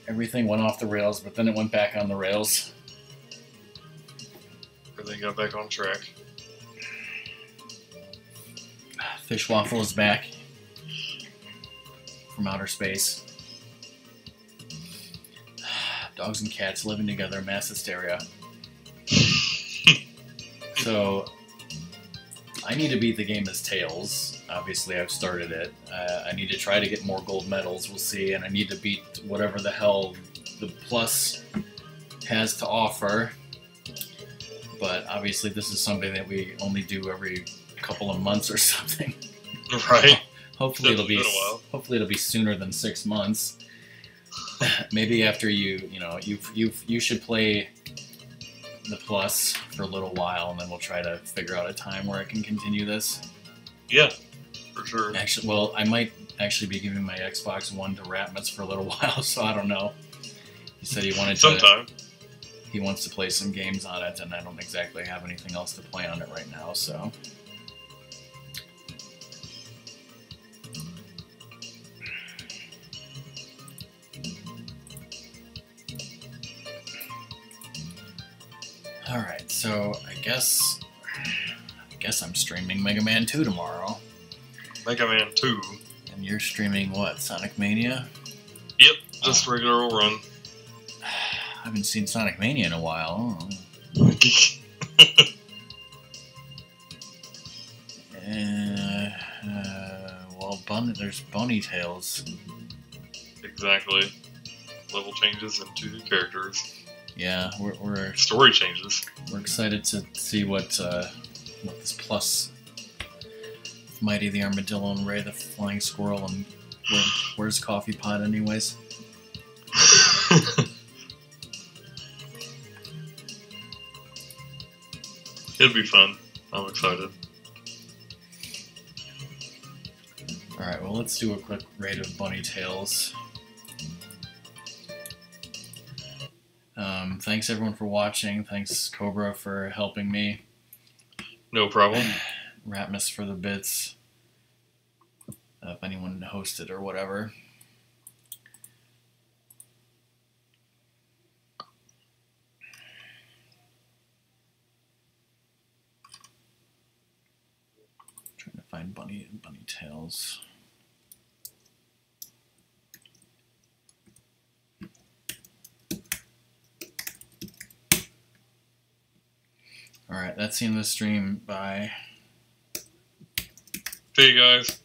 Everything went off the rails, but then it went back on the rails. Everything got back on track. Fish Waffle is back from outer space. Dogs and cats living together, mass hysteria. So, I need to beat the game as Tails. Obviously, I've started it. I need to try to get more gold medals, we'll see, and I need to beat whatever the hell the Plus has to offer. But obviously, this is something that we only do every couple of months or something. Right. Hopefully, it'll be sooner than 6 months. Maybe after you should play the Plus for a little while, and then we'll try to figure out a time where I can continue this. Yeah, for sure. Actually, well, I might actually be giving my Xbox One to Ratmus for a little while, so I don't know. He said he wanted sometime. He wants to play some games on it, and I don't exactly have anything else to play on it right now, so. Alright, so I guess I'm streaming Mega Man 2 tomorrow. Mega Man 2. And you're streaming what, Sonic Mania? Yep, just regular old run. I haven't seen Sonic Mania in a while. Well, there's Bunny Tails. Exactly. Level changes and 2 new characters. Yeah, we're story changes. We're excited to see what this Plus with Mighty the Armadillo and Ray the Flying Squirrel and where's Coffee Pot anyways? It'll be fun. I'm excited. Alright, well let's do a quick raid of Bunny Tails. Thanks everyone for watching. Thanks Cobra for helping me. No problem. Ratmus for the bits. If anyone hosted or whatever. Trying to find Bunny Tails. Alright, that's the end of the stream. Bye. See you guys.